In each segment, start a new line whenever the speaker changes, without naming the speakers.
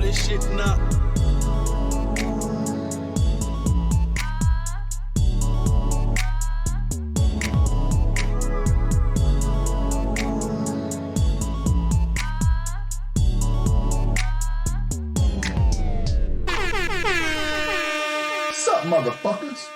this shit now.
Motherfuckers.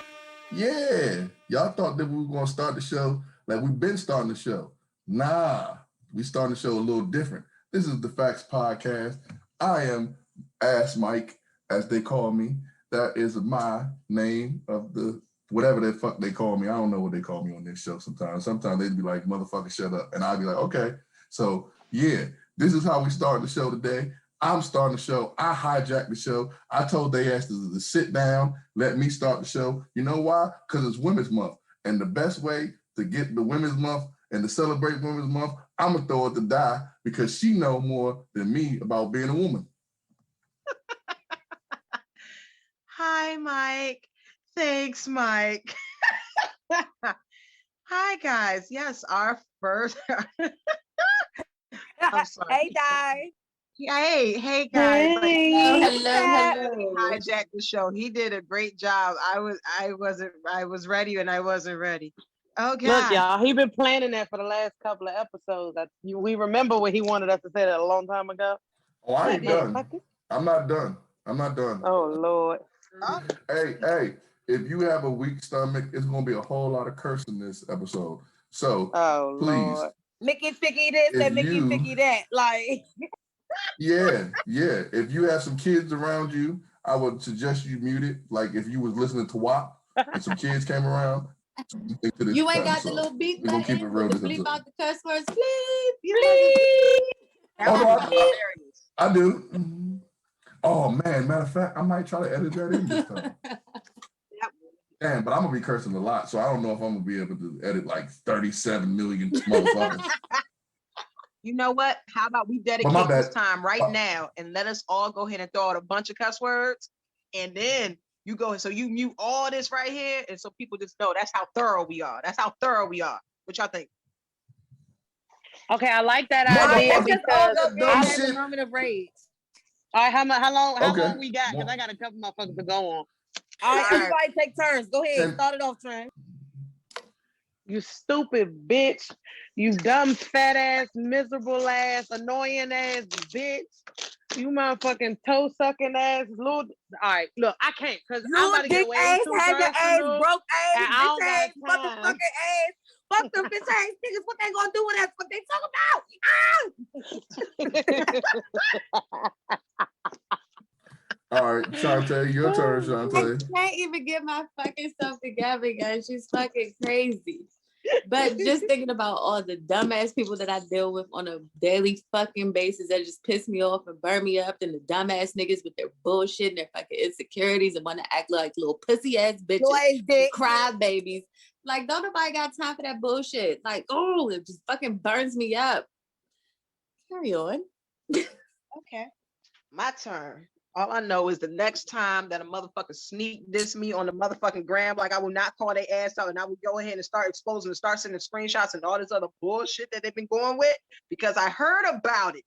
Yeah. Y'all thought that we were going to start the show like we've been starting the show. Nah. We starting the show a little different. This is the F.A.C.T.S Podcast. I am Ass Mike, as they call me. That is my name of the whatever the fuck they call me. I don't know what they call me on this show sometimes. Sometimes they'd be like, motherfucker, shut up. And I'd be like, okay. So, yeah, this is how we start the show today. I'm starting the show. I hijacked the show. I told they asses to sit down, let me start the show. You know why? Because it's Women's Month. And the best way to get the Women's Month and to celebrate Women's Month, I'm going to throw it to Die because she know more than me about being a woman.
Hi, Mike. Thanks, Mike. Hi, guys. Yes, our first... I'm sorry.
Hey, Di.
Hey, guys.
Hey.
Hello. Hijacked the show. He did a great job. I was ready and I wasn't ready. Okay.
Look, y'all, he been planning that for the last couple of episodes. We remember what he wanted us to say that a long time ago.
Oh, I ain't done. I'm not done.
Oh, Lord.
Hey, if you have a weak stomach, it's going to be a whole lot of cursing this episode. So, please.
Lord. Mickey Ficky this and Mickey Ficky that. Like...
Yeah. If you have some kids around you, I would suggest you mute it. Like if you was listening to WAP and some kids came around.
You ain't got the little beep button.
Keep it real.
Bleep out the curse words. Bleep.
I do. Oh man, matter of fact, I might try to edit that in this time. Damn, but I'm gonna be cursing a lot, so I don't know if I'm gonna be able to edit like 37 million motherfuckers.
You know what? How about we dedicate this time right now and let us all go ahead and throw out a bunch of cuss words, and then you go. So you mute all this right here, and so people just know that's how thorough we are. What y'all think?
Okay, I like that idea because
I have a moment of rage.
All right, how long we got? Because I got a couple motherfuckers to go on.
All right, everybody take turns. Go ahead, start it off, Trin.
You stupid bitch. You dumb, fat ass, miserable ass, annoying ass bitch. You motherfucking toe sucking ass. Little... All right, look, I can't because I'm about to get way
ass,
too
have your ass, broke ass,
bitch
ass, motherfucking ass. Fuck them bitch ass niggas. What they gonna do with that? What they talk about?
All right, Shantae, your turn, Shantae.
I can't even get my fucking stuff together, guys. She's fucking crazy. But just thinking about all the dumbass people that I deal with on a daily fucking basis that just piss me off and burn me up, and the dumbass niggas with their bullshit and their fucking insecurities and want to act like little pussy ass bitches, cry babies. Like, don't nobody got time for that bullshit. Like, oh, it just fucking burns me up. Carry on.
Okay, my turn. All I know is the next time that a motherfucker sneak diss me on the motherfucking gram, like I will not call their ass out and I will go ahead and start exposing and start sending screenshots and all this other bullshit that they've been going with because I heard about it.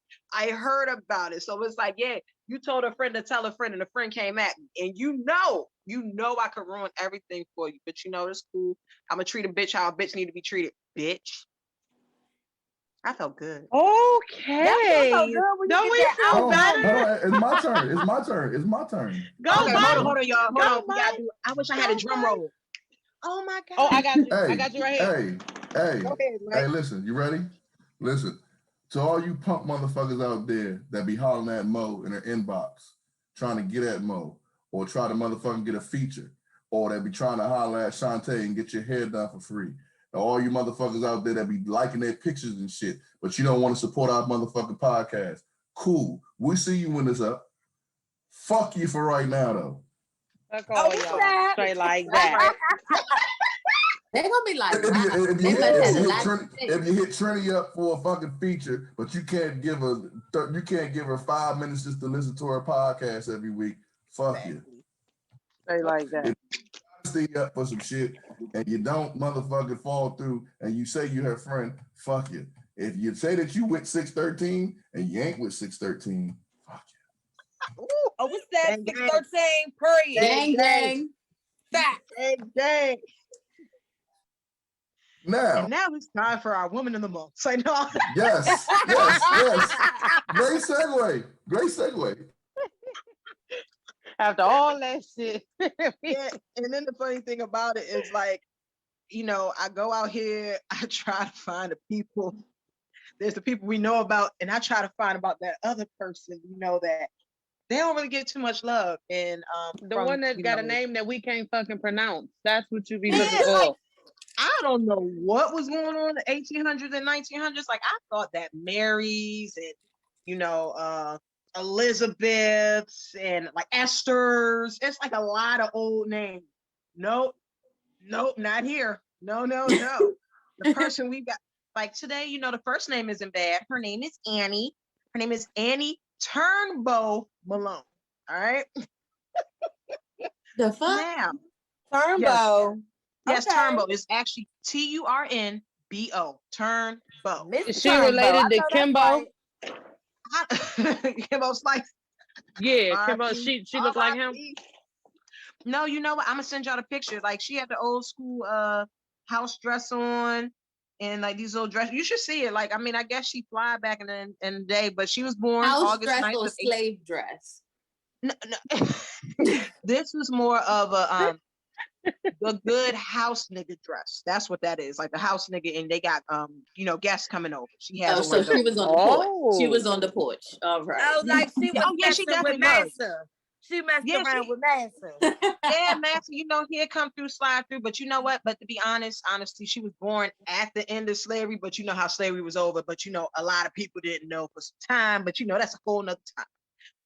So it's like, yeah, you told a friend to tell a friend and a friend came at me and you know I could ruin everything for you, but you know, it's cool. I'm gonna treat a bitch how a bitch need to be treated, bitch. I felt good.
Okay.
Don't we feel better?
It's my turn.
Go, hold on, y'all. Hold on. I wish I had a drum roll. Oh my God.
Oh, I got you. I got you right here.
Hey.
Go ahead, Mike.
Hey, listen, you ready? Listen. To all you punk motherfuckers out there that be hollering at Moe in her inbox, trying to get at Moe, or try to motherfucking get a feature, or that be trying to holler at Shantae and get your hair done for free. All you motherfuckers out there that be liking their pictures and shit, but you don't want to support our motherfucking podcast. Cool. We'll see you when it's up. Fuck you for right now, though.
Fuck all y'all. Straight like that.
They're gonna be like,
if you hit Trinnie up for a fucking feature, but you can't give her 5 minutes just to listen to her podcast every week. Fuck you.
Straight like that.
Stay up for some shit and you don't motherfucking fall through and you say you her friend, fuck you. If you say that you with 613 and you ain't with 613, fuck
Ooh,
Oh, what's that?
gang, gang.
613, period.
Gang, gang.
Fact.
Gang, gang.
Now,
And now it's time for our woman of the month. Say no.
yes. Great segue.
After all that shit.
Yeah. And then the funny thing about it is like, I go out here, I try to find the people. There's the people we know about, and I try to find about that other person, that they don't really get too much love. And
The one that got a name that we can't fucking pronounce. That's what you be
Yeah,
looking
like,
for.
I don't know what was going on in the 1800s and 1900s. Like, I thought that Marys and, Elizabeths and like Esther's, it's like a lot of old names. Nope, not here. No. The person we got, like today, the first name isn't bad. Her name is Annie. Her name is Annie Turnbull Malone. All right.
The fuck?
Now,
Turnbull.
yes,
Okay.
Turnbull is actually Turnbo. Turnbow.
Miss
Is she
Turnbull.
related
I
to
know that's
Kimbo?
right.
Kimbo Slice.
Yeah, Kimbo.
R.I.P.
She look like him.
R.I.P. No, you know what? I'm gonna send y'all the picture. Like, she had the old school house dress on, and like these little dresses. You should see it. Like, I mean, I guess she fly back in the day, but she was born
House
August
dress
9th
or
of
slave dress?
No. This was more of a the good house nigga dress. That's what that is. Like the house nigga, and they got guests coming over. She has
Oh,
on
so
one of
she
those.
was on the porch. She
Oh.
was on the porch. All right.
Oh, like she was
Oh yeah, she
messing with
definitely was.
Massa. She messed
Yeah,
around
she-
with Massa.
Yeah, Max, he'll come through, slide through. But you know what? But to be honestly, she was born at the end of slavery. But you know how slavery was over. But a lot of people didn't know for some time. But that's a whole nother time.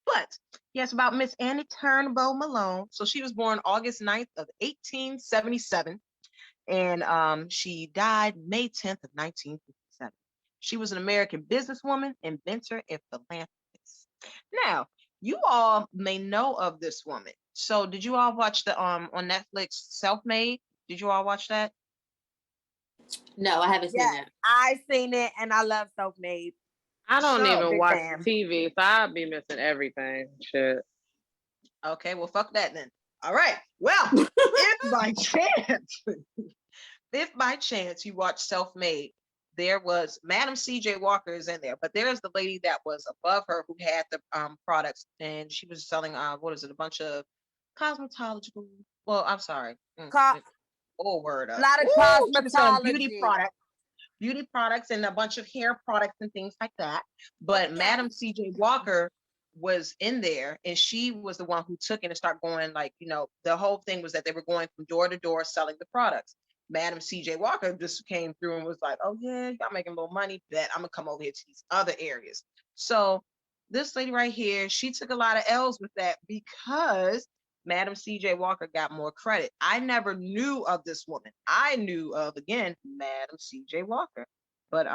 But yes, about Miss Annie Turnbull Malone. So she was born August 9th of 1877. And she died May 10th of 1957. She was an American businesswoman, inventor, and philanthropist. Now, you all may know of this woman. So did you all watch the on Netflix Self-Made? Did you all watch that?
No, I haven't seen
Yeah,
that.
I seen it and I love Self-Made.
I don't
So,
even
big
watch
fan.
TV, so I'll be missing everything. Shit.
Okay, well, fuck that then. All right. Well, if by chance you watch Self-Made, there was Madam C.J. Walker is in there, but there's the lady that was above her who had the products, and she was selling a bunch of cosmetological. Well, I'm sorry, old word up.
A lot of
She was selling
cosmetology.
beauty products, and a bunch of hair products and things like that. But
Okay.
Madam C.J. Walker was in there, and she was the one who took it and started going the whole thing was that they were going from door to door selling the products. Madam C.J. Walker just came through and was like, oh yeah, y'all making more money, bet I'm gonna come over here to these other areas. So this lady right here, she took a lot of L's with that because Madam C.J. Walker got more credit. I never knew of this woman. I knew of, again, Madam C.J. Walker. But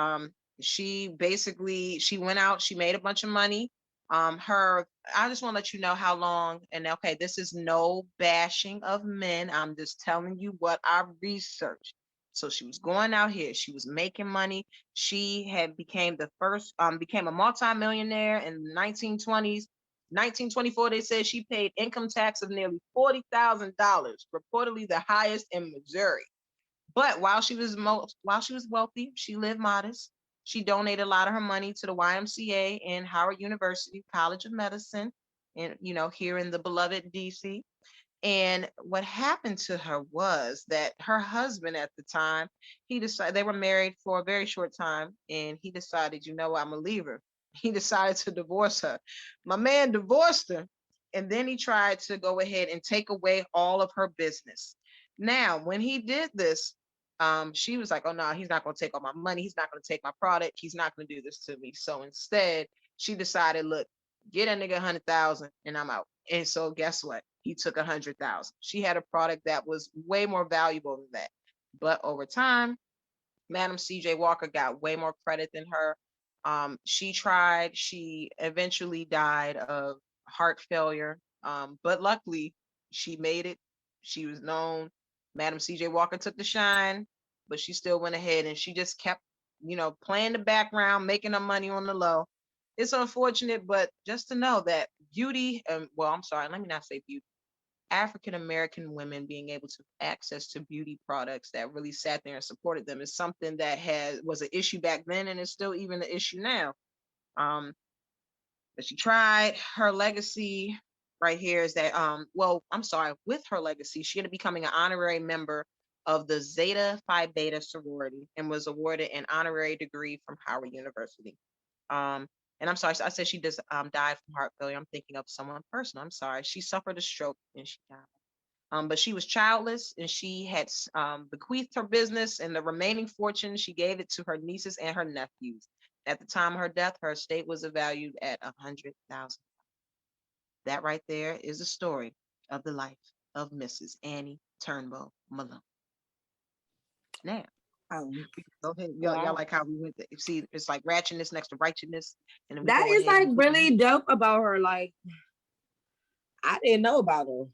she went out, she made a bunch of money. I just want to let you know how long, and okay, this is no bashing of men. I'm just telling you what I researched. So she was going out here, she was making money. She had became a multimillionaire in the 1920s. 1924, they said she paid income tax of nearly $40,000, reportedly the highest in Missouri. But while she was wealthy, she lived modest. She donated a lot of her money to the YMCA and Howard University College of Medicine, and here in the beloved DC. And what happened to her was that her husband at the time, he decided, they were married for a very short time, and he decided, I'm gonna leave her. He decided to divorce her. My man divorced her, and then he tried to go ahead and take away all of her business. Now, when he did this, she was like, oh no, he's not gonna take all my money, he's not gonna take my product, he's not gonna do this to me. So instead, she decided, look, get a nigga 100,000 and I'm out. And so guess what? He took 100,000. She had a product that was way more valuable than that. But over time, Madam C.J. Walker got way more credit than her. She eventually died of heart failure. But luckily, she made it. She was known. Madam C.J. Walker took the shine, but she still went ahead and she just kept, playing the background, making her money on the low. it's unfortunate, but just to know that beauty, well, I'm sorry, let me not say beauty. African American women being able to access to beauty products that really sat there and supported them is something that was an issue back then and is still even an issue now. But she tried. Her legacy right here is that well, I'm sorry, with her legacy, she ended up becoming an honorary member of the Zeta Phi Beta sorority and was awarded an honorary degree from Howard University. And I'm sorry, I said she just died from heart failure. I'm thinking of someone personal. I'm sorry. She suffered a stroke and she died. But she was childless and she had bequeathed her business and the remaining fortune, she gave it to her nieces and her nephews. At the time of her death, her estate was valued at $100,000. That right there is the story of the life of Mrs. Annie Turnbull Malone. Now, go ahead. Y'all like how we went? See, it's like ratchetness next to righteousness, and then we
That
go
is
ahead
like really dope about her. Like, I didn't know about her.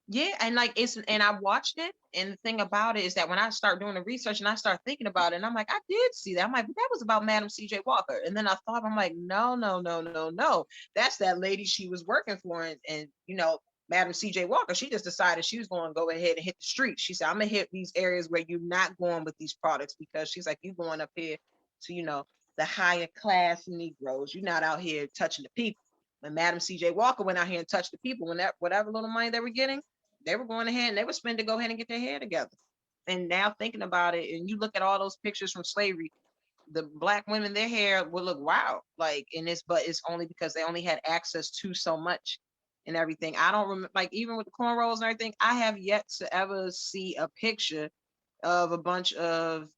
Yeah, and like and I watched it, and the thing about it is that when I start doing the research and I start thinking about it, and I'm like, I did see that. I'm like, but that was about Madam C.J. Walker. And then I thought, I'm like, no. That's that lady she was working for, and you know, Madam C.J. Walker, she just decided she was going to go ahead and hit the street. She said, I'm gonna hit these areas where you're not going with these products because she's like, you going up here to, you know, the higher class Negroes. You're not out here touching the people. When Madam C.J. Walker went out here and touched the people, when that whatever little money they were getting, they were going ahead and they were spending to go ahead and get their hair together. And now thinking about it, and you look at all those pictures from slavery, the black women, their hair would look wild. Like, but it's only because they only had access to so much and everything. I don't remember, like, even with the cornrows and everything, I have yet to ever see a picture of a bunch of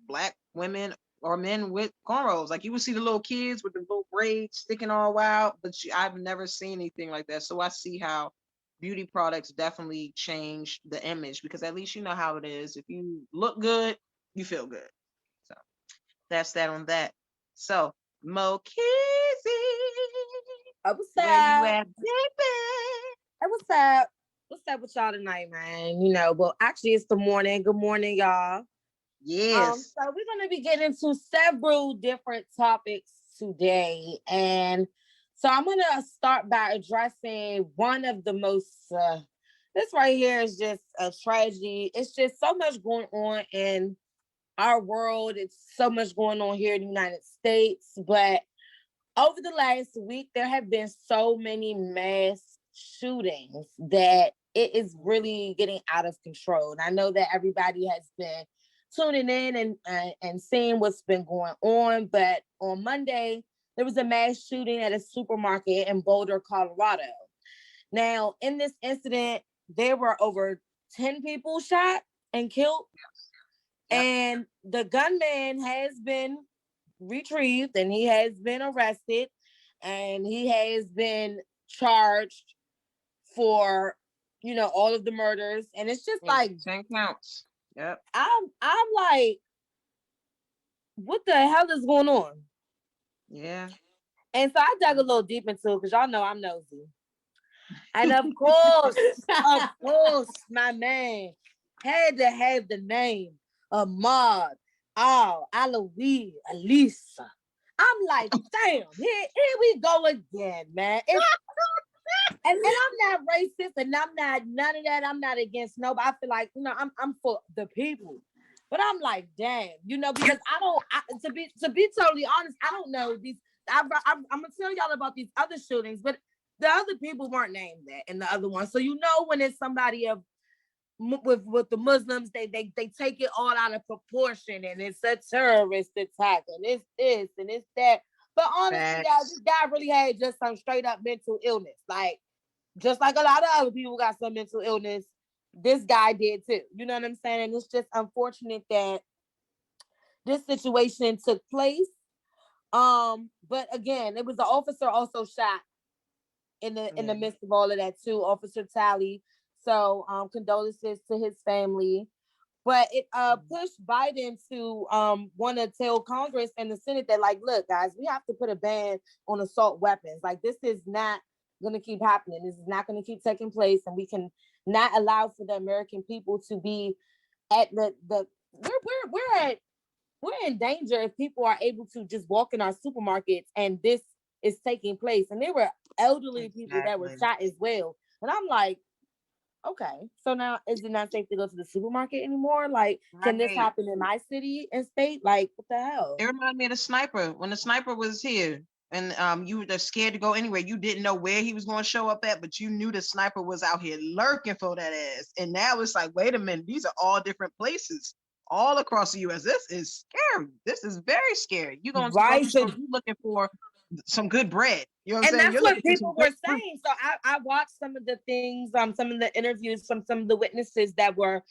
black women or men with cornrows. Like, you would see the little kids with the little braids sticking all wild, but I've never seen anything like that. So I see how beauty products definitely change the image, because at least you know how it is. If you look good, you feel good. So that's that on that. So Moe Keezie,
What's
where
up?
you at, baby?
Hey, what's up? What's up with y'all tonight, man? You know, well, actually, it's the morning. Good morning, y'all.
Yes.
So we're gonna be getting into several different topics today, and so I'm gonna start by addressing one of the most. This right here is just a tragedy. It's just so much going on in our world. It's so much going on here in the United States. But over the last week, there have been so many mass shootings that it is really getting out of control. And I know that everybody has been tuning in and seeing what's been going on. But on Monday, there was a mass shooting at a supermarket in Boulder, Colorado. Now, in this incident, there were over 10 people shot and killed. Yep. And the gunman has been retrieved and he has been arrested and he has been charged for, you know, all of the murders. And it's just like
10 counts. Yep.
I'm like, what the hell is going on?
Yeah.
And so I dug a little deep into it because y'all know I'm nosy. And of course, my man had to have the name of Maud, Aloe, Elisa. I'm like, damn, here we go again, man. And I'm not racist, and I'm not none of that. I'm not against nobody. I feel like, you know, I'm for the people. But I'm like, damn, you know, because to be totally honest, I don't know these. I'm gonna tell y'all about these other shootings, but the other people weren't named that in the other one. So you know when it's somebody with the Muslims, they take it all out of proportion, and it's a terrorist attack, and it's this and it's that. But honestly, guys, this guy really had just some straight up mental illness, like just like a lot of other people got some mental illness. This guy did too. You know what I'm saying? And it's just unfortunate that this situation took place. But again, it was an officer also shot in the midst of all of that too, Officer Talley. So condolences to his family. But it pushed Biden to want to tell Congress and the Senate that, like, look, guys, we have to put a ban on assault weapons. Like, this is not going to keep happening. This is not going to keep taking place, and we can not allow for the American people to be at we're in danger if people are able to just walk in our supermarkets and this is taking place. And there were elderly people that were shot as well. And I'm like, okay, so now is it not safe to go to the supermarket anymore? Like, can this happen in my city and state? Like, what the hell?
It reminded me of the sniper. When the sniper was here and you were just scared to go anywhere. You didn't know where he was going to show up at, but you knew the sniper was out here lurking for that ass. And now it's like, wait a minute, these are all different places all across the U.S. This is scary. This is very scary. You're going to go to store, you're looking for some good bread. You know what I'm saying?
And that's what people were saying. So I watched some of the things, some of the interviews from some of the witnesses that were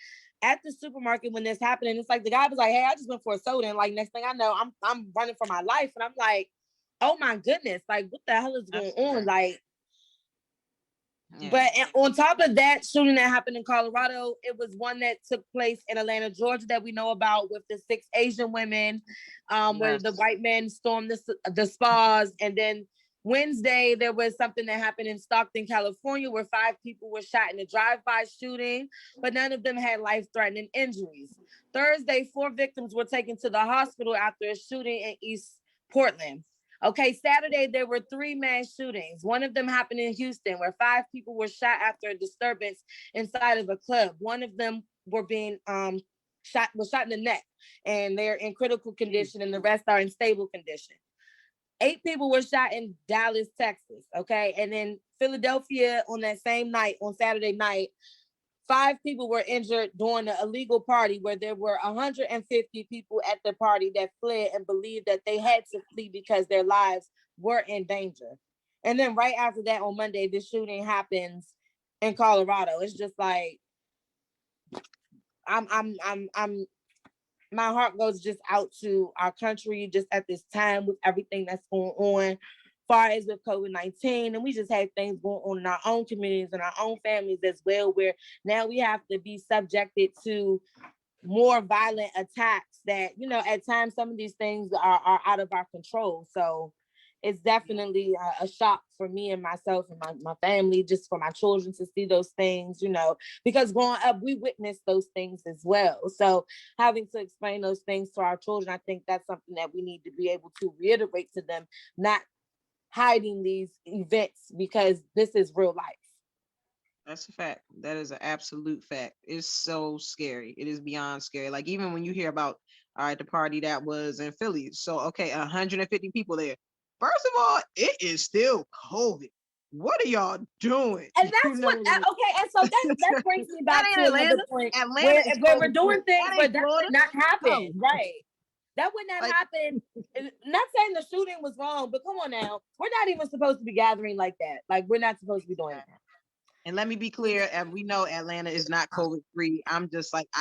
at the supermarket when this happened. And it's like the guy was like, hey, I just went for a soda. And like next thing I know, I'm running for my life. And I'm like, oh my goodness, like what the hell is going on? Like, but on top of that shooting that happened in Colorado, it was one that took place in Atlanta, Georgia, that we know about with the 6 Asian women, where the white men stormed the spas. And then Wednesday, there was something that happened in Stockton, California, where 5 people were shot in a drive-by shooting, but none of them had life-threatening injuries. Thursday, 4 victims were taken to the hospital after a shooting in East Portland. Okay, Saturday, there were 3 mass shootings. One of them happened in Houston, where 5 people were shot after a disturbance inside of a club. One of them were being shot in the neck, and they're in critical condition, and the rest are in stable condition. 8 people were shot in Dallas, Texas, okay? And then Philadelphia on that same night, on Saturday night, 5 people were injured during an illegal party where there were 150 people at the party that fled and believed that they had to flee because their lives were in danger. And then right after that, on Monday, this shooting happens in Colorado. It's just like, my heart goes just out to our country just at this time with everything that's going on. Far as with COVID-19, and we just had things going on in our own communities and our own families as well, where now we have to be subjected to more violent attacks that, you know, at times some of these things are out of our control. So it's definitely a shock for me and myself and my family, just for my children to see those things, you know, because growing up, we witnessed those things as well. So having to explain those things to our children, I think that's something that we need to be able to reiterate to them, not hiding these events, because this is real life.
That's a fact. That is an absolute fact. It's so scary. It is beyond scary. Like even when you hear about, all right, the party that was in Philly. So, okay, 150 people there. First of all, it is still COVID. What are y'all doing?
And that's what, okay, and so that brings me back to another point. Atlanta where we're doing things where that would not happen, right? That would not happen. Not saying the shooting was wrong, but come on now. We're not even supposed to be gathering like that. Like, we're not supposed to be doing that.
And let me be clear, and we know Atlanta is not COVID-free. I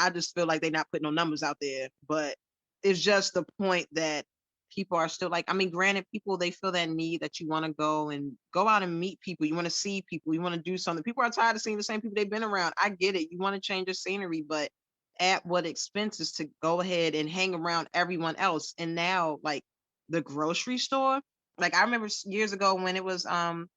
just feel like they're not putting no numbers out there. But it's just the point that people are still like, I mean, granted, people, they feel that need that you want to go out and meet people. You want to see people. You want to do something. People are tired of seeing the same people they've been around. I get it. You want to change the scenery, but at what expenses to go ahead and hang around everyone else? And now, like the grocery store, like I remember years ago when it was what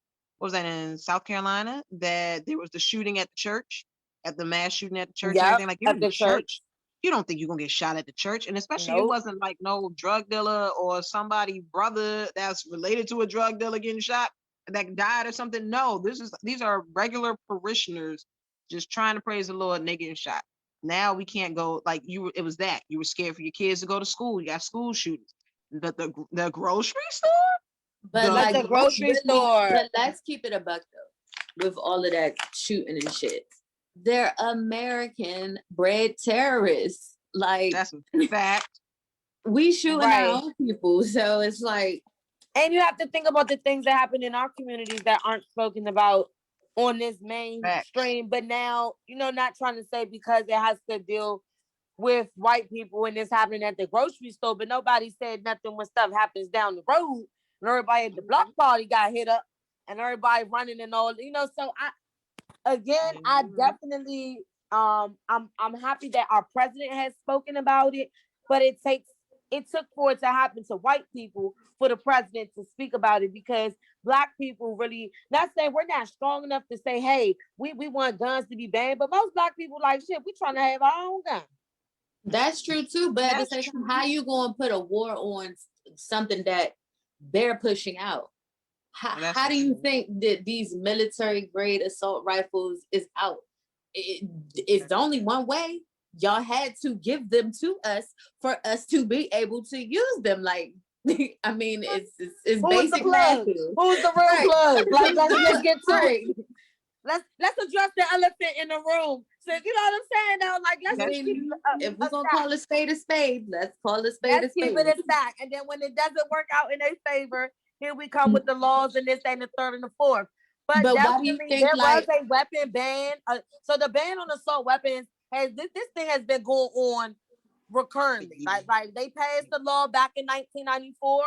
was that, in South Carolina, that there was the shooting at the church, at the mass shooting at the church, and everything. Like, you're at the church, you don't think you're gonna get shot at the church. And especially it wasn't like no drug dealer or somebody brother that's related to a drug dealer getting shot that died or something. No, these are regular parishioners just trying to praise the Lord, and they getting shot. Now we can't go, like it was that you were scared for your kids to go to school. You got school shootings. But the grocery store?
But like the grocery store. But let's keep it a buck though, with all of that shooting and shit. They're American bred terrorists. Like,
that's a fact.
We shooting our own people. So it's like,
and you have to think about the things that happen in our communities that aren't spoken about on this mainstream. But now, you know, not trying to say because it has to deal with white people and it's happening at the grocery store, but nobody said nothing when stuff happens down the road and everybody at the block party got hit up and everybody running and all, you know. So I definitely I'm happy that our president has spoken about it, but it took for it to happen to white people for the president to speak about it, because Black people really, not saying we're not strong enough to say, hey, we want guns to be banned, but most Black people like, shit, we trying to have our own gun.
That's true too, but at the same time, how you going to put a war on something that they're pushing out? How do you think that these military grade assault rifles is out? It's only one way. Y'all had to give them to us for us to be able to use them. Like, I mean, it's
Who's the
basic
plug?
math.
Who's the real plug? Like, let's just get to
Right.
it. Let's address the elephant in the room. So you know what I'm saying? Though, like, let's just keep
If we're gonna call a spade, let's call a spade
let's keep it a fact. And then when it doesn't work out in their favor, here we come with the laws and this, that, and the third and the fourth. But
why do you
definitely
think,
there
like,
was a weapon ban. So the ban on assault weapons has this thing has been going on recurrently. Like they passed the law back in 1994,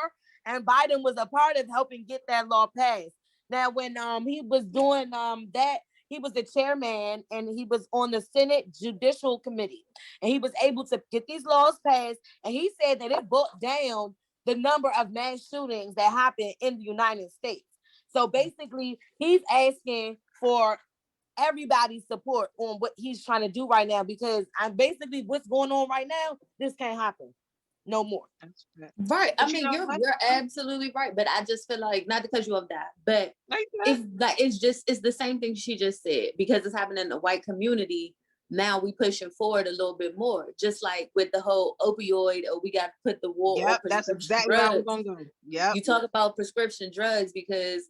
and Biden was a part of helping get that law passed. Now, when he was doing that, he was the chairman and he was on the Senate Judicial Committee, and he was able to get these laws passed. And he said that it brought down the number of mass shootings that happen in the United States. So basically, he's asking for everybody's support on what he's trying to do right now, because I'm basically what's going on right now, this can't happen no more.
Right. I mean, you're absolutely right. But I just feel like, not because you have that, but it's the same thing she just said, because it's happening in the white community. Now we pushing forward a little bit more, just like with the whole opioid, or we got to put the war on prescription
that's exactly
drugs.
how we're gonna go. Yep.
You talk about prescription drugs, because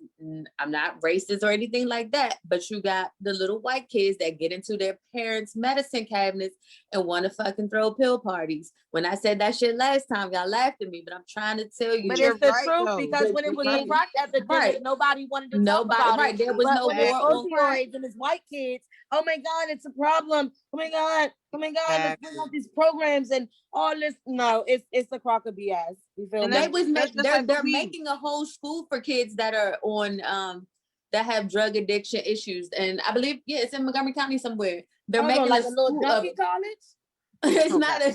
I'm not racist or anything like that, but you got the little white kids that get into their parents' medicine cabinets and want to fucking throw pill parties. When I said that shit last time, y'all laughed at me, but I'm trying to tell you.
But it's the truth, because when it was a crack epidemic, nobody wanted to talk about it.
There was no war on
opioids and it's white kids. Oh my God, it's a problem. Oh my God, let's bring out these programs and all this. No, it's a crock of BS. You feel me?
They're making a whole school for kids that are on that have drug addiction issues, and I believe it's in Montgomery County somewhere. They're making
like a little donkey college.
It's not a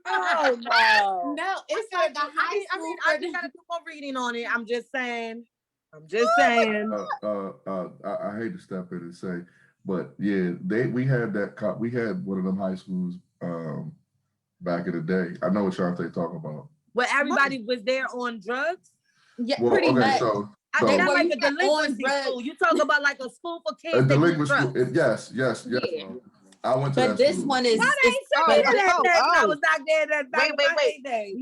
oh no,
no, it's like a high school.
I just gotta do more reading on it. I'm just saying.
I hate to step in and say, but yeah, we had one of them high schools back in the day. I know what Shantae talking about.
Well, everybody was there on drugs.
Yeah, pretty much.
So
I got like a delinquency school. You talk about like a school for kids.
A delinquent school. Yes.
Yeah.
I went to
but this
school.
one is.
I was not there.
Wait.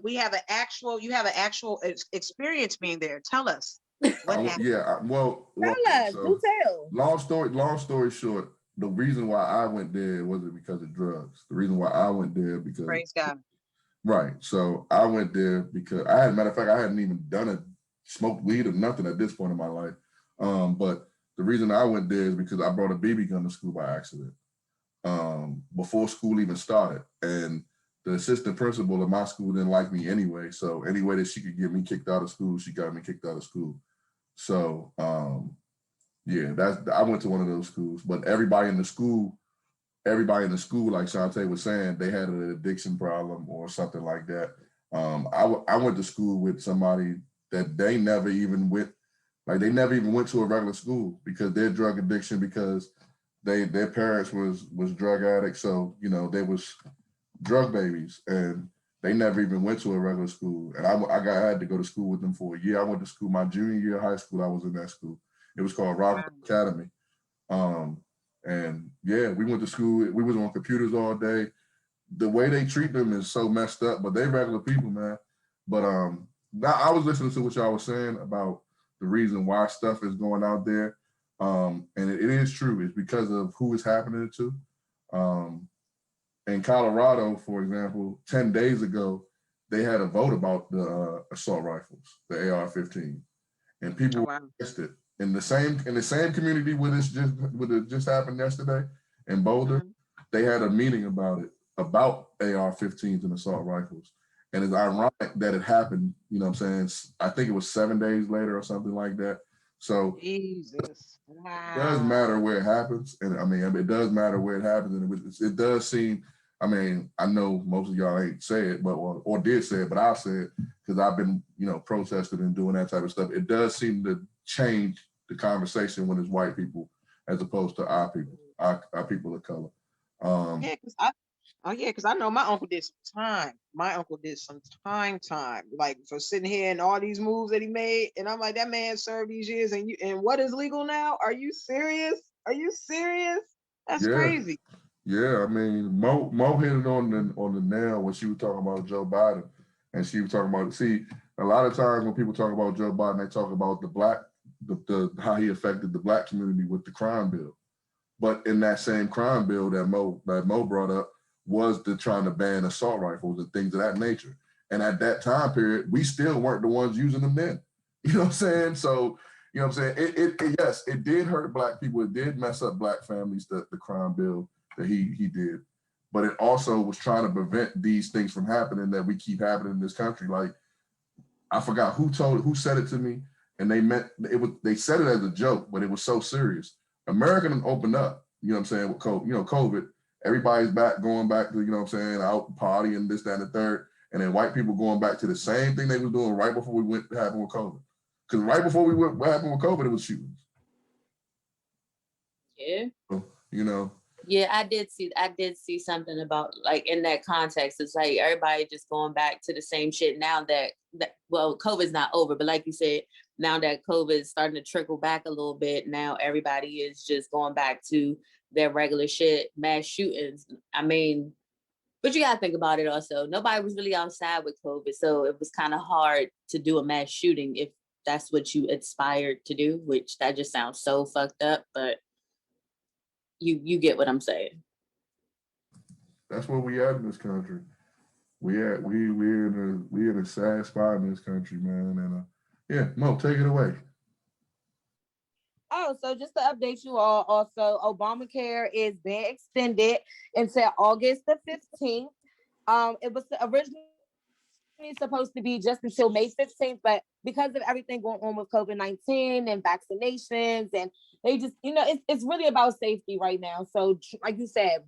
We have an actual. You have an actual experience being there. Tell us what happened.
Yeah.
Tell us. Do tell.
Long story short, the reason why I went there wasn't because of drugs. The reason why I went there because.
Praise God.
Right. So I went there because I hadn't even smoked weed or nothing at this point in my life. But the reason I went there is because I brought a BB gun to school by accident. Before school even started, and the assistant principal of my school didn't like me anyway. So any way that she could get me kicked out of school, she got me kicked out of school. So I went to one of those schools. But everybody in the school, like Shantae was saying, they had an addiction problem or something like that. I went to school with somebody that they never even went to a regular school because their drug addiction, because their parents was drug addicts, so they was drug babies, and they never even went to a regular school. And I had to go to school with them for a year. I went to school my junior year of high school. I was in that school. It was called Robert Academy. And yeah, we went to school. We was on computers all day. The way they treat them is so messed up, but they regular people, man. But now I was listening to what y'all was saying about the reason why stuff is going out there. And it is true. It's because of who it's happening to. In Colorado, for example, 10 days ago, they had a vote about the assault rifles, the AR-15, and people were arrested in the same community where it just happened yesterday in Boulder. They had a meeting about AR-15s and assault rifles, and it's ironic that it happened. You know what I'm saying? I think it was 7 days later or something like that. So Jesus, wow. It does matter where it happens, and it does matter where it happens, and it does seem. I know most of y'all ain't say it, or did say it, but I'll say it because I've been, protesting and doing that type of stuff. It does seem to change the conversation when it's white people as opposed to our people of color.
Because Oh yeah, because I know my uncle did some time. My uncle did some time, like for sitting here and all these moves that he made. And I'm like, that man served these years, and what is legal now? Are you serious? Are you serious? That's
Yeah.
crazy.
Yeah, I mean, Mo hit it on the nail when she was talking about Joe Biden, and she was talking about. See, a lot of times when people talk about Joe Biden, they talk about the how he affected the black community with the crime bill. But in that same crime bill that Mo brought up was the trying to ban assault rifles and things of that nature. And at that time period, we still weren't the ones using them then. You know what I'm saying? So, you know what I'm saying? It yes, it did hurt black people. It did mess up black families, the crime bill that he did. But it also was trying to prevent these things from happening that we keep happening in this country. Like, I forgot who said it to me, and they said it as a joke, but it was so serious. America done opened up, you know what I'm saying, with COVID. Everybody's going back to, you know what I'm saying, out partying, this, that, and the third. And then white people going back to the same thing they was doing right before happened with COVID. Because right before what happened with COVID, it was shootings.
Yeah.
So, you know.
Yeah, I did see something about, like, in that context. It's like everybody just going back to the same shit now that well, COVID's not over, but like you said, now that COVID is starting to trickle back a little bit, now everybody is just going back to their regular shit, mass shootings. I mean, but you gotta think about it also. Nobody was really outside with COVID, so it was kind of hard to do a mass shooting if that's what you aspired to do, which that just sounds so fucked up, but you get what I'm saying.
That's where we at in this country. We're in a sad spot in this country, man. And yeah, Mo, take it away.
Oh, so just to update you all, also, Obamacare is being extended until August the 15th. It was originally supposed to be just until May 15th, but because of everything going on with COVID-19 and vaccinations, and they just, it's really about safety right now. So like you said,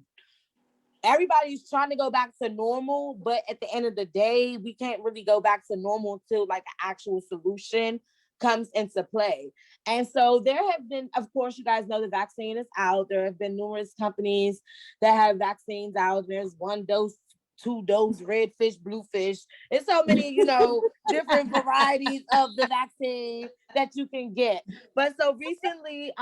everybody's trying to go back to normal, but at the end of the day, we can't really go back to normal until like an actual solution comes into play. And so there have been, of course, you guys know the vaccine is out. There have been numerous companies that have vaccines out. There's 1 dose, 2 dose, red fish, blue fish. There's so many, different varieties of the vaccine that you can get. But so recently,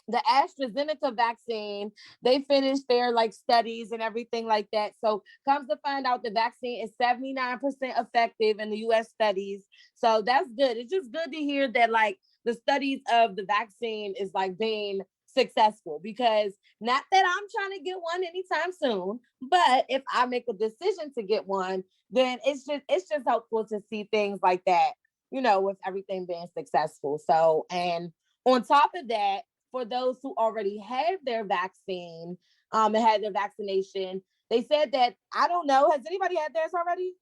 the AstraZeneca vaccine, they finished their like studies and everything like that. So comes to find out the vaccine is 79% effective in the US studies. So that's good. It's just good to hear that like the studies of the vaccine is like being successful, because not that I'm trying to get one anytime soon, but if I make a decision to get one, then it's just helpful to see things like that, with everything being successful. So, and on top of that, for those who already had their vaccine, and had their vaccination, they said that, I don't know, has anybody had theirs already?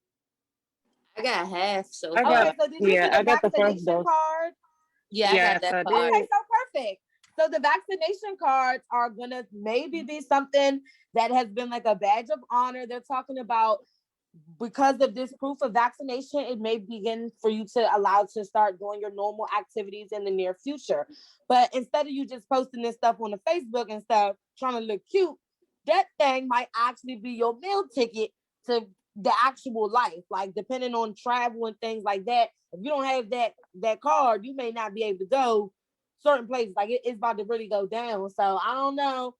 I got half so
I
far.
got,
Okay, so did you
yeah,
get the
I got the first
vaccination
dose.
card?
Yeah,
Yes,
I got
I
that part.
Okay,
did.
so perfect. So the vaccination cards are gonna maybe be something that has been like a badge of honor. They're talking about, because of this proof of vaccination, it may begin for you to allow to start doing your normal activities in the near future. But instead of you just posting this stuff on the Facebook and stuff, trying to look cute, that thing might actually be your meal ticket to the actual life. Like, depending on travel and things like that, if you don't have that card, you may not be able to go certain places. Like, it's about to really go down. So I don't know.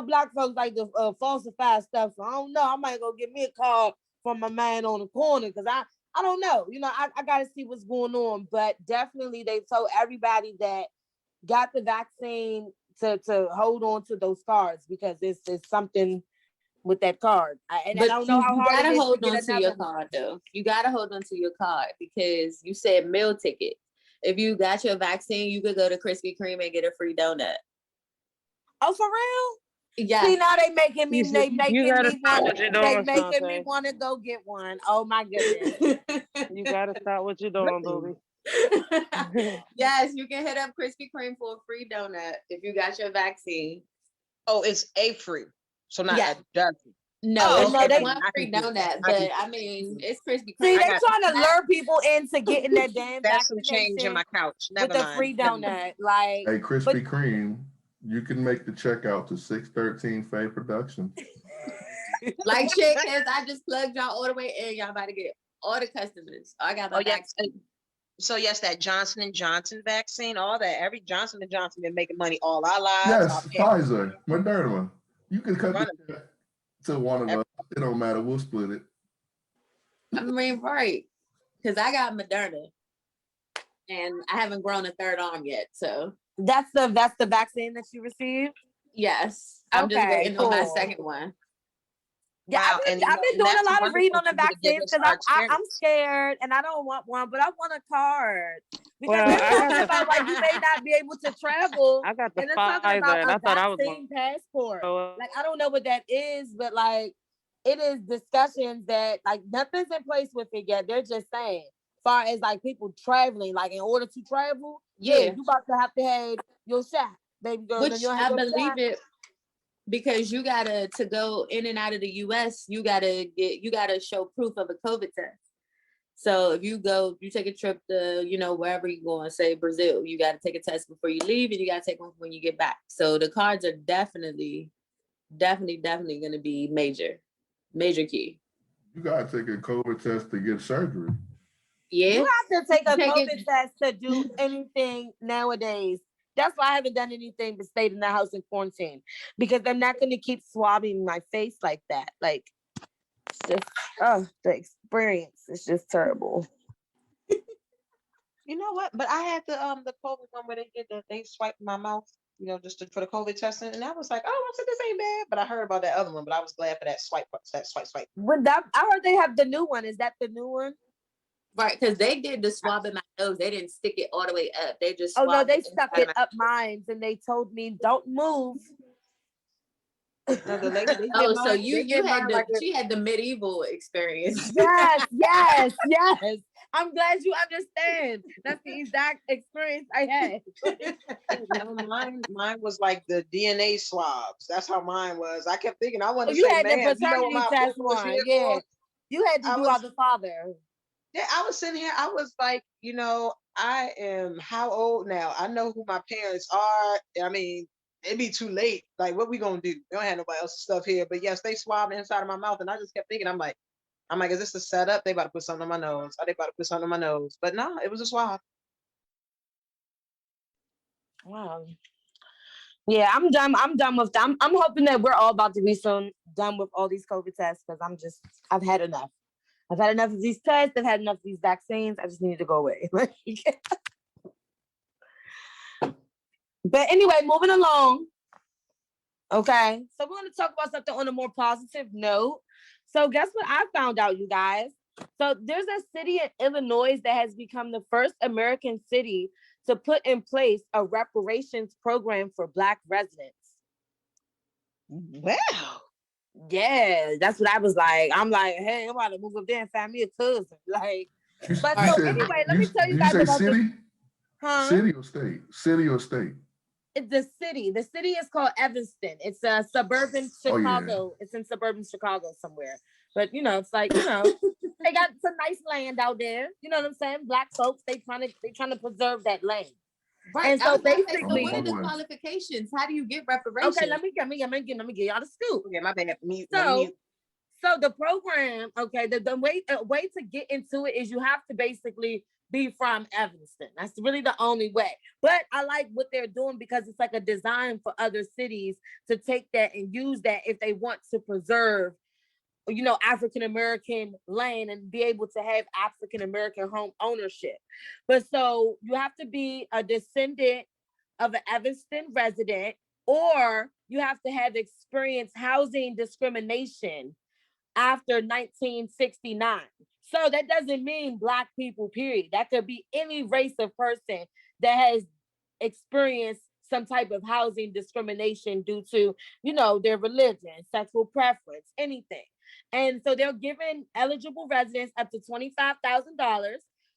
Black folks like to falsify stuff. So I don't know. I might go get me a card from my man on the corner, because I don't know. I got to see what's going on. But definitely they told everybody that got the vaccine to hold on to those cards, because it's something with that card. I
But
don't know how
you
hard it
gotta
is to
hold
get
on to your
another one.
card though. You gotta hold on to your card, because you said meal ticket. If you got your vaccine, you could go to Krispy Kreme and get a free donut.
Oh, for real?
Yeah.
See, now they making me
You gotta stop what you're doing,
me want to go get one. Oh my goodness.
You gotta stop what you're doing, booby.
Yes, you can hit up Krispy Kreme for a free donut if you got your vaccine.
Oh, it's a free, so not
Yeah.
a dozen.
No,
Oh,
it's
no,
just
they-
one
I
free
can do
donut,
that.
but I mean, it's Krispy Kreme.
See, they
got-
trying to lure people into getting that damn
That's some change in
vaccination
my couch.
with
Never
the
mind.
free donut. Like,
Hey, Krispy Kreme, you can make the checkout to 613 Faye Productions.
Like shit, because I just plugged y'all all the way in. Y'all about to get all the customers. I got my vaccine.
So yes, that Johnson and Johnson vaccine, all that. Every Johnson and Johnson been making money all our lives.
Yes, Pfizer, Moderna. You can cut the check to one of us. It don't matter. We'll split it.
I mean, right? Because I got Moderna, and I haven't grown a third arm yet. So
that's the vaccine that you received.
Yes, I'm just waiting on my second one.
Yeah,
wow.
I've been doing a lot of reading on the vaccines because I'm scared and I don't want one, but I want a card. Because they're talking about like you may not be able to travel.
I got the
and they're talking about
Pfizer,
a vaccine passport. Like I don't know what that is, but like it is discussions that like nothing's in place with it yet. They're just saying, as far as like people traveling, like in order to travel, you about to have your shot, baby girl.
Which I believe it. Because you gotta to go in and out of the US, you gotta show proof of a COVID test. So if you take a trip to, wherever you going, say Brazil, you gotta take a test before you leave and you gotta take one when you get back. So the cards are definitely gonna be major key.
You gotta take a COVID test to get surgery.
Yeah.
You have to take a COVID test to do anything nowadays. That's why I haven't done anything but stayed in the house in quarantine, because I'm not going to keep swabbing my face like that. Like, it's just, the experience is just terrible.
You know what? But I had the COVID one where they swiped my mouth, just for the COVID testing, and I was like, oh, I said this ain't bad. But I heard about that other one, but I was glad for that swipe.
I heard they have the new one. Is that the new one?
Right, because they did the swab in my nose. They didn't stick it all the way up. They just
they stuck it up mine, and they told me don't move.
No, the lady,
so she had the medieval experience.
Yes. I'm glad you understand. That's the exact experience I had.
Mine was like the DNA swabs. That's how mine was. I kept thinking I wanted to
say,
man,
the paternity test one. Yeah, you had to do all the father.
Yeah, I was sitting here. I was like, I am how old now? I know who my parents are. I mean, it'd be too late. Like, what we gonna do? We don't have nobody else's stuff here. But yes, they swabbed the inside of my mouth, and I just kept thinking, I'm like, is this a setup? They about to put something on my nose. Are they about to put something on my nose? But no, it was a swab.
Wow. Yeah, I'm done. I'm done with them. I'm hoping that we're all about to be soon done with all these COVID tests, because I've had enough. I've had enough of these tests. I've had enough of these vaccines. I just need to go away. But anyway, moving along. Okay. So we're going to talk about something on a more positive note. So guess what I found out, you guys? So there's a city in Illinois that has become the first American city to put in place a reparations program for Black residents.
Wow.
Yeah, that's what I was like. I'm like, hey, I'm about to move up there and find me a cousin. Like, but anyway, let me tell you guys about
city?
Huh?
City or state? City or state?
It's the city. The city is called Evanston. It's a suburban Chicago.
Oh, yeah.
It's in suburban Chicago somewhere. But it's like, they got some nice land out there. You know what I'm saying? Black folks, they trying to preserve that land.
Right.
And so basically,
what are the qualifications? How do you get reparations?
Okay, let me give y'all the scoop.
Yeah, my bad.
So the program, okay, the way to get into it is you have to basically be from Evanston. That's really the only way. But I like what they're doing because it's like a design for other cities to take that and use that if they want to preserve, African-American land and be able to have African-American home ownership. But so you have to be a descendant of an Evanston resident, or you have to have experienced housing discrimination after 1969. So that doesn't mean Black people, period. That could be any race of person that has experienced some type of housing discrimination due to, their religion, sexual preference, anything. And so they're giving eligible residents up to $25,000,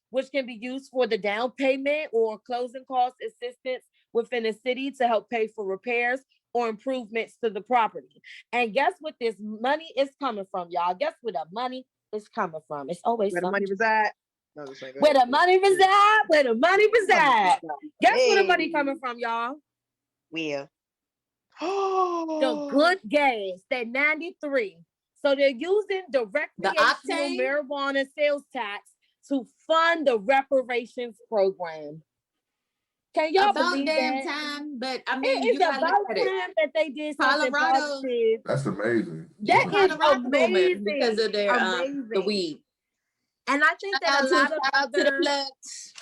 which can be used for the down payment or closing cost assistance within the city to help pay for repairs or improvements to the property. And guess what this money is coming from, y'all? Guess where the money is coming from? It's always
where the money reside. No,
where the money reside. Where the money reside. Guess where the money coming from, y'all?
Where?
The good gas, that 93 So they're using the recreational
octane?
marijuana sales tax to fund the reparations program. Can y'all
About
believe
damn
that?
time, but I
It
mean,
is
you gotta
about
look at it.
time that they did something
Colorado,
positive.
That's amazing.
That is
Colorado booming
amazing.
because of their
Amazing.
the weed.
And I think that a lot of
Shout out to the
other
plugs.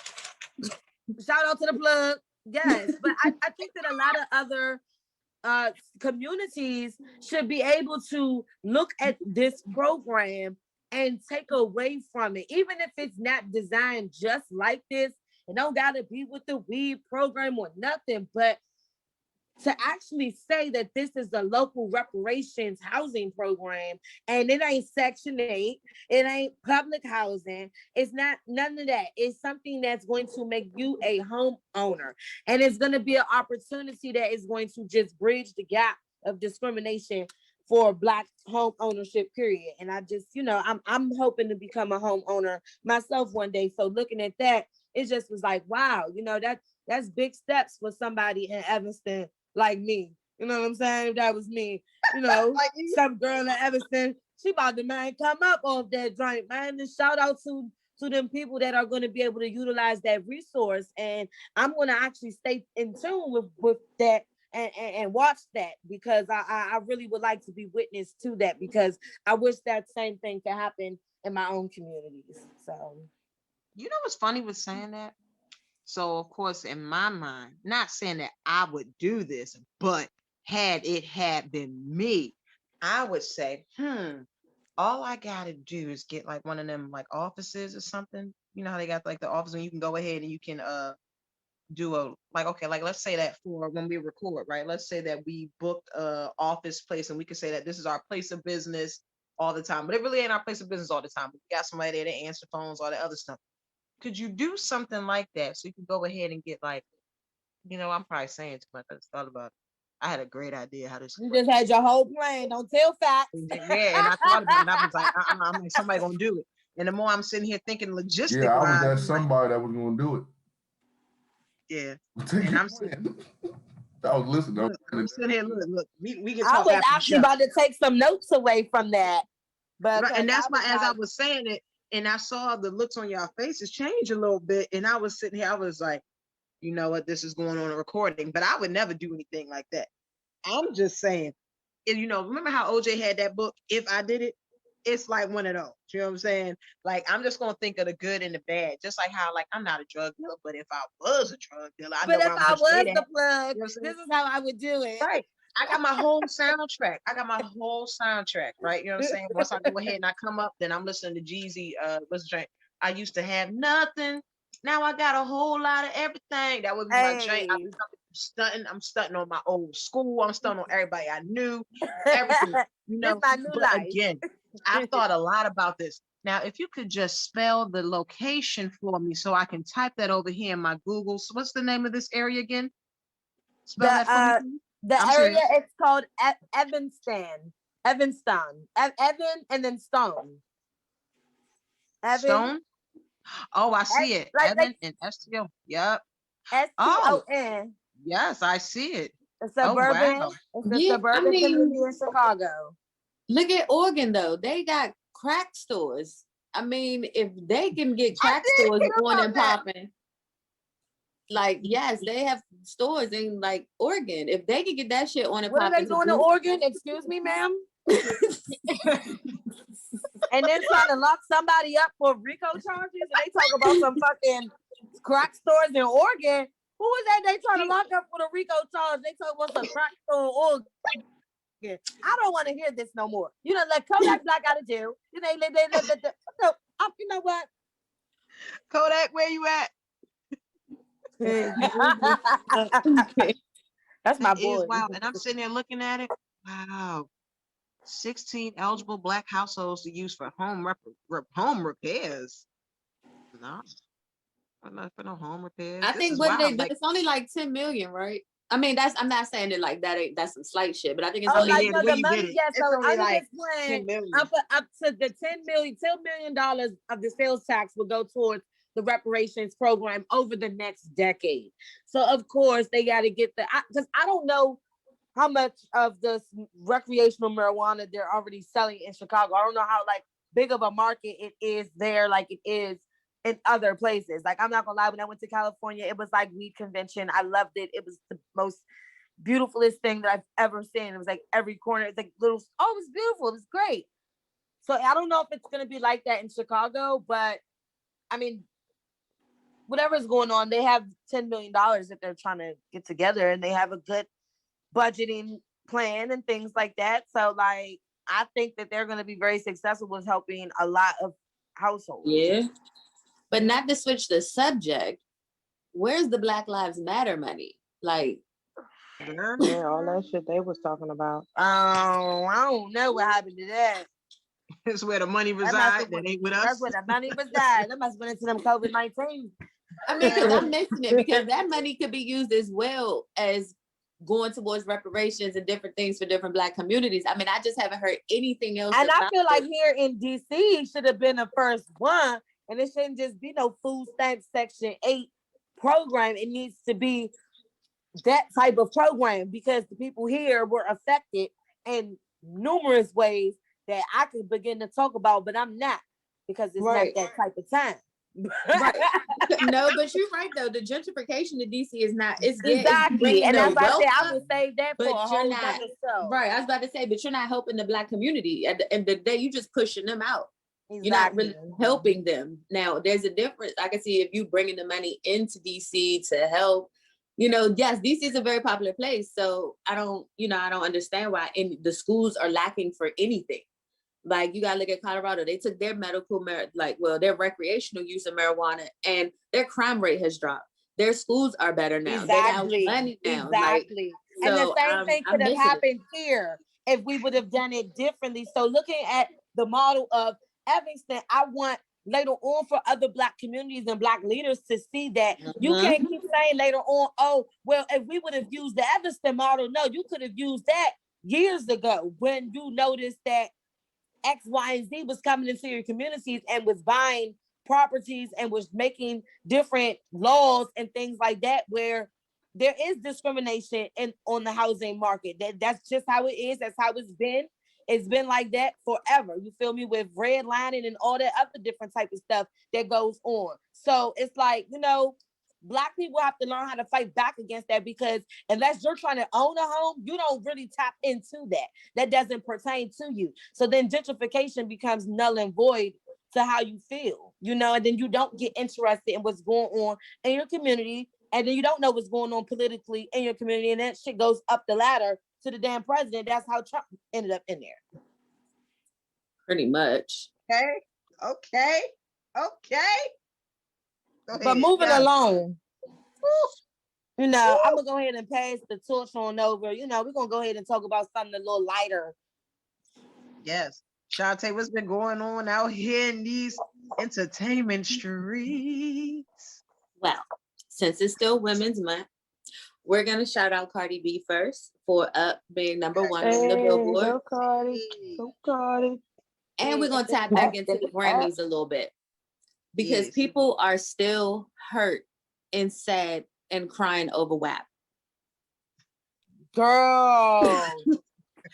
shout out to the plug. Yes, but I think that a lot of other communities should be able to look at this program and take away from it, even if it's not designed just like this. It don't gotta be with the weed program or nothing, but to actually say that this is a local reparations housing program and it ain't Section 8, it ain't public housing, it's not none of that. It's something that's going to make you a homeowner. And it's going to be an opportunity that is going to just bridge the gap of discrimination for Black home ownership, period. And I just, I'm hoping to become a homeowner myself one day. So looking at that, it just was like, wow, that's big steps for somebody in Evanston like me. You know what I'm saying? If that was me,
Like
some girl in Evanston, she about to, man, come up off that joint, man. And shout out to them people that are going to be able to utilize that resource. And I'm going to actually stay in tune with that and watch that, because I really would like to be witness to that, because I wish that same thing could happen in my own communities. So,
you know what's funny with saying that? So, of course, in my mind, not saying that I would do this, but had it had been me, I would say, all I gotta do is get like one of them like offices or something. You know how they got like the office and you can go ahead and you can do a like, okay, like let's say that for when we record, right? Let's say that we booked a office place and we can say that this is our place of business all the time, but it really ain't our place of business all the time. We got somebody there to answer phones, all that other stuff. Could you do something like that so you can go ahead and get like, I'm probably saying too much. I just thought about it. I had a great idea how this.
you just had your whole plan. Don't tell facts.
Yeah, and I thought about it. And I was like, I'm like, somebody gonna do it. And the more I'm sitting here thinking logistic
Yeah, I was
wise,
that somebody that was gonna do it.
yeah.
Take
And
your
I'm sitting,
plan. I was listening.
look, I'm sitting here. Look. We can
I
talk
was
after the
actually
show.
about to take some notes away from that. But
Right, and that's why, as I
like,
was saying it, and I saw the looks on y'all faces change a little bit, and I was sitting here. I was like, you know what, this is going on a recording, but I would never do anything like that. I'm just saying, and remember how OJ had that book, If I Did It? It's like one of those. You know what I'm saying? Like, I'm just gonna think of the good and the bad. Just like how, like, I'm not a drug dealer, but if I was a drug dealer, I know
but if
where I'm
I
gonna stay
was
at.
the plug,
You know what I'm
this
saying?
is how I would do it.
Right. I got my whole soundtrack. Right? You know what I'm saying? Once I go ahead and I come up, then I'm listening to Jeezy. Listen, I used to have nothing. Now I got a whole lot of everything. That would be my joint.
Hey.
I'm stunting on my old school. I'm stunting on everybody I knew. Everything.
This my new
But
life.
again, I thought a lot about this. Now, if you could just spell the location for me so I can type that over here in my Google. So what's the name of this area again? Spell that for me.
The
I'm
area
serious.
is called Evanston. Evan and then Stone. Evan.
Stone? Oh, I see it.
Like
Evan and STO. Yep.
STON.
Yes, I see it.
A suburban.
wow.
It's a
Yeah,
suburban community in Chicago.
Look at Oregon though. They got crack stores. I mean, if they can get crack stores on and popping, like yes, they have stores in like Oregon. If they can get that shit on and
What are they
popping,
doing in Oregon? Excuse me, ma'am. And then trying to lock somebody up for RICO charges, and they talk about some fucking crack stores in Oregon. Who is that they trying to lock up for the RICO charge? They talk about some crack store in Oregon. I don't want to hear this no more. Let Kodak Black out of jail. You know what?
Kodak, where you at?
That's my
That
boy.
is wild. And I'm sitting there looking at it. Wow. 16 eligible Black households to use for home repairs. No, I'm not for no home repairs.
I
This
think
is
what
wild.
it's only like 10 million, right? I mean, I'm not saying it like that. That's some slight shit, but I think it's
Oh,
only
like
yeah,
no,
the way
the
you
money,
did it.
yeah.
It's
So
only
under
like
this plan,
10 million.
up to the $10 million of the sales tax will go towards the reparations program over the next decade. So of course they got to get because I don't know how much of this recreational marijuana they're already selling in Chicago. I don't know how like big of a market it is there, like it is in other places. Like I'm not gonna lie, when I went to California, it was like weed convention. I loved it. It was the most beautifulest thing that I've ever seen. It was like every corner. It's like little. Oh, it was beautiful. It was great. So I don't know if it's gonna be like that in Chicago, but I mean, whatever's going on, they have $10 million that they're trying to get together, and they have a good budgeting plan and things like that. So like I think that they're going to be very successful with helping a lot of households.
Yeah. But not to switch the subject, where's the Black Lives Matter money? Like,
Yeah, all that shit they was talking about.
Oh, I don't know what happened to that.
It's where the money resides. That ain't with us.
That's where the money resides. That must have been into them COVID-19.
I mean, because I'm mentioning it because that money could be used as well as going towards reparations and different things for different Black communities. I mean, I just haven't heard anything else.
And I feel like here in DC should have been the first one, and it shouldn't just be no food stamp Section 8 program. It needs to be that type of program because the people here were affected in numerous ways that I could begin to talk about, but I'm not because it's not that type of time.
Right. No, but you're right though. The gentrification in DC is not. It's
exactly, and that's why I said I would save that for a whole other show.
Right. I was about to say, but you're not helping the Black community. At the end of the day, you just pushing them out. Exactly. You're not really helping them. Now, there's a difference. I can see if you bringing the money into DC to help. You know, yes, DC is a very popular place. So I don't understand why the schools are lacking for anything. Like you gotta look at Colorado. They took their their recreational use of marijuana, and their crime rate has dropped. Their schools are better now.
Exactly.
They got money now.
Exactly. And the same thing could have happened here if we would have done it differently. So looking at the model of Evanston, I want later on for other Black communities and Black leaders to see that you can't keep saying later on, oh, well, if we would have used the Evanston model, no, you could have used that years ago when you noticed that X, Y, and Z was coming into your communities and was buying properties and was making different laws and things like that where there is discrimination on the housing market. That's just how it is. That's how it's been. It's been like that forever. You feel me? With redlining and all that other different type of stuff that goes on. So it's like, Black people have to learn how to fight back against that because unless you're trying to own a home, you don't really tap into that. That doesn't pertain to you. So then gentrification becomes null and void to how you feel, and then you don't get interested in what's going on in your community. And then you don't know what's going on politically in your community. And that shit goes up the ladder to the damn president. That's how Trump ended up in there.
Pretty much.
Okay.
But moving along, I'm gonna go ahead and pass the torch on over. We're gonna go ahead and talk about something a little lighter.
Yes. Shantae, what's been going on out here in these entertainment streets?
Well, since it's still Women's Month, we're gonna shout out Cardi B first for being number one on the Billboard.
Go Cardi.
And we're gonna tap back into the Grammys a little bit. Because people are still hurt and sad and crying over WAP.
Girl.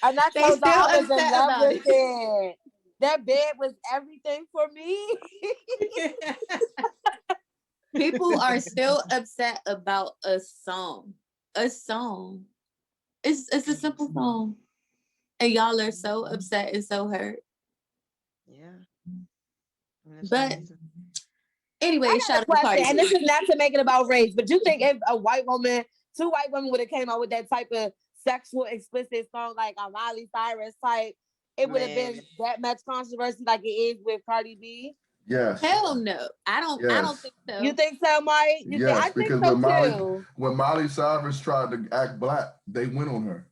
And I told you I was in love with it. That bed was everything for me.
People are still upset about a song. It's a simple song. And y'all are so upset and so hurt.
Yeah.
But anyway, shout out to Cardi.
And this is not to make it about race, but you think if two white women would have came out with that type of sexual explicit song like a Miley Cyrus type, it would have been that much controversy like it is with Cardi B?
Yes.
Hell no. I don't think so.
You think so, Mike?
Yes, because
so
when Miley Cyrus tried to act Black, they went on her.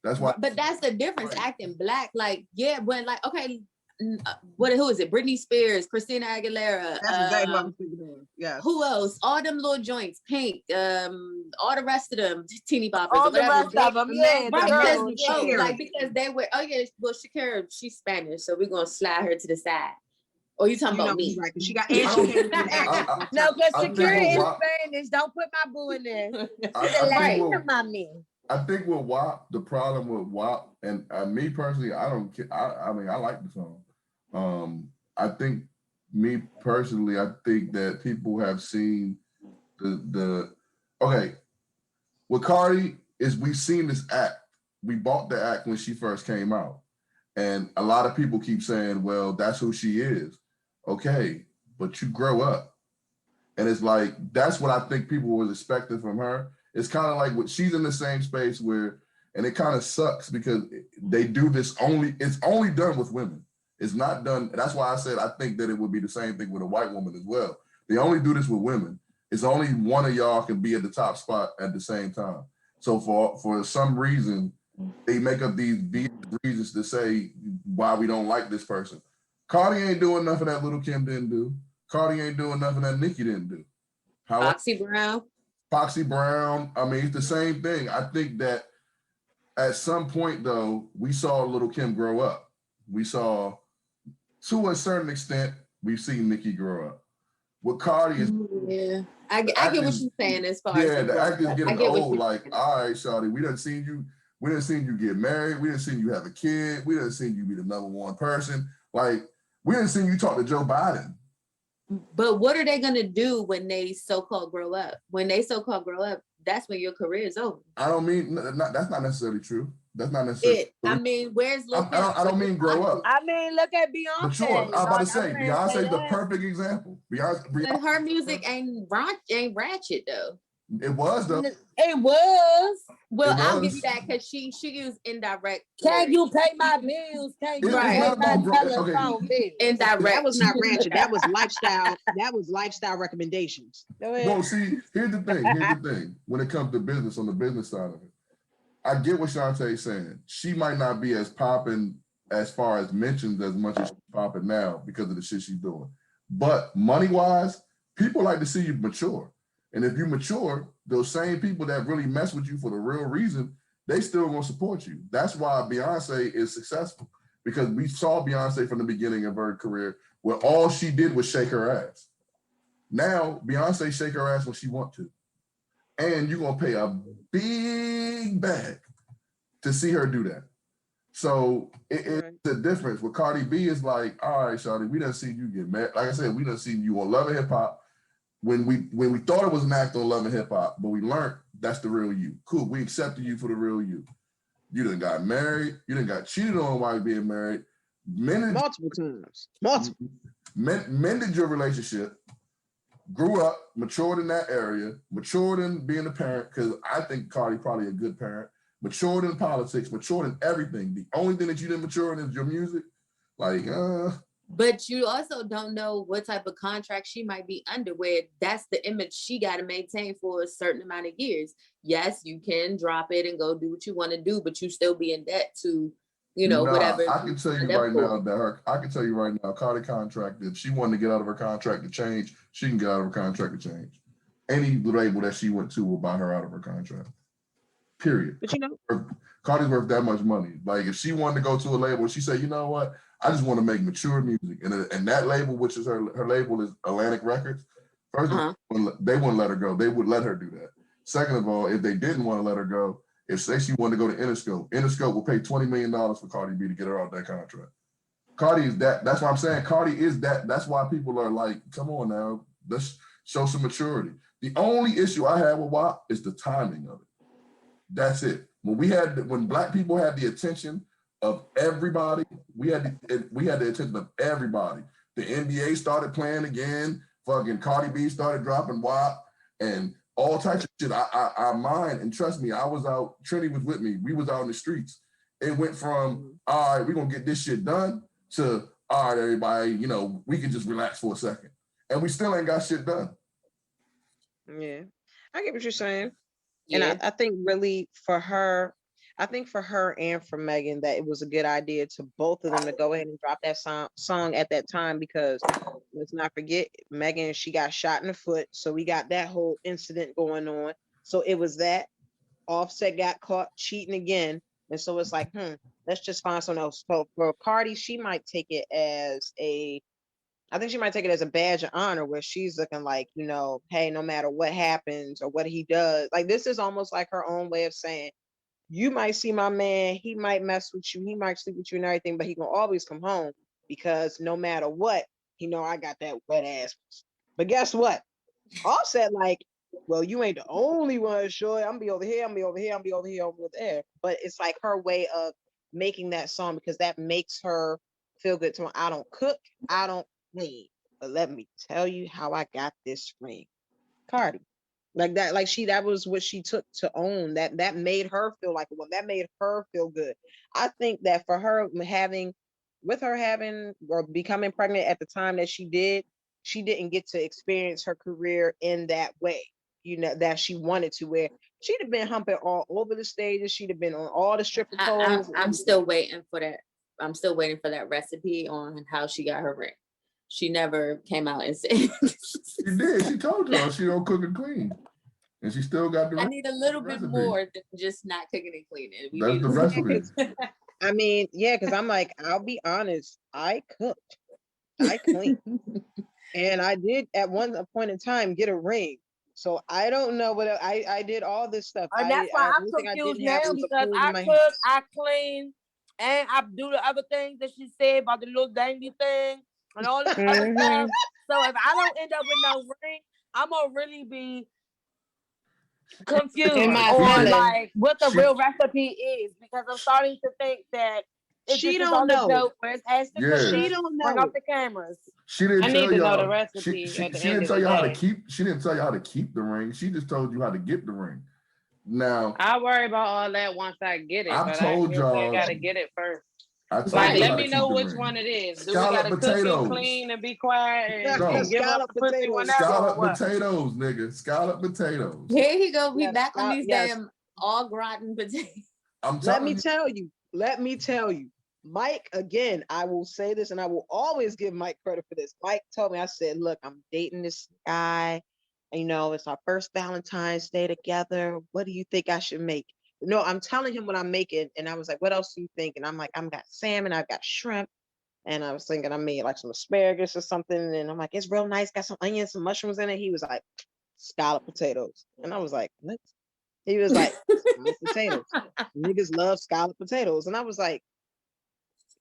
That's why.
But that's the difference, acting Black. Like, when okay, who is it? Britney Spears, Christina Aguilera.
That's exactly what I'm thinking of. Yeah.
Who else? All them little joints, Pink, all the rest of them, teeny boppers.
All the rest of them,
because they were. Oh yeah, well Shekira, she's Spanish, so we're gonna slide her to the side. Or you talking about me?
Right, she got
no, because Shekira is Spanish. Don't put my boo in there.
Right,
mommy.
I think with WAP, the problem with WAP, and me personally, I don't care. I mean, I like the song. I think me personally, I think that people have seen the okay. With Cardi is we've seen this act. We bought the act when she first came out. And a lot of people keep saying, well, that's who she is. Okay, but you grow up. And it's like, that's what I think people was expecting from her. It's kind of like what she's in the same space where, and it kind of sucks because they do this it's only done with women. It's not done. That's why I said I think that it would be the same thing with a white woman as well. They only do this with women. It's only one of y'all can be at the top spot at the same time. So for some reason, they make up these reasons to say why we don't like this person. Cardi ain't doing nothing that Little Kim didn't do. Cardi ain't doing nothing that Nicki didn't do.
Foxy Brown.
Foxy Brown. I mean, it's the same thing. I think that at some point, though, we saw Little Kim grow up. We saw, to a certain extent, we've seen Nicki grow up. What Cardi is,
yeah, I get what you're saying as far
yeah,
as
the actors getting old. Like,
saying.
All right, Shawty, we done seen you get married. We done seen you have a kid. We done seen you be the number one person. Like, we done seen you talk to Joe Biden.
But what are they gonna do when they so-called grow up? When they so-called grow up, that's when your career is over.
I don't mean that's not necessarily true. That's not necessarily true.
I mean, where's Lil Kim?
I don't mean grow up.
I mean, look at Beyonce.
But sure, I'm about to say Beyonce's the perfect example.
But her music ain't ratchet though.
It was though.
It was.
Well, I'll give you that because she used indirect.
Can you pay my bills? Can you pay my telephone bill?
Indirect.
That was not ratchet. That was lifestyle. That was lifestyle recommendations.
Well, see, here's the thing. When it comes to business, on the business side of it, I get what Shantae's saying. She might not be as popping as far as mentions as much as she's popping now because of the shit she's doing. But money-wise, people like to see you mature. And if you mature, those same people that really mess with you for the real reason, they still gonna support you. That's why Beyonce is successful, because we saw Beyonce from the beginning of her career where all she did was shake her ass. Now, Beyonce shake her ass when she want to. And you're gonna pay a big bag to see her do that. So it's the difference. With Cardi B is like, all right, Shawty, we done seen you get mad. Like I said, we done seen you on Love and Hip Hop. When we thought it was an act on Love and Hip Hop, but we learned that's the real you. Cool, we accepted you for the real you. You done got married. You done got cheated on while being married.
Multiple times.
Mended your relationship. Grew up, matured in that area, matured in being a parent, because I think Cardi probably a good parent. Matured in politics, matured in everything. The only thing that you didn't mature in is your music.
But you also don't know what type of contract she might be under, where that's the image she got to maintain for a certain amount of years. Yes, you can drop it and go do what you want to do, but you still be in debt to, whatever.
I can tell you right now, Cardi contract, if she wanted to get out of her contract to change, she can get out of her contract to change. Any label that she went to will buy her out of her contract. Period. But Cardi's worth that much money. Like, if she wanted to go to a label, she said, you know what? I just want to make mature music. And that label, which is her label, is Atlantic Records. First of all, they wouldn't let her go. They would let her do that. Second of all, if they didn't want to let her go, if say she wanted to go to Interscope will pay $20 million for Cardi B to get her out that contract. Cardi is that. That's what I'm saying. Cardi is that. That's why people are like, come on now, let's show some maturity. The only issue I have with WAP is the timing of it. That's it. When Black people had the attention of everybody, we had the attention of everybody. The NBA started playing again. Fucking Cardi B started dropping WAP and all types of shit. I mind, and trust me, I was out. Trinnie was with me. We was out in the streets. It went from all right, we're gonna get this shit done to all right, everybody. We can just relax for a second, and we still ain't got shit done.
Yeah, I get what you're saying.
Yeah.
And I think really for her and for Megan, that it was a good idea to both of them to go ahead and drop that song at that time, because let's not forget, Megan, she got shot in the foot. So we got that whole incident going on. So it was that. Offset got caught cheating again. And so it's like, let's just find someone else. So for Cardi, she might take it as a badge of honor, where she's looking like, hey, no matter what happens or what he does, like, this is almost like her own way of saying, you might see my man, he might mess with you, he might sleep with you and everything, but he gonna always come home because no matter what, he know I got that wet ass. But guess what? Offset like, well, you ain't the only one, sure. I'm gonna be over here, I'm gonna be over here, I'm gonna be over here, over there. But it's like her way of making that song because that makes her feel good to me. I don't cook, I don't clean, but let me tell you how I got this ring. Cardi. Like that, like that was what she took to own. That made her feel like a woman. That made her feel good. I think that for her having or becoming pregnant at the time that she didn't get to experience her career in that way, that she wanted to, where she'd have been humping all over the stages. She'd have been on all the stripper poles.
I'm still waiting for that. I'm still waiting for that recipe on how she got her ring. She never came out and said.
She did. She told y'all she don't cook and clean. And she still got the
I need a little bit
recipe.
more than just not cooking and cleaning.
That's the recipe.
I mean, yeah, because I'm like, I'll be honest, I cooked, I cleaned, and I did at one point in time get a ring. So I don't know what I did all this stuff.
And that's why I'm
only thing I
confused
didn't have
now
was a
because
pool in
I
my
cook,
house.
I clean, and I do the other things that she said about the little dangy thing and all this other stuff. So if I don't end up with no ring, I'm gonna really be confused
In my
on
feelings.
like what the real recipe is, because I'm starting to think that
She
this is
don't
on the
know.
joke where it's Ashton Kutcher,
She don't
bring
know.
off the cameras.
She didn't
I
tell
need to know
y'all
the recipe
She
at the
didn't
end
tell
of
you
the
how to
day.
keep. She didn't tell you how to keep the ring. She just told you how to get the ring. Now
I worry about all that once I get it,
I
but
told
I guess I
y'all.
gotta get it first.
I told
Like,
you how
let
to
me
keep
know
the
which
ring.
one it is. Do we
Scallop
gotta cook
potatoes.
and clean and be quiet and
No.
give up
Scallop
the pussy
potatoes.
whenever? Or
Scallop
what?
potatoes, nigga. Scallop potatoes.
Here he go. We
Yes,
back on these
yes.
damn all gratin potatoes.
I'm
Let
telling
me tell you. Mike, again, I will say this and I will always give Mike credit for this. Mike told me, I said, look, I'm dating this guy. It's our first Valentine's Day together. What do you think I should make? No, I'm telling him what I'm making. And I was like, what else do you think? And I'm like, I've got salmon, I've got shrimp. And I was thinking I made like some asparagus or something. And I'm like, it's real nice. Got some onions, some mushrooms in it. He was like, scallop potatoes. And I was like, what? He was like, scallop potatoes. Niggas love scallop potatoes. And I was like,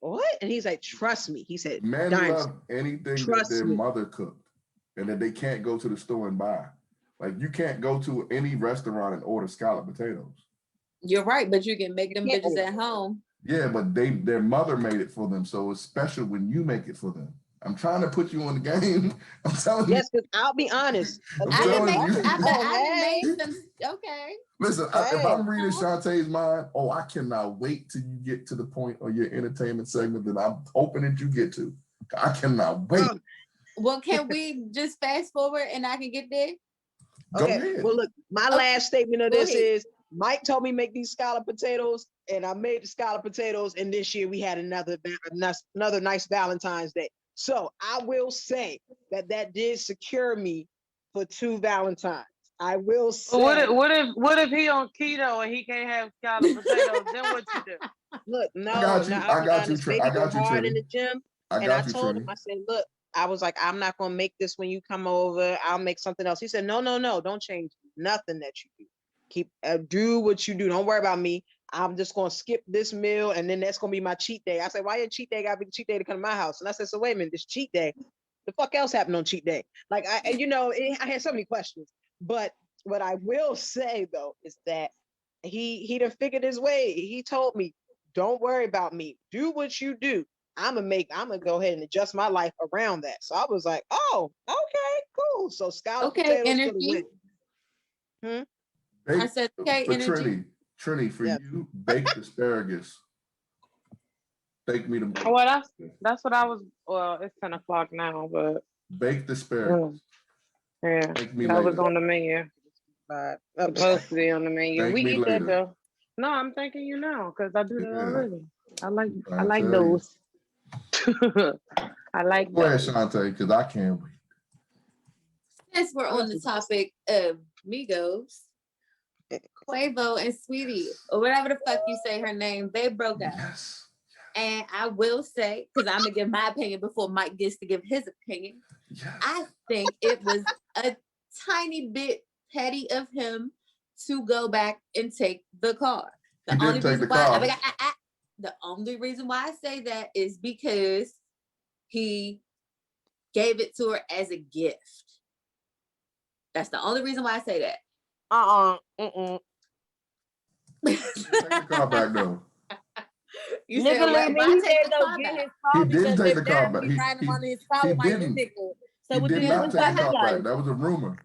what? And he's like, trust me. He said,
men love anything that their
me.
mother cooked and that they can't go to the store and buy. Like, you can't go to any restaurant and order scallop potatoes.
You're right, but you can make them
can't
bitches
order.
at home.
Yeah, but their mother made it for them, so it's special when you make it for them. I'm trying to put you on the game. I'm telling you.
Yes, because I'll be honest.
I done
Hey.
made some. Okay.
Listen,
Hey.
if I'm reading Shantae's mind, I cannot wait till you get to the point of your entertainment segment that I'm hoping that you get to. I cannot wait.
Well, can we just fast forward and I can get there?
Go
Okay.
ahead.
Well, look, my last statement of this
ahead.
is Mike told me make these scallop potatoes, and I made the scallop potatoes, and this year we had another nice Valentine's Day. So I will say that did secure me for 2 Valentines. I will say.
What if he on keto and he can't have scalloped potatoes? Then what you do?
Look, no,
I got you.
I'll be honest. Baby
I got
go
you,
hard in
Trinnie.
the gym,
I
and I
got you,
told him,
Trinnie.
I said, look, I was like, I'm not gonna make this when you come over. I'll make something else. He said, no, don't change nothing that you do. Keep do what you do. Don't worry about me. I'm just gonna skip this meal, and then that's gonna be my cheat day. I said, why your cheat day gotta be the cheat day to come to my house? And I said, so wait a minute, this cheat day, the fuck else happened on cheat day? Like I had so many questions. But what I will say though is that he done figured his way. He told me, don't worry about me. Do what you do. I'm gonna go ahead and adjust my life around that. So I was like, oh, okay, cool. So scallop potatoes for the win.
I said, okay,
for
energy.
Trinnie, for you, baked asparagus. Take me to.
Well, that's what I was. Well, it's 10 o'clock now, but
baked asparagus.
Yeah,
Thank me
that
later.
was on the menu. Supposed to be on the menu.
Thank
we
me
eat
later.
that though. No, I'm thanking you now because I do that already. I like
tell
those. I like
Go ahead,
those.
Shantae, because I can't wait.
Since we're on the topic of Migos, Quavo and Sweetie, or whatever the fuck you say her name, they broke up.
Yes.
And I will say, because I'm gonna give my opinion before Mike gets to give his opinion.
Yes.
I think it was a tiny bit petty of him to go back and take the car.
He didn't take the car.
The only reason why I say that is because he gave it to her as a gift. That's the only reason why I say that.
Take the car back though.
You
Nigga,
said,
let me say go get his car.
He didn't
because
take the
they
car back.
be riding him on his car
He
with my
didn't.
nigga. So
He
what
did
you
not
do?
take the car back. That was a rumor.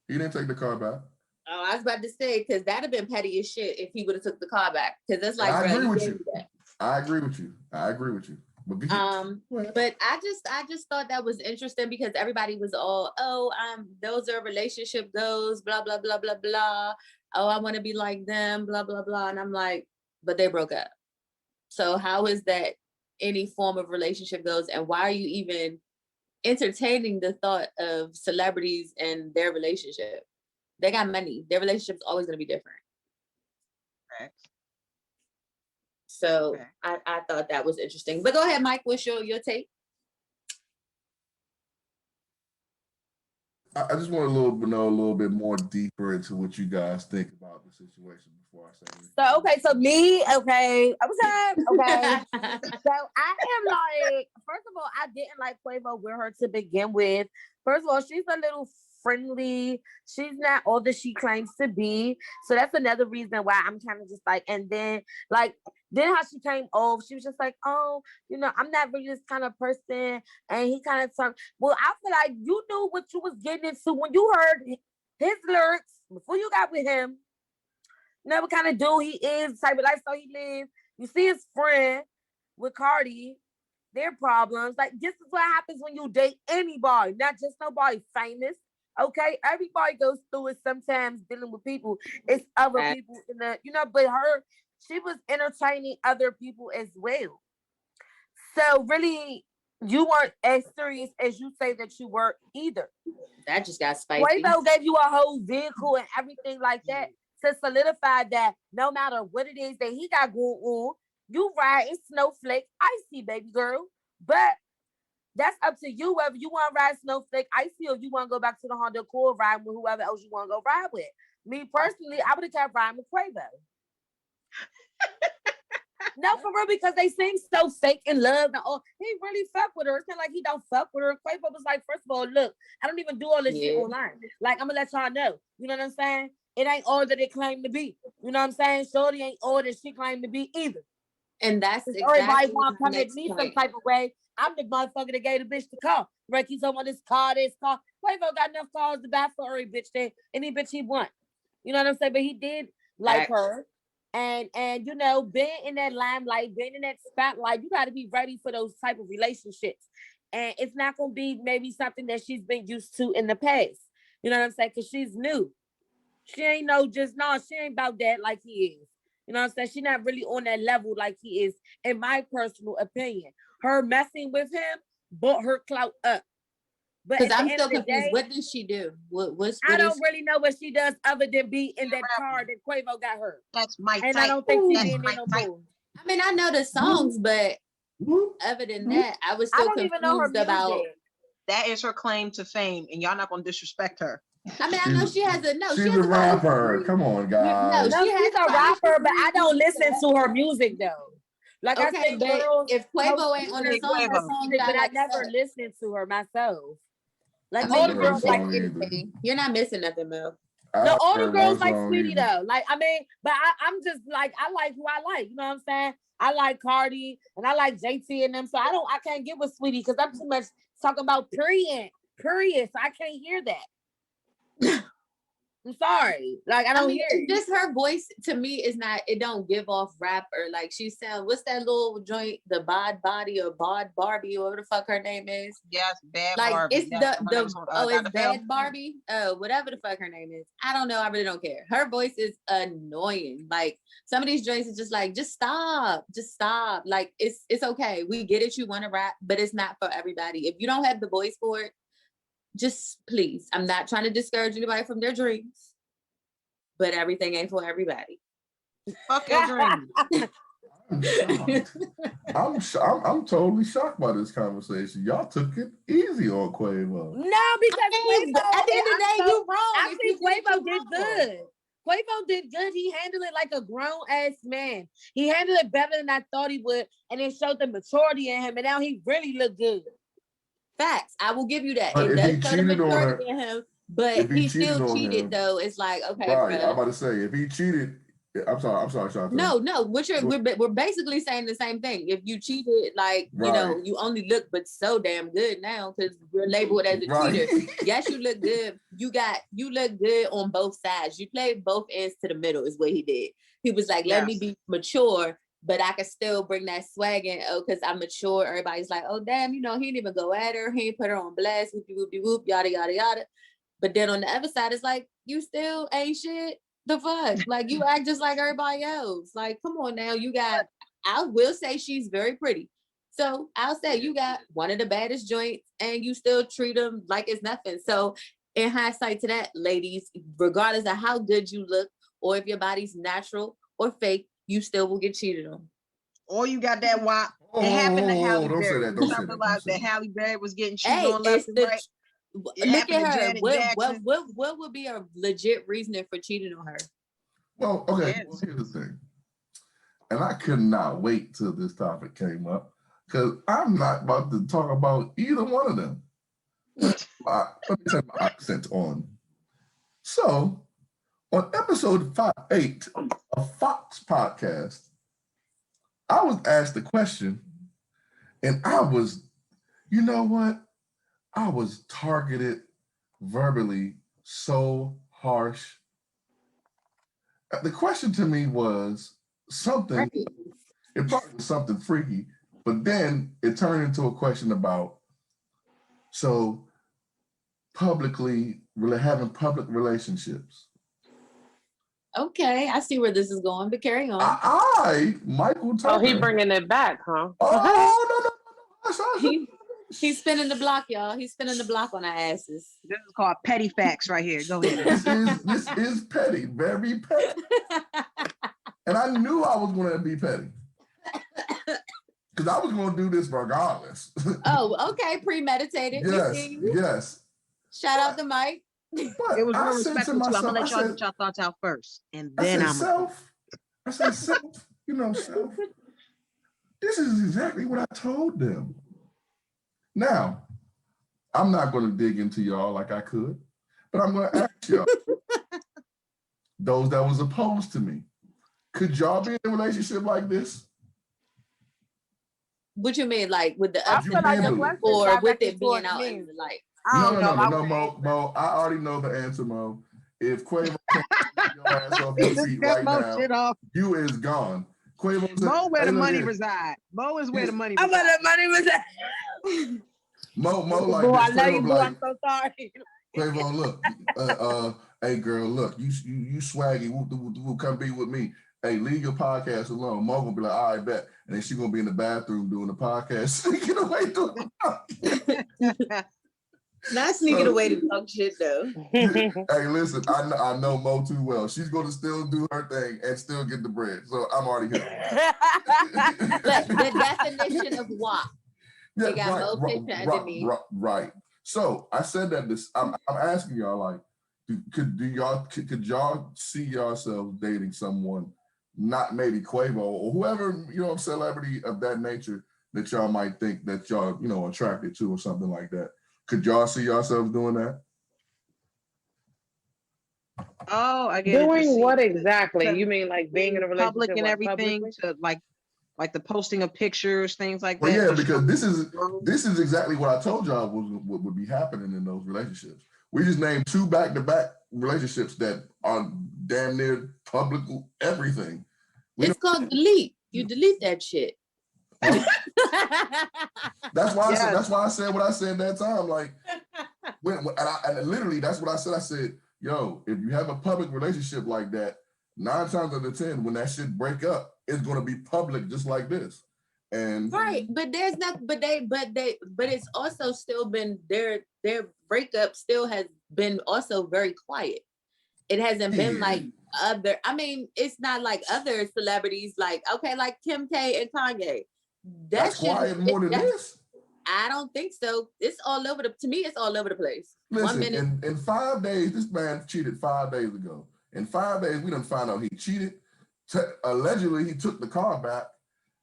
He didn't take the car back.
Oh, I was about to say, because that'd have been petty as shit if he would have took the car back. Because it's like,
I
bro,
agree with
gave
you.
me that.
I agree with you.
But I just thought that was interesting because everybody was all, those are relationship goals, blah blah blah blah blah. Oh, I want to be like them, blah blah blah. And I'm like, but they broke up. So how is that any form of relationship goals? And why are you even entertaining the thought of celebrities and their relationship? They got money. Their relationship's always going to be different.
Facts.
So I thought that was interesting. But go ahead, Mike. What's your take?
I just want to know a little bit more deeper into what you guys think about the situation before I say anything.
So So I am like, first of all, I didn't like Quavo with her to begin with. First of all, she's a little friendly. She's not all that she claims to be. So that's another reason why I'm kind of just like, and then how she came off, she was just like, oh, I'm not really this kind of person. And he kind of talked, well, I feel like you knew what you was getting into when you heard his lyrics before you got with him. You know what kind of dude he is, type of lifestyle he lives. You see his friend with Cardi, their problems. Like, this is what happens when you date anybody, not just nobody famous. Okay, everybody goes through it sometimes dealing with people. It's other people in the, but she was entertaining other people as well. So really, you weren't as serious as you say that you were either.
That just got spicy.
Quavo gave you a whole vehicle and everything like that to solidify that no matter what it is that he got going on, you ride in Snowflake Icy, baby girl. But that's up to you whether you want to ride Snowflake Icy or you want to go back to the Honda Accord ride with whoever else you want to go ride with. Me personally, I would have kept riding with Quavo. No, for real, because they seem so fake in love and all. He really fuck with her. It's not like he don't fuck with her. Quavo was like, first of all, look, I don't even do all this shit online. Like, I'm gonna let y'all know. You know what I'm saying? It ain't all that it claimed to be. You know what I'm saying? Shorty ain't all that she claimed to be either.
And that's exactly
everybody want to come at me some type of way. I'm the motherfucker that gave the bitch the car. Right? He's talking about this car. Quavo got enough cars to buy for every bitch that any bitch he want. You know what I'm saying? But he did like her. And being in that limelight, being in that spotlight, you got to be ready for those type of relationships. And it's not going to be maybe something that she's been used to in the past. You know what I'm saying? Because she's new. She ain't she ain't about that like he is. You know what I'm saying? She's not really on that level like he is, in my personal opinion. Her messing with him brought her clout up.
Because I'm still confused. What does she do?
I don't really know what she does other than be in that car that Quavo got her.
That's my
and
type.
I don't think she's in there no more.
I mean, I know the songs, but other than that, I was still confused even know her about.
That is her claim to fame, and y'all not gonna disrespect her.
I mean, I know she has
she's a rapper. Come on, guys.
No, she's a rapper, but I don't listen to her music though. Like I said, girls,
if Quavo ain't on the song,
but I never listened to her myself. Like
all
the girls like
anything. You're not missing nothing, Mo.
No, all the girls like Sweetie though. Like, I mean, but I'm just like, I like who I like. You know what I'm saying? I like Cardi and I like JT and them. So I can't get with Sweetie because I'm too much talking about period. So I can't hear that. I'm sorry. Like, I don't hear it.
Just her voice to me is not, it don't give off rapper. Like she sound, what's that little joint, the Bod Body or Bod Barbie or whatever the fuck her name is?
Yes, Bad
like,
Barbie.
It's it's Bad Barbie? Whatever the fuck her name is. I don't know. I really don't care. Her voice is annoying. Like some of these joints is just like, just stop. Like it's okay. We get it. You want to rap, but it's not for everybody. If you don't have the voice for it, just please, I'm not trying to discourage anybody from their dreams, but everything ain't for everybody.
Fuck your dreams.
I'm totally shocked by this conversation. Y'all took it easy on Quavo.
No, because Quavo,
at the end of the day, you're wrong.
I think Quavo did good. Quavo did good. He handled it like a grown ass man. He handled it better than I thought he would, and it showed the maturity in him. And now he really looked good.
Facts. I will give you that.
But
It
if he
does show the
cheated on her,
maturity in him, but
if he
he
cheated
still
on
cheated
him,
though. It's like, okay,
right? I'm
bro.
about to say, if he cheated, I'm sorry, Shanta.
No, we're basically saying the same thing. If you cheated, like you know,
Right.
you only look but so damn good now because you're labeled as a
Right.
cheater. Yes, you look good. You look good on both sides. You played both ends to the middle is what he did. He was like, let me be mature, but I can still bring that swag in. Oh, because I'm mature. Everybody's like, oh damn, you know, he didn't even go at her. He didn't put her on blast. Whoopie whoopie whoop, yada yada yada. But then on the other side, it's like you still ain't shit. The fuck? Like you act just like everybody else. Like, come on now. I will say she's very pretty. So I'll say you got one of the baddest joints and you still treat them like it's nothing. So in hindsight to that, ladies, regardless of how good you look or if your body's natural or fake, you still will get cheated on.
Or you got that WAP. It happened to Halle
Don't say
Berry.
that. Don't say
You realize that Halle Berry was getting cheated
Hey,
on left and right.
Look at her. What would be a legit reasoning for cheating on her?
Well, okay. Well, here's the thing, and I could not wait till this topic came up because I'm not about to talk about either one of them. Let me turn my accent on. So, on episode 8 of F.A.C.T.S Podcast, I was asked a question, and I was, you know what? I was targeted verbally so harsh. The question to me was something, it probably was something freaky, but then it turned into a question about, so having public relationships.
Okay, I see where this is going, but carry on.
Michael Tucker.
Oh, he bringing it back, huh?
Oh, no.
He's spinning the block, y'all. He's spinning the block on our asses.
This is called petty facts right here. Go ahead.
This is petty, very petty. And I knew I was going to be petty. Because I was going to do this regardless.
Oh, okay. Premeditated.
Yes.
Shout out to Mike.
But it was real respectful too. I'm going to let y'all get y'all thoughts out first. And then I
said, Self, Self, this is exactly what I told them. Now, I'm not going to dig into y'all like I could, but I'm going to ask y'all, those that was opposed to me, could y'all be in a relationship like this?
What you mean, like with the
I feel like the question
or with it being out in the light?
No, Mo. I already know the answer, Mo. If Quavo can't get your ass off your feet right now, you is gone. Quavo said,
Mo where the money reside. Mo is where the money reside.
I'm where the money reside.
Mo like
boo,
this.
I love you, boo. I'm so sorry.
Quavo, look, hey girl, look, you swaggy, come be with me. Hey, leave your podcast alone. Mo gonna be like, all right, bet. And then she gonna be in the bathroom doing the podcast, sneaking away through the
Not sneaking away to talk shit though.
Hey, listen, I know Mo too well. She's gonna still do her thing and still get the bread. So I'm already here.
The definition of WAP. They got Mo picture under me.
Right. So I said that I'm asking y'all, like, could y'all see yourselves dating someone, not maybe Quavo or whoever, celebrity of that nature that y'all might think that y'all, attracted to or something like that? Could y'all see yourselves doing that?
Oh, I get
doing
it.
What exactly? You mean like being in a relationship
public and everything, to like the posting of pictures, things like that?
Well, yeah, because this is exactly what I told y'all would be happening in those relationships. We just named 2 back-to-back relationships that are damn near public everything.
It's called delete. You delete that shit.
That's why I said what I said that time. Like, and literally that's what I said. I said, yo, if you have a public relationship like that, 9 times out of 10, when that shit break up, it's gonna be public just like this. And
right, but there's not, but it's also still been their breakup still has been also very quiet. It hasn't been like other. I mean, it's not like other celebrities, like like Kim K and Kanye.
That's quiet more than this.
I don't think so. It's all over to me, it's all over the place.
Listen,
1 minute.
in 5 days, this man cheated 5 days ago. In 5 days, we done found out he cheated. Allegedly, he took the car back.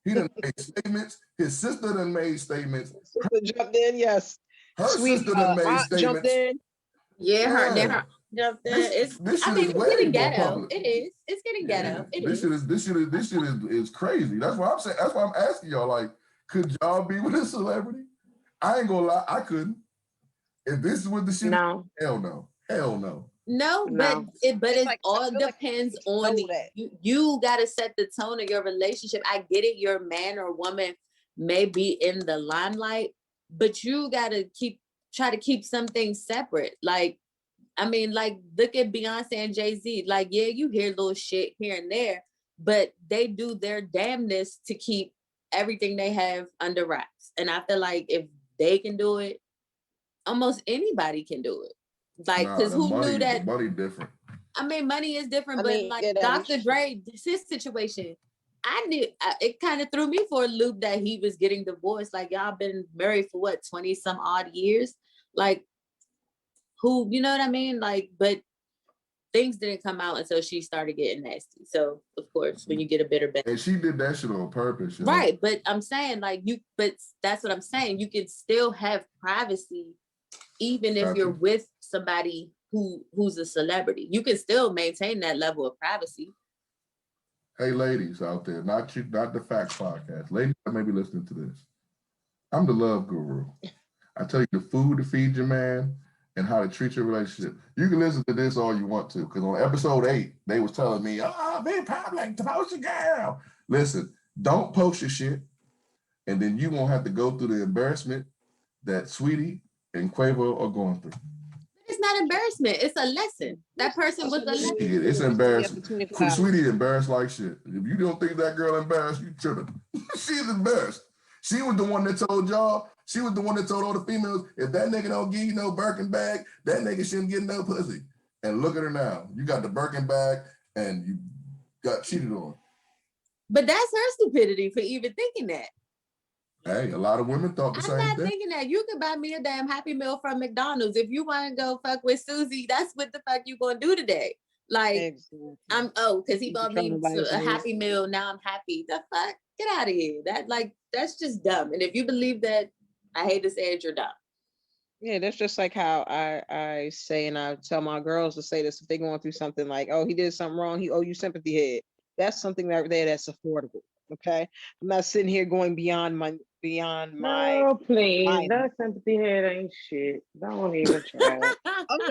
He done made statements. His sister done made statements.
Sister jumped in, yes.
Her
Sweet
sister done made
aunt jumped
statements.
in.
Yeah, her then
Yeah.
her jumped in.
This
I
shit
mean,
is
it's
way
getting
more
ghetto.
public.
It is. It's getting ghetto. It
This
is.
shit is crazy. That's why I'm saying. That's why I'm asking y'all. Like, could y'all be with a celebrity? I ain't gonna lie, I couldn't. If this is what the shit,
No.
hell no, hell no.
No, but
No.
it
like,
all
I feel like
depends
you
on
know that.
you got to set the tone of your relationship. I get it, your man or woman may be in the limelight, but you got to try to keep some things separate. Like, I mean, like, look at Beyonce and Jay-Z. Like, yeah, you hear little shit here and there, but they do their damnness to keep everything they have under wraps. And I feel like if they can do it, almost anybody can do it. Like, because who knew that?
The money different.
I mean, money is different,
I
but
mean,
like
yeah, that
Dr.
is
Dre, his situation, I knew it kind of threw me for a loop that he was getting divorced. Like, y'all been married for what, 20 some odd years? Like, who, you know what I mean? Like, but things didn't come out until she started getting nasty. So, of course, when you get a bitter bet.
And she did that shit on purpose.
Right. But I'm saying, like, but that's what I'm saying. You can still have privacy, even if you're with somebody who's a celebrity. You can still maintain that level of privacy.
Hey, ladies out there, not the F.A.C.T.S Podcast. Ladies that may be listening to this. I'm the love guru. I tell you the food to feed your man and how to treat your relationship. You can listen to this all you want to, because on episode 8, they was telling me, big public, post your girl. Listen, don't post your shit, and then you won't have to go through the embarrassment that Sweetie and Quavo are going through.
It's not embarrassment. It's a lesson. That person was a lesson.
It's embarrassing. Sweetie embarrassed like shit. If you don't think that girl embarrassed, you tripping. She's embarrassed. She was the one that told y'all. She was the one that told all the females, if that nigga don't give you no Birkin bag, that nigga shouldn't get no pussy. And look at her now. You got the Birkin bag and you got cheated on.
But that's her stupidity for even thinking that.
Hey, a lot of women thought the same thing. I'm not
thinking that. You can buy me a damn Happy Meal from McDonald's. If you want to go fuck with Susie, that's what the fuck you gonna do today. Like, exactly. Because he bought me a Happy Meal. Now I'm happy. The fuck? Get out of here. That's just dumb. And if you believe that, I hate to say it, you're dumb.
Yeah, that's just like how I say, and I tell my girls to say this if they're going through something like, oh, he did something wrong, he owe you sympathy head. That's something right there that's affordable. Okay, I'm not sitting here going beyond my.
No, please, that sympathy head ain't shit. Don't even try.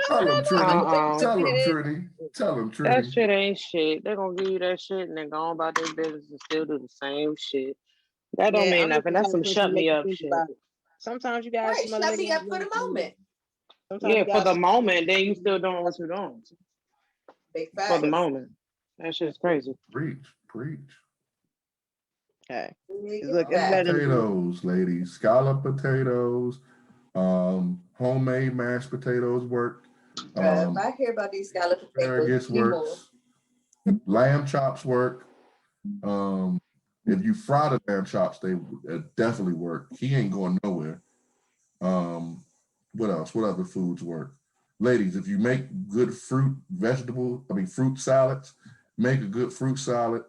Tell him, Trinnie. Tell him, Trinnie.
That shit ain't shit. They're gonna give you that shit and then go on about their business and still do the same shit. That don't mean nothing. That's some shut me up shit.
Sometimes you guys
shut me up for the moment.
For the moment, then you still doing what you're doing.
Big facts.
For the moment. That shit's crazy.
Preach.
Okay.
Look, potatoes, ladies. Scallop potatoes, homemade mashed potatoes work.
If I hear about these scallop potatoes,
works. Lamb chops work. If you fry the lamb chops, they definitely work. He ain't going nowhere. What else? What other foods work? Ladies, if you make good fruit salads, make a good fruit salad.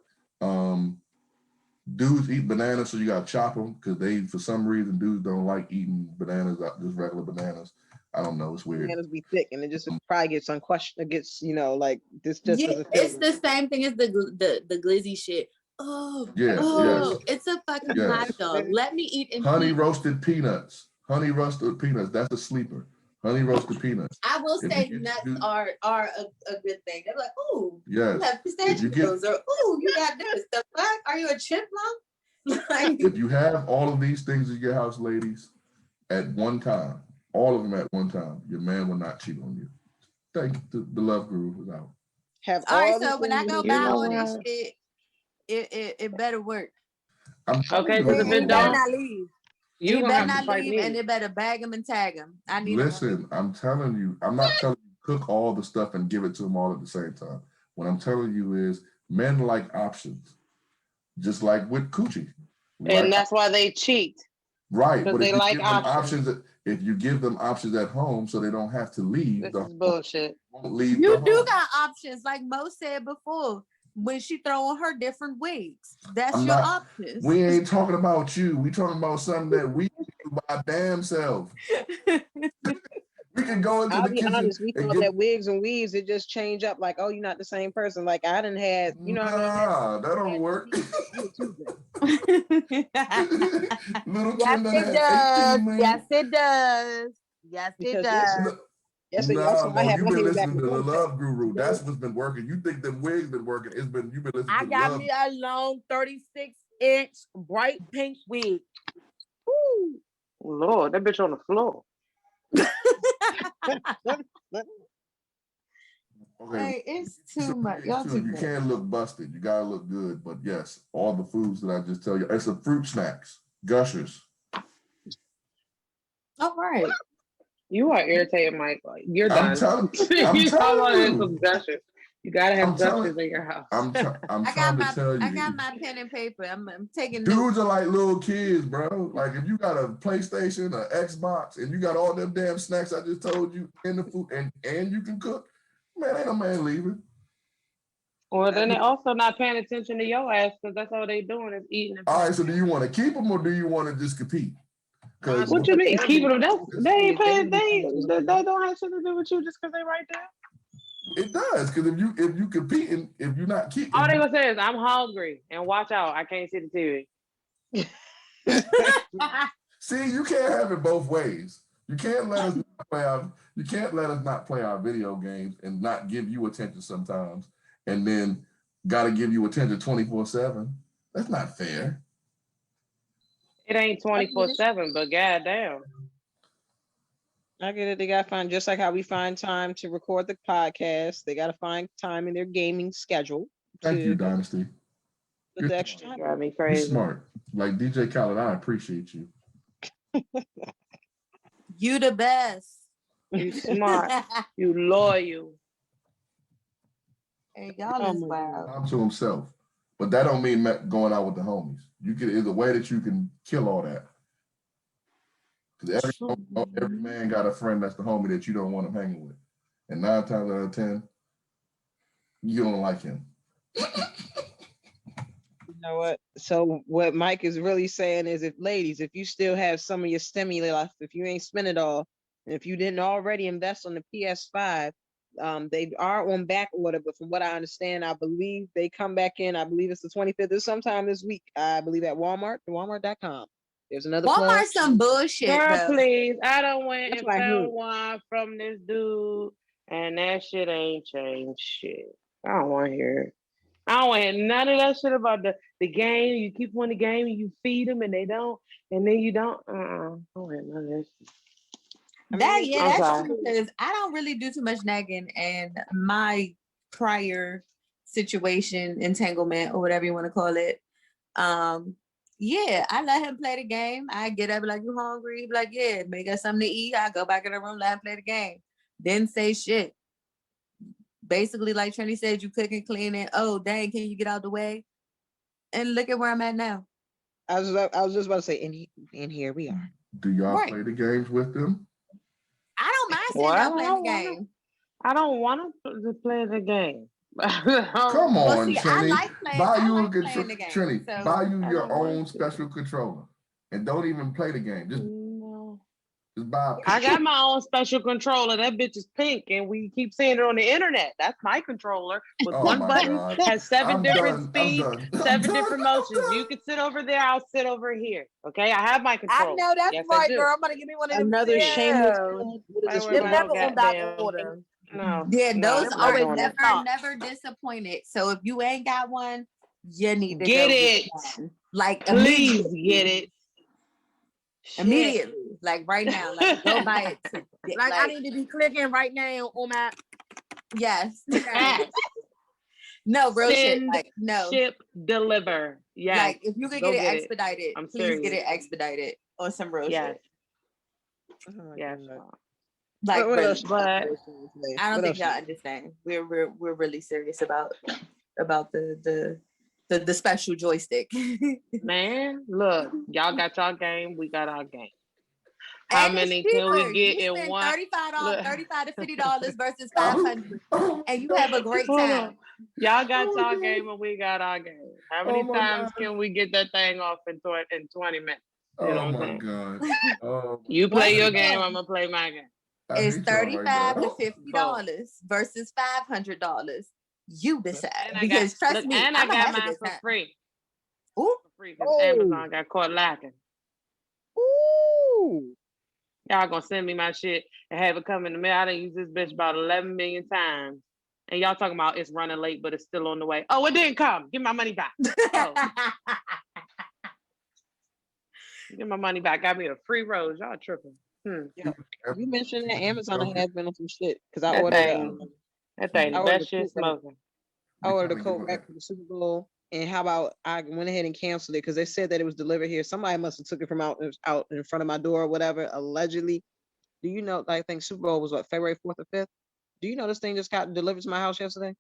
Dudes eat bananas, so you gotta chop them because for some reason, dudes don't like eating bananas, just regular bananas. I don't know, it's weird.
Bananas be thick, and it just probably gets unquestioned. It gets, like this. Just
it's the same thing as the glizzy shit. It's a fucking hot dog. Let me eat
honey roasted peanuts. That's a sleeper. Honey roasted peanuts.
I will say nuts are a good thing. They're like, ooh, you have pistachios, or ooh, you got this. The fuck? Are you a chipmunk?
If you have all of these things in your house, ladies, at one time, all of them at one time, your man will not cheat on you. Thank you. The love guru is out.
All right, so when I go buy all this shit, it better work.
Okay, because if it don't,
not leave. You better not leave, and they better bag him and tag him. I need.
Listen, I'm telling you, I'm not telling you cook all the stuff and give it to them all at the same time. What I'm telling you is men like options, just like with coochie.
And that's why they cheat.
Right, but
they
if you
like
give them
options.
if you give them options at home, so they don't have to leave,
This
the
is bullshit.
won't leave
You
the
do
home.
got options, like Mo said before. When she throwing her different wigs, that's
I'm
your
not.
options.
We ain't talking about you. We talking about something that we do by damn self. We can go into
I'll
the
be
kitchen
honest, we
and
thought
get.
that wigs and weaves, it just change up like, oh, you're not the same person. Like I didn't have, you know what I mean?
Nah, that don't work. Little
Yes,
Kim
it
had
does.
18 million.
Yes, it does. Yes, it
Because
does.
yesterday,
Nah,
I
Mo,
had
you've
my
been
hair back
listening
in
to the
one
Love Guru.
thing.
That's what's been working. You think the wig's been working? You've been listening
I
to
got
Love.
me a long 36-inch bright pink wig. Woo.
Lord, that bitch on the floor.
Okay,
Hey, it's too much. Y'all too
you
much.
can't look busted. You gotta look good. But yes, all the foods that I just tell you, it's a fruit snacks, gushers.
All right.
You are irritating, Mike. You're
I'm
done.
telling
You talking about
you.
some gushers. You gotta have
I'm telling-
gushers in your house.
I'm
I
trying
got
to tell
I
you.
got my pen and paper. I'm taking notes.
Dudes are like little kids, bro. Like if you got a PlayStation, an Xbox, and you got all them damn snacks I just told you in the food, and you can cook, man, ain't no man leaving.
Well, then they also not paying attention to your ass because that's all they doing is eating and
All right,
playing.
so do you want to keep them or do you want to just compete? Because
What you mean keeping them? They ain't paying. They
They
don't have shit to do with you just because they right there.
it does. Because if you competing, if you're not keeping,
All they gonna say is I'm hungry and watch out. I can't see the TV.
see, you can't have it both ways. You can't let us not play our. You can't let us not play our video games and not give you attention sometimes, and then got to give you attention 24/7. That's not fair.
It ain't 24/7, but goddamn.
I get it. They gotta find, just like how we find time to record the podcast. They gotta find time in their gaming schedule.
Thank you,
to
Dynasty.
put the extra time.
Got me
You're
crazy.
smart. Like DJ Khaled, I appreciate you.
You the best.
You smart. You loyal.
Hey, y'all
Oh
is
my
wild.
I'm to himself, but that don't mean going out with the homies. You can is a way that you can kill all that. Because every man got a friend that's the homie that you don't want him hanging with, and 9 times out of 10, you don't like him.
You know what? So what Mike is really saying is, if ladies, if you still have some of your stimuli left, if you ain't spent it all, and if you didn't already invest on the PS5, they are on back order. But from what I understand, I believe they come back in. I believe it's the 25th or sometime this week. I believe at Walmart, Walmart.com. There's another plug.
Walmart's some bullshit,
Girl,
though.
please. I done went
That's
and
what I heard.
found one from this dude, and that shit ain't changed shit. I don't want to hear it. I don't want to hear none of that shit about the game. You keep on the game and you feed them and they don't, and then you don't. I don't want to hear none of that shit.
That's
sorry.
true, because I don't really do too much nagging, and my prior situation, entanglement, or whatever you want to call it, yeah, I let him play the game. I get up, be like, you hungry? He be like, yeah, make us something to eat. I go back in the room, let him play the game. Didn't say shit. Basically, like Trinnie said, you cook and clean it. Oh, dang, can you get out the way? And look at where I'm at now.
I was just about to say, and here we are.
Do y'all
Right.
play the games with them?
I don't mind sitting
Well,
down playing the game.
I don't want to play the game.
Come
Well,
on,
see, I
Trinnie.
like playing.
Buy
I
you
like
a
playing
controller.
the game.
Trinnie,
So
buy you
I
your
don't want
own
to.
special controller, and don't even play the game.
No.
Just buy.
I got my own special controller. That bitch is pink, and we keep seeing it on the internet. That's my controller with
Oh
one
my
button,
God.
has 7
I'm
different
done. I'm
speeds,
done. I'm
7
done.
different motions. You can sit over there. I'll sit over here. Okay, I have my
I
controller.
know that's
Yes, I
right,
do.
girl. I'm gonna give me one of them.
Another shameless
Yeah.
plug. What is
Right
this?
where
They're
my
never on that
goddamn
order.
no.
yeah,
No,
those
I'm
They're
not
are
always
doing
in
it.
stock.
never disappointed. So if you ain't got one, you need to
Get
go
it.
get one. Like
Please
immediately.
get it. Shit.
Immediately. Like right now. Like go buy it.
Like I need to be clicking right now on my.
Yes.
Okay.
No, real shit.
Send,
Like no.
ship, deliver. Yes.
Like if you could
Go
get it
get it.
expedited,
I'm
please get
serious.
it expedited on some real
Yes.
shit.
Oh my
Yes.
God.
Like
What
really.
else?
But
I don't
What
think
else?
y'all understand. We're really serious about the The special joystick.
Man, look, y'all got y'all game, we got our game. How
And
many
it's
can we
cheaper.
get
You
in
spend
one?
$35 to $50 versus
Oh,
$500,
oh,
and you have a great
Hold
time.
on. Y'all got
Oh my
y'all
God.
game and we got our game. How
Oh
many
my
times
God.
can we get that thing off in 20 minutes? You know
Oh
what I'm
my
saying?
God. Oh,
You
Once
play your
I,
game,
again,
I'm gonna play my game.
I
it's
hate y'all right
$35 to
now.
$50 versus $500. You decide.
And I got
Because trust
look,
me,
and I
I'm gonna
got
have a
mine
good
for
time.
free.
Ooh,
For free because
Oh,
Amazon got caught lacking.
ooh.
Y'all gonna send me my shit and have it come in the mail. I done used this bitch about 11 million times. And y'all talking about it's running late, but it's still on the way. Oh, it didn't come. Give my money back. Oh, give my money back. Got me a free rose. Y'all tripping.
Yeah. You mentioned that Amazon
Okay.
has been on some shit because I
That
ordered
thing, that thing, the
I ordered
best
a
shit
coat rack.
smoking.
I
They
ordered a
kinda
coat
give
rack for the Super Bowl, and how about I went ahead and canceled it because they said that it was delivered here. Somebody must have took it from out in front of my door or whatever, allegedly. Do you know? I think Super Bowl was what, February 4th or 5th. Do you know this thing just got delivered to my house yesterday?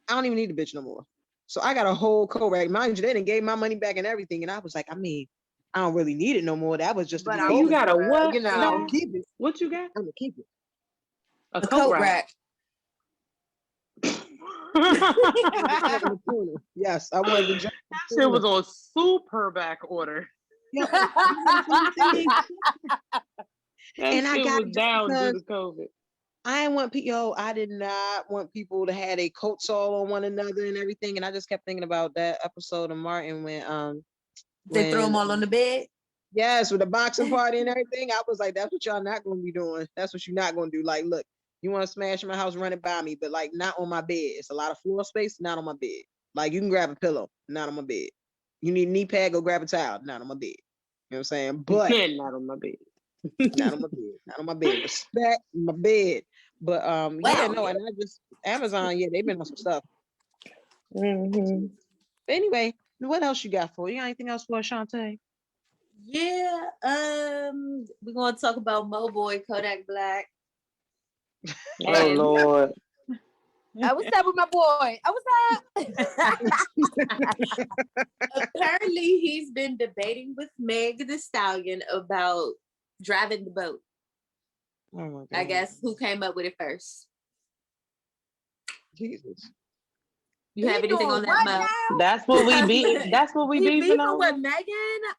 I don't even need the bitch no more. So I got a whole coat rack. Mind you, they didn't gave my money back and everything, and I was like, I mean, I don't really need it no more. That was just to
but
be
I'm
You
bogus.
got a what?
you
I'm gonna
know,
keep it.
What you got?
I'm gonna keep it.
A
a
coat
coat
rack.
rack.
Jump in the corner. Yes, I wanted to jump in the
Shit
corner.
was on super back order.
Yo, you know the funny thing?
That
And I
shit
got
was
it just
down due
because
to COVID.
I didn't want people. I did not want people to have a coats all on one another and everything. And I just kept thinking about that episode of Martin
They throw them
when
all on the bed.
yes, with the boxing party and everything. I was like, that's what y'all not gonna be doing. That's what you're not gonna do. Like, look, you want to smash my house, run it by me, but like not on my bed. It's a lot of floor space, not on my bed. Like you can grab a pillow, not on my bed. You need a knee pad, go grab a towel, not on my bed. You know what I'm saying? But
Not on my bed.
not on my bed, not on my bed. Respect my bed. But yeah,
Wow.
no, and I just Amazon, yeah, they've been on some stuff.
Mm-hmm.
But anyway, what else you got for? You got anything else for Shantae?
Yeah. We're gonna talk about Mo Boy Kodak Black.
Oh
And
Lord.
What's up with my boy? What's up?
apparently he's been debating with Meg the Stallion about driving the boat.
Oh my God.
I guess who came up with it first?
Jesus.
You have anything on that,
what
Mo?
now?
That's what we beat. That's what we
He
beefing
beefing
over.
with Megan?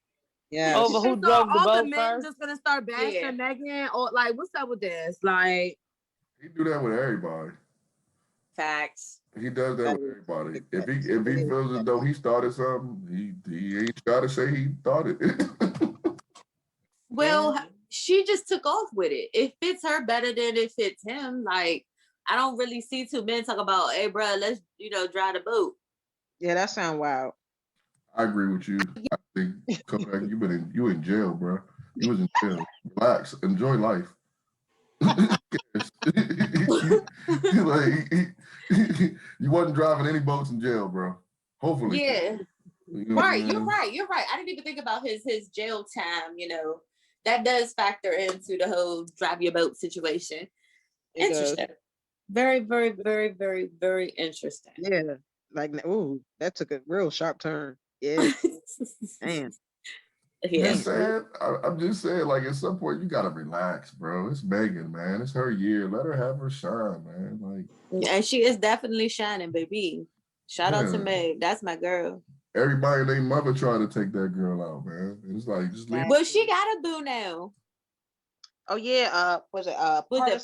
Yes.
Over who
So
drove the
all the
boat
men
first.
just gonna start bashing
Yeah.
Megan, or like, what's up with this? Like,
He do that with everybody.
Facts.
He does that
That
with
is
everybody.
big
If
facts.
he
It is
feels as
big
though he started something, he ain't gotta say he started it.
Well, she just took off with it. It fits her better than it fits him. Like, I don't really see two men talk about, hey, bro, let's, drive the boat.
Yeah, that sound wild.
I agree with you. I think Kodak, you in jail, bro. You was in jail. Relax, enjoy life. You wasn't driving any boats in jail, bro. Hopefully.
Yeah.
You know
Right.
what I
You're right. I didn't even think about his jail time, That does factor into the whole drive your boat situation.
It
Interesting.
does.
Very, very, very, very, very interesting.
Yeah. Like, ooh, that took a real sharp turn. Yeah. Man.
Yeah.
I'm just saying, like, at some point, you got to relax, bro. It's Megan, man. It's her year. Let her have her shine, man. Like,
And she is definitely shining, baby. Shout out to
Yeah.
Meg. That's my girl.
everybody and their mother trying to take that girl out, man. And it's like, just leave.
Well, she got a boo now.
Oh yeah. Was it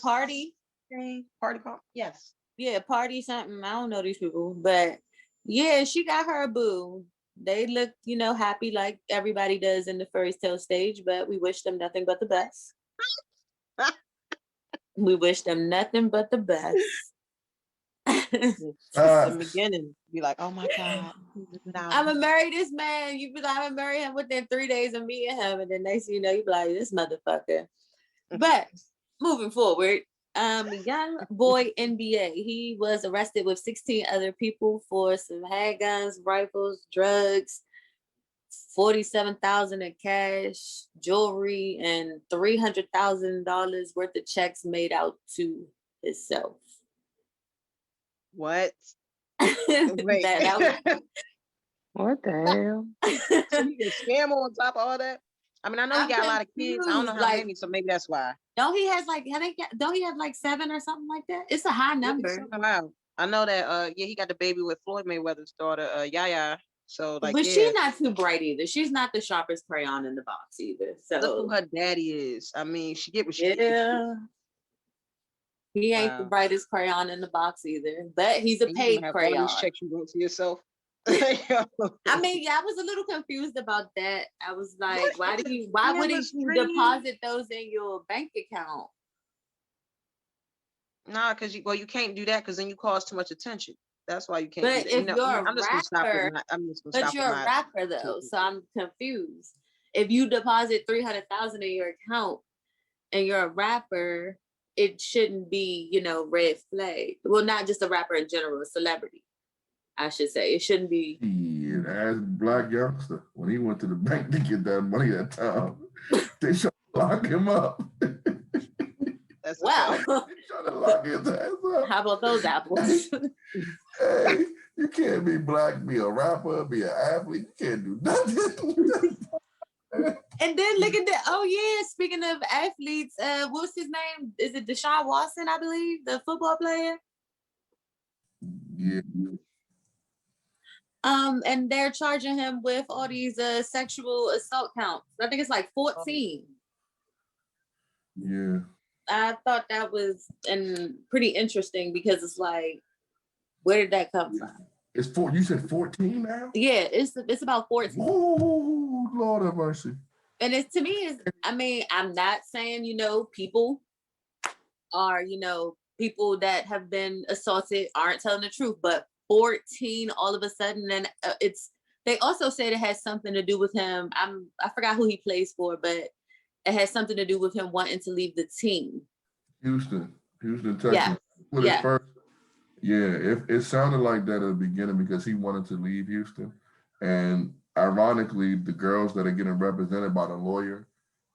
Party?
Party pump? Yes.
Yeah, party something. I don't know these people, but yeah, she got her a boo. They look, happy like everybody does in the fairy tale stage, but we wish them nothing but the best. We wish them nothing but the best.
The beginning, be like, oh my God.
I'm gonna marry this man. You be like, I'm gonna marry him within 3 days of meeting him, and then next thing you know, you be like, this motherfucker. But moving forward, young boy NBA, he was arrested with 16 other people for some handguns, rifles, drugs, $47,000 in cash, jewelry, and $300,000 worth of checks made out to himself.
What?
Wait. that
What the hell?
So he can scam on top of all that. I mean, I know he
I'm
got a lot of kids. I don't know
confused,
how
like-
many, so maybe that's why.
Don't he has like don't he have like 7 or something like that? It's a high number.
Something loud. I know that he got the baby with Floyd Mayweather's daughter, Yaya. So like,
But
yeah.
she's not too bright either. She's not the sharpest crayon in the box either. So
Look who her daddy is. I mean, she get what she get.
yeah. He ain't the
Wow.
brightest crayon in the box either. But he's a
And you
paid
gonna have
crayon.
all these checks you wrote to yourself.
I mean, yeah, I was a little confused about that. I was like, why wouldn't you deposit those in your bank account?
Nah, because you can't do that because then you cause too much attention. That's why you can't.
But
do that.
if you're a
I'm just gonna stop
rapper,
with my. I'm just gonna
But
stop
you're
with
a
my.
rapper though, so I'm confused. If you deposit 300,000 in your account and you're a rapper, it shouldn't be, red flag. Well, not just a rapper in general, a celebrity, I should say. It shouldn't be.
Yeah, as Black youngster, when he went to the bank to get that money that time, they tried to lock him up.
That's
Wow.
They tried to lock his ass up.
How about those apples?
Hey, you can't be black, be a rapper, be an athlete. You can't do nothing.
And then look at that. Oh yeah, speaking of athletes, what's his name? Is it Deshawn Watson, I believe, the football player?
Yeah.
And they're charging him with all these sexual assault counts. I think it's like 14.
Yeah.
I thought that was pretty interesting because it's like, where did that come from?
It's you said 14 now?
Yeah, it's about 14.
Oh, Lord have mercy.
And it's to me is, I mean, I'm not saying, people are, people that have been assaulted aren't telling the truth, but 14 all of a sudden, and they also said it has something to do with him. I forgot who he plays for, but it has something to do with him wanting to leave the team.
Houston, Texas.
Yeah.
It sounded like that at the beginning because he wanted to leave Houston. And ironically, the girls that are getting represented by the lawyer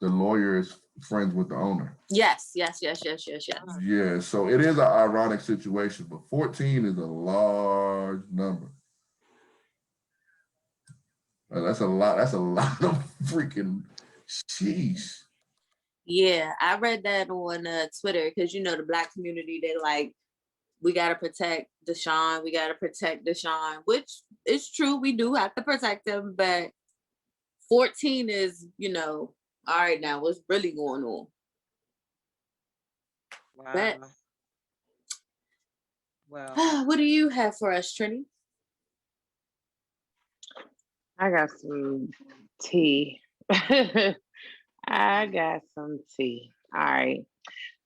is friends with the owner.
Yes.
Yeah, so it is an ironic situation, but 14 is a large number. That's a lot of freaking sheesh.
Yeah, I read that on Twitter because the Black community, they like, we gotta protect Deshawn, which is true. We do have to protect him, but 14 is, all right now, what's really going on?
Wow.
But,
well,
what do you have for us, Trinnie?
I got some tea. I got some tea. All right.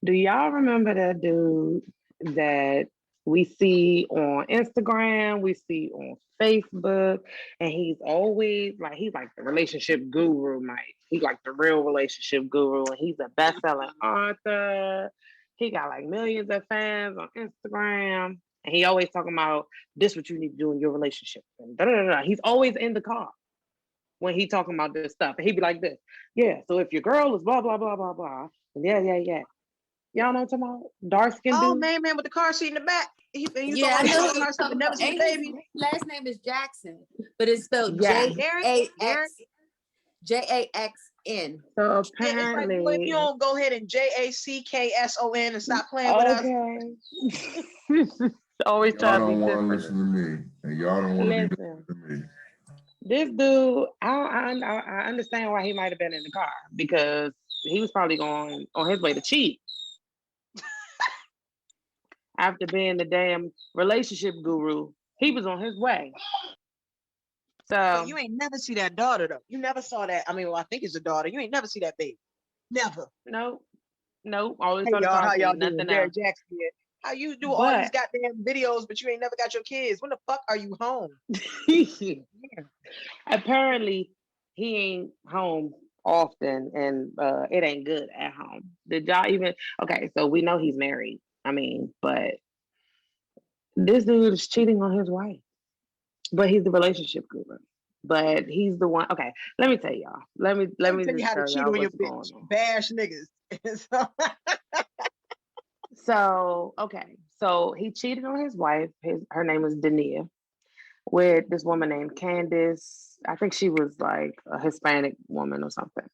Do y'all remember that dude that we see on Instagram, we see on Facebook, and he's always he's like the relationship guru, Mike. He's like the real relationship guru, and he's a best-selling author. He got like millions of fans on Instagram, and he always talking about this what you need to do in your relationship. And He's always in the car when he talking about this stuff, and he be like this, yeah. So if your girl is blah blah blah blah blah, and yeah. Y'all know what I'm talking about? Dark skin dude.
man with the car seat in the back.
I know what you're talking about.
Never baby.
His last name is Jackson, but it's spelled
Jaxn.
Jaxn.
So
It's like,
apparently,
well, if you don't go ahead and JACKSON and stop playing with us.
Always
Y'all
try to be
don't want to
different.
listen to me, and y'all don't want to be
Listen,
listening to me.
this dude, I understand why he might have been in the car because he was probably going on his way to cheat. After being the damn relationship guru, he was on his way. So
You ain't never see that daughter though. You never saw that. I mean, I think it's a daughter. You ain't never see that baby. Never.
Nope. Always
Hey,
saw the
y'all,
car.
how y'all
Nothing
doing?
else.
Jared Jackson here. How you do all these goddamn videos, but you ain't never got your kids? When the fuck are you home?
Apparently, he ain't home often, and it ain't good at home. Did y'all even? Okay, so we know he's married. I mean, but this dude is cheating on his wife. But he's the relationship guru. But he's the one. Okay, let me tell y'all. Let me
tell you
just
how to
tell
cheat
y'all
on your
what's going
bitch.
on.
Bash niggas.
So okay, so he cheated on his wife. Her name is Dania. with this woman named Candace. I think she was like a Hispanic woman or something.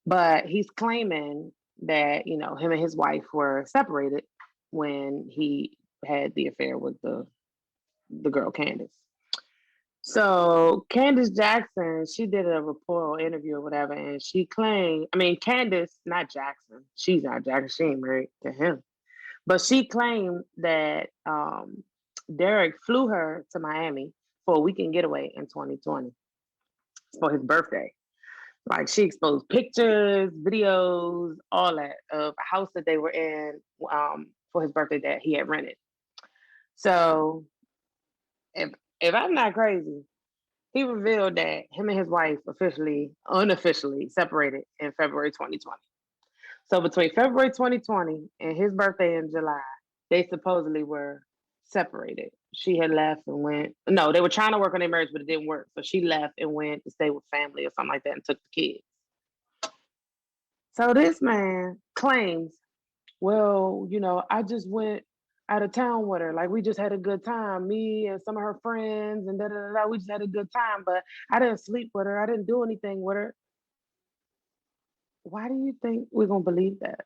But he's claiming that, him and his wife were separated when he had the affair with the girl Candace. So Candace Jackson, she did a report or interview or whatever, and she claimed, Candace, not Jackson, she's not Jackson, she ain't married to him. But she claimed that Derek flew her to Miami for a weekend getaway in 2020 for his birthday. Like she exposed pictures, videos, all that of a house that they were in for his birthday that he had rented. So if I'm not crazy, he revealed that him and his wife unofficially separated in February 2020. So between February 2020 and his birthday in July, they supposedly were separated. She had left and went. No, they were trying to work on their marriage, but it didn't work. So she left and went to stay with family or something like that and took the kids. So this man claims, well, I just went out of town with her. Like we just had a good time. Me and some of her friends and da. We just had a good time, but I didn't sleep with her. I didn't do anything with her. Why do you think we're gonna believe that?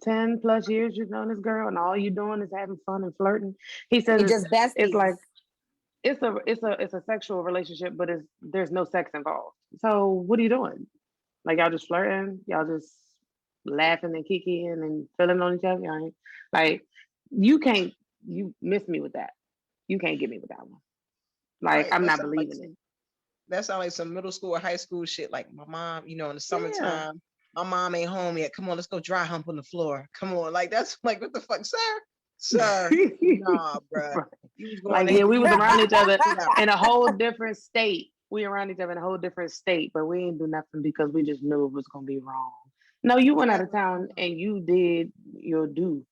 10 plus years you've known this girl and all you're doing is having fun and flirting. He says
It's just besties.
it's like it's a sexual relationship, but there's no sex involved. So what are you doing? Like y'all just flirting, y'all just laughing and kicking and feeling on each other. Y'all ain't, like you miss me with that. You can't get me with that one. Like
Right,
I'm
that
not
sounds
believing it.
that sounds like some middle school or high school shit. Like my mom, in the summertime, my mom ain't home yet. Come on, let's go dry hump on the floor. Come on, like that's like what the fuck, sir, nah, bruh.
Right.
You was going
Like
in.
we was around each other
Yeah.
in a whole different state. We around each other in a whole different state, but we ain't do nothing because we just knew it was gonna be wrong. No, you went out of town and you did your due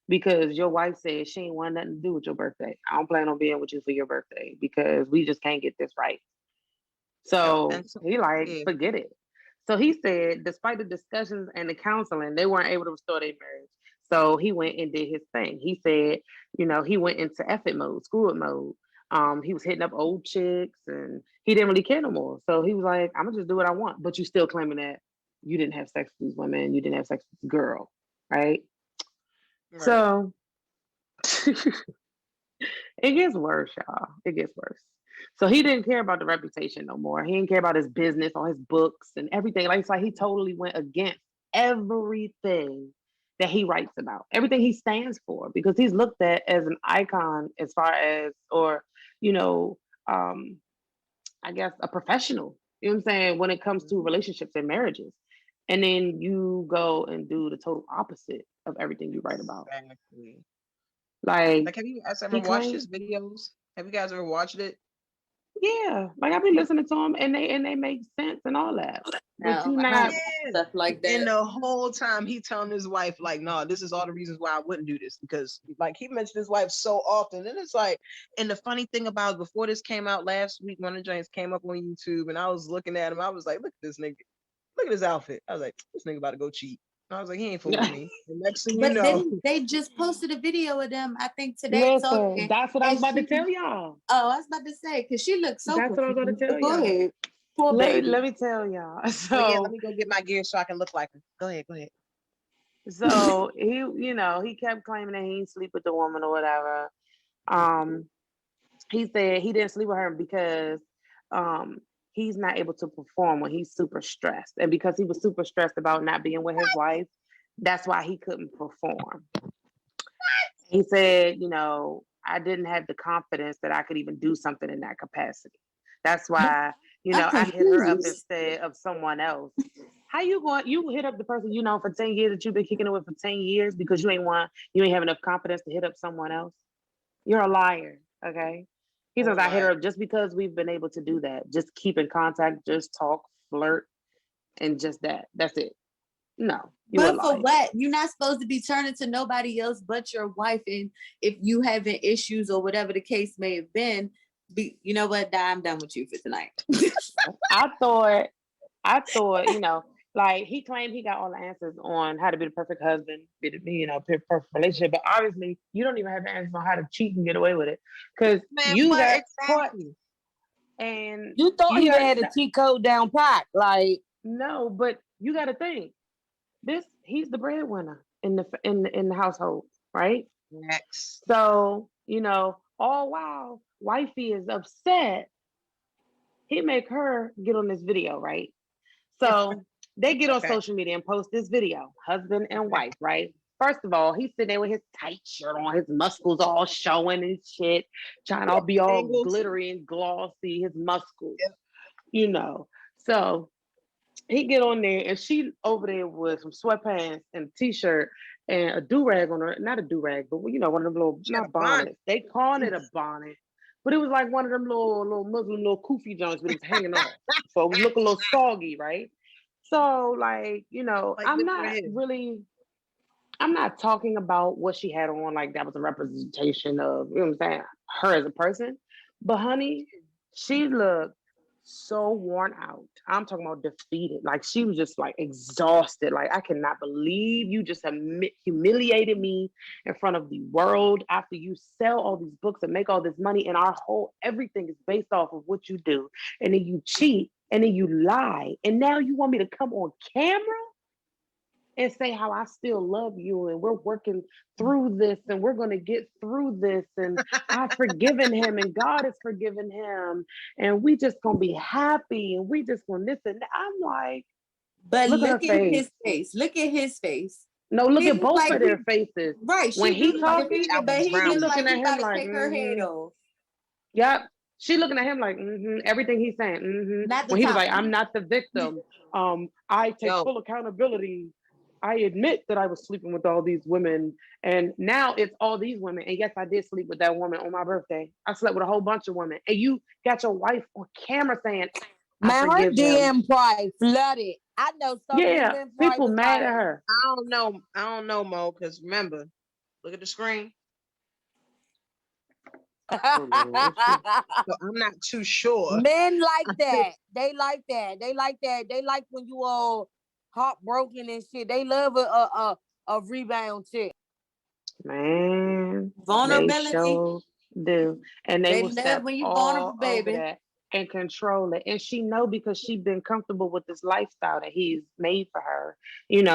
because your wife said she ain't want nothing to do with your birthday. I don't plan on being with you for your birthday because we just can't get this right. So
And so,
he
yeah.
forget it. So he said, despite the discussions and the counseling, they weren't able to restore their marriage. So he went and did his thing. He said, he went into F.A.C.T mode, screw it mode. He was hitting up old chicks and he didn't really care no more. So he was like, I'm gonna just do what I want. But you still claiming that you didn't have sex with these women, you didn't have sex with this girl, right? So it gets worse, y'all. It gets worse. So he didn't care about the reputation no more. He didn't care about his business or his books and everything. Like it's like he totally went against everything that he writes about, everything he stands for, because he's looked at as an icon as far as, or, I guess a professional, you know what I'm saying, when it comes to relationships and marriages. And then you go and do the total opposite of everything you write about.
Exactly.
Like
have you guys ever watched his videos? Have you guys ever watched it?
Yeah, like I've been listening to them and they make sense and all that. But you not
stuff like that.
And the whole time he telling his wife, like, no, this is all the reasons why I wouldn't do this. Because like he mentioned his wife so often. And it's like, and the funny thing about before this came out last week, one of the joints came up on YouTube and I was looking at him. I was like, look at this nigga. Look at his outfit. I was like, this nigga about to go cheat. I was like, he ain't fooling me. The next thing you know,
they just posted a video of them, I think today.
Listen, that's what I was about to tell y'all.
Oh, I was about to say, because she looks so
That's what I was about to tell
Go
y'all.
ahead. Poor baby.
Let me tell y'all. So
yeah, let me go get my gear so I can look like her. Go ahead.
So he kept claiming that he didn't sleep with the woman or whatever. He said he didn't sleep with her because he's not able to perform when he's super stressed. And because he was super stressed about not being with his wife, that's why he couldn't perform. He said, I didn't have the confidence that I could even do something in that capacity. That's why, I hit her up instead of someone else. How you hit up the person for 10 years that you've been kicking it with for 10 years because you ain't have enough confidence to hit up someone else? You're a liar, okay? He says, I hit her up just because we've been able to do that. Just keep in contact, just talk, flirt, and just that. That's it. No.
But for what? You're not supposed to be turning to nobody else but your wife. And if you having issues or whatever the case may have been, you know what, I'm done with you for tonight.
I thought, Like he claimed he got all the answers on how to be the perfect husband, be the perfect relationship, but obviously you don't even have the answers on how to cheat and get away with it because
Man,
you
but
got caught
exactly.
and
You thought
you
he
got
had a cheat code down pat. Like,
no, but you got to think he's the breadwinner in the household, right?
Next.
So all while wifey is upset, he make her get on this video, right? So they get on
Okay.
social media and post this video, husband and
Okay.
wife, right? First of all, he's sitting there with his tight shirt on, his muscles all showing and shit, trying to be all
Angles.
glittery and glossy, his muscles,
Yep.
So he get on there and she over there with some sweatpants and a t-shirt and a do-rag on her, not a do-rag, but one of them little,
She had
not
a bonnet.
bonnets. They calling it a bonnet, but it was like one of them little Muslim little kufi joints, but it was hanging off. So it was looking a little soggy, right? So
Like
I'm not talking about what she had on, like that was a representation of, what I'm saying, her as a person. But honey, she looked so worn out. I'm talking about defeated. Like she was just like exhausted. Like I cannot believe you just humiliated me in front of the world after you sell all these books and make all this money, and everything is based off of what you do. And then you cheat and then you lie. And now you want me to come on camera and say how I still love you and we're working through this and we're going to get through this and I've forgiven him and God has forgiven him and we just going to be happy and we just going to listen. I'm like,
but
look at her face.
his face. Look at his face.
No, look
He
at both
like
of their faces.
Right.
When
She
he
do
talking,
defeated, but he
she
looks
looking
like
at
he
him
about to
like,
take her head off.
Yep. She looking at him like, everything he's saying.
Not the
When he was
top
like, I'm
one.
not the victim. I take full accountability. I admit that I was sleeping with all these women, and now it's all these women. And yes, I did sleep with that woman on my birthday. I slept with a whole bunch of women, and you got your wife on camera saying, "I
man, her
forgive him."
DM probably flooded. I know some
Yeah,
women
people
was
mad
like,
at her.
I don't know, Mo, because remember, look at the screen. So I'm not too sure.
Men like that. They like that. They like that. They like when you all heartbroken and shit. They love a rebound chick.
Man,
Vulnerability.
they sure do, and they will
love
step
when you vulnerable,
all over
baby.
that and control it. And she know because she's been comfortable with this lifestyle that he's made for her.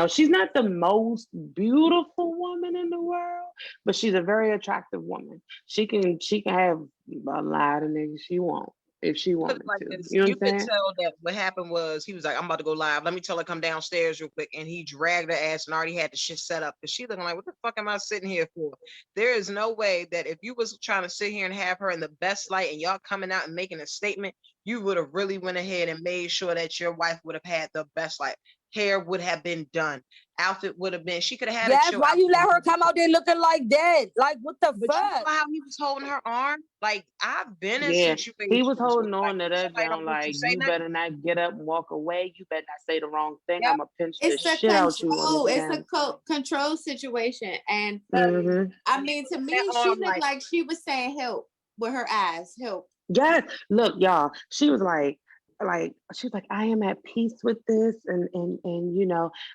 She's not the most beautiful woman in the world, but she's a very attractive woman. She can have a lot of niggas she wants if she wanted
Like
to.
this,
You know
you
what I'm
could
saying?
tell that what happened was he was like, I'm about to go live. Let me tell her come downstairs real quick. And he dragged her ass and already had the shit set up. Because she looking like, what the fuck am I sitting here for? There is no way that if you was trying to sit here and have her in the best light and y'all coming out and making a statement, you would have really went ahead and made sure that your wife would have had the best light. Hair would have been done. Outfit would have been. She could have had
Yes,
a chill
why you let
outfit.
her come out there looking like that? Like, what the
But you know
fuck?
how he was holding her arm? Like, I've been in
Yeah,
situations
he was holding
where,
on to that
somebody
John
don't want you
like,
to say
you
nothing.
better not get up and walk away. You better not say the wrong thing.
Yep.
I'm gonna pinch the
It's a
shit out you on
control.
this
It's
camera.
a control situation, and
Mhm.
I mean, to me,
That
she
arm,
looked like she was saying help with her eyes. Help.
Yes, look, y'all. She was like, I am at peace with this, and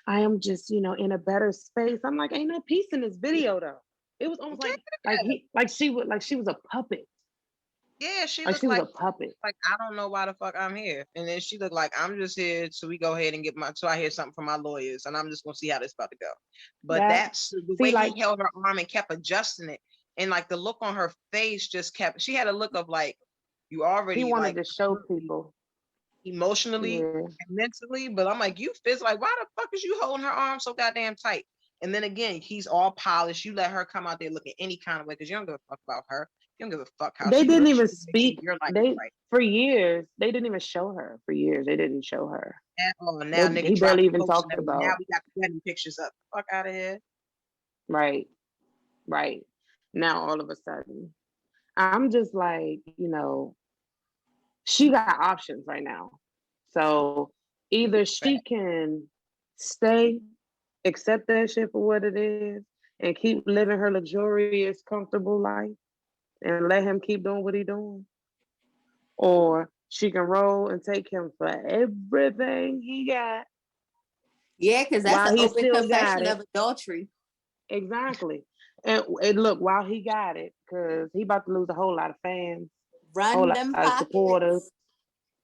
I am just, in a better space. I'm like, ain't no peace in this video though. It was almost like she was a puppet.
Yeah, she
Like
looked
she was
like
a puppet.
I don't know why the fuck I'm here. And then she looked like I'm just here, so we go ahead and so I hear something from my lawyers, and I'm just gonna see how this about to go. But
Yeah.
that's the
See,
way he held her arm and kept adjusting it, and like the look on her face just kept. She had a look of like you already
He wanted
like
to show people
emotionally and mentally, but I'm like, you feel like, why the fuck is you holding her arm so goddamn tight? And then again, he's all polished. You let her come out there looking any kind of way because you don't give a fuck about her. You don't give a fuck how
they
she
didn't
looks.
even
You make sure
speak.
you're like right.
For years, they didn't even show her. For years, they didn't show her.
Now nigga
He
dropped
barely
the
even
post
talked
and
about.
now we got the wedding pictures up. Fuck out of here.
Right. Now all of a sudden, I'm just like, she got options right now. So either she can stay, accept that shit for what it is, and keep living her luxurious, comfortable life and let him keep doing what he's doing. Or she can roll and take him for everything he got
Yeah, because that's
While
an
he
open
still got
confession
it.
of adultery.
Exactly. And look, while he got it, because he about to lose a whole lot of fans, whole
Run
lot
them
of supporters.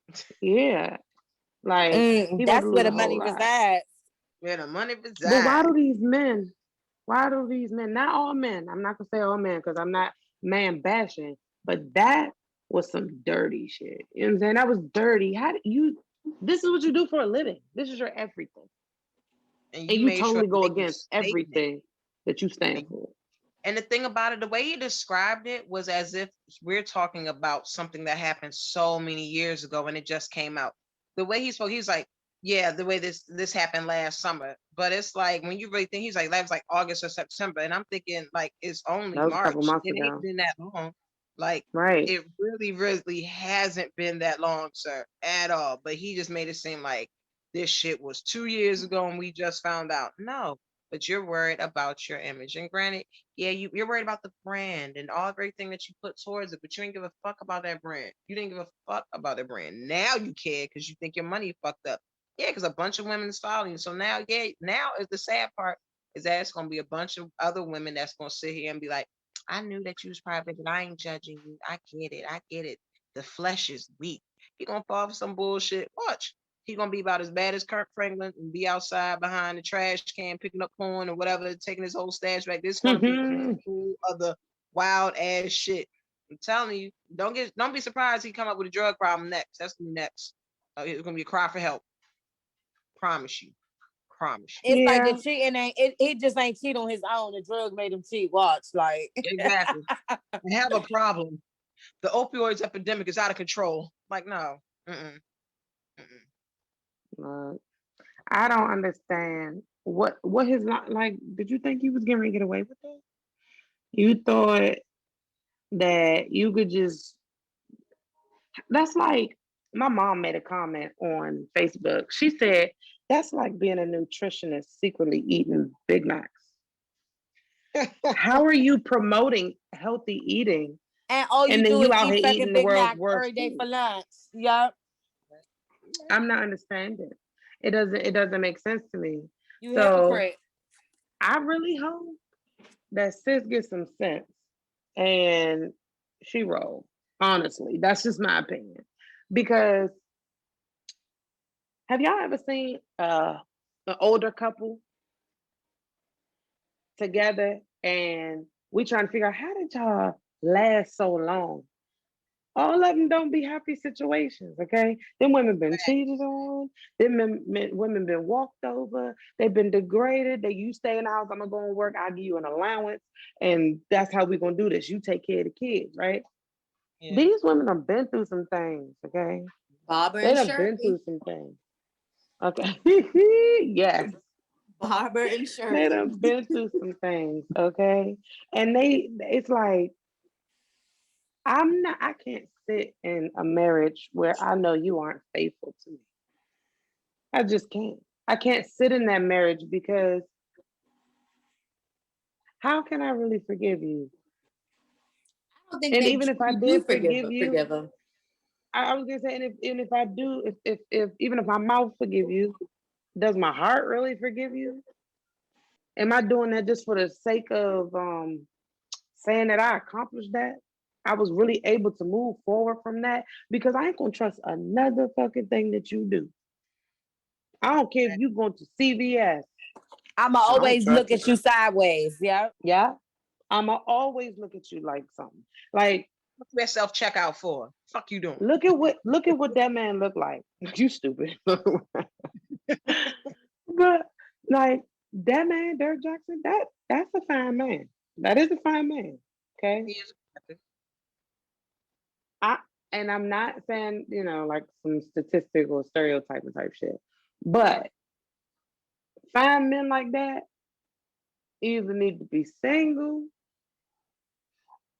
pockets.
Yeah. Like, he about to
That's where
lose
the
a whole
money
lot.
resides.
Where the money
But
resides.
why do these men, not all men, I'm not gonna say all men because I'm not man bashing, but that was some dirty shit. You know what I'm saying? That was dirty. How do you, this is what you do for a living. This is your everything.
And
And
you
you
made sure
totally
to
go
make a
against
statement.
everything that you stand for.
And the thing about it, the way he described it was as if we're talking about something that happened so many years ago and it just came out. The way he spoke, he was like, yeah, the way this happened last summer. But it's like when you really think, he's like, that was like August or September. And I'm thinking like it's only
That was a couple
March.
months
It
ago.
ain't been that long. Like
Right.
it really hasn't been that long, sir, at all. But he just made it seem like this shit was 2 years ago and we just found out. No, but you're worried about your image. And granted, yeah, you're worried about the brand and all everything that you put towards it, but you didn't give a fuck about that brand. You didn't give a fuck about that brand. Now you care because you think your money fucked up. Yeah, because a bunch of women is following you. So now, yeah, now is the sad part is that it's gonna be a bunch of other women that's gonna sit here and be like, I knew that you was private, but I ain't judging you. I get it. I get it. The flesh is weak. He gonna fall for some bullshit. Watch. He gonna be about as bad as Kirk Franklin and be outside behind the trash can picking up corn or whatever, taking his whole stash back. This is gonna be full of the wild ass shit. I'm telling you, don't be surprised he come up with a drug problem next. That's gonna be next. It's gonna be a cry for help. Promise you. Promise you.
It's like
Yeah.
the cheating ain't he just ain't cheat on his own. The drug made him cheat. Watch, like
Exactly. I have a problem. The opioids epidemic is out of control. Like, no. Mm-mm.
Look, I don't understand what his like. Did you think he was going to get away with it? You thought that you could just? That's like my mom made a comment on Facebook. She said that's like being a nutritionist secretly eating Big Macs. How are you promoting healthy eating?
and all you
And then
do
you
is
out
eat
here
fucking
eating the
Big
world's
Mac
worst
every day
food.
for lunch. Yup.
I'm not understanding. It doesn't make sense to me.
You
So
hypocrite.
I really hope that sis gets some sense and she roll. Honestly, that's just my opinion. Because have y'all ever seen an older couple together and we trying to figure out how did y'all last so long? All of them don't be happy situations, okay? Them women been cheated on. Women been walked over. They've been degraded. You stay in the house, I'm gonna go and work. I'll give you an allowance, and that's how we're gonna do this. You take care of the kids, right?
Yeah.
These women have been through some things, okay?
Barber
They
and
have been
Shirley.
through some things, okay? Yes,
Barber and
they
Shirley.
have been through some things, okay? And it's like I can't sit in a marriage where I know you aren't faithful to me. I just can't. I can't sit in that marriage because how can I really forgive you?
I don't think
And
they
even if I
truly do
did forgive you,
forgive him.
I was gonna say, and if I do, if even if my mouth forgive you, does my heart really forgive you? Am I doing that just for the sake of saying that I accomplished that? I was really able to move forward from that because I ain't gonna trust another fucking thing that you do. I don't care if you going to CVS.
I'ma
I don't
always
trust
look
it.
at you sideways. Yeah.
Yeah. I'ma always look at you like something. Like,
What's that self checkout for? Fuck you doing?
look at what that man looked like. You stupid. But like that man, Derek Jackson, that's a fine man. That is a fine man. Okay.
He is.
I'm not saying, like some statistical stereotyping type shit. But fine men like that either need to be single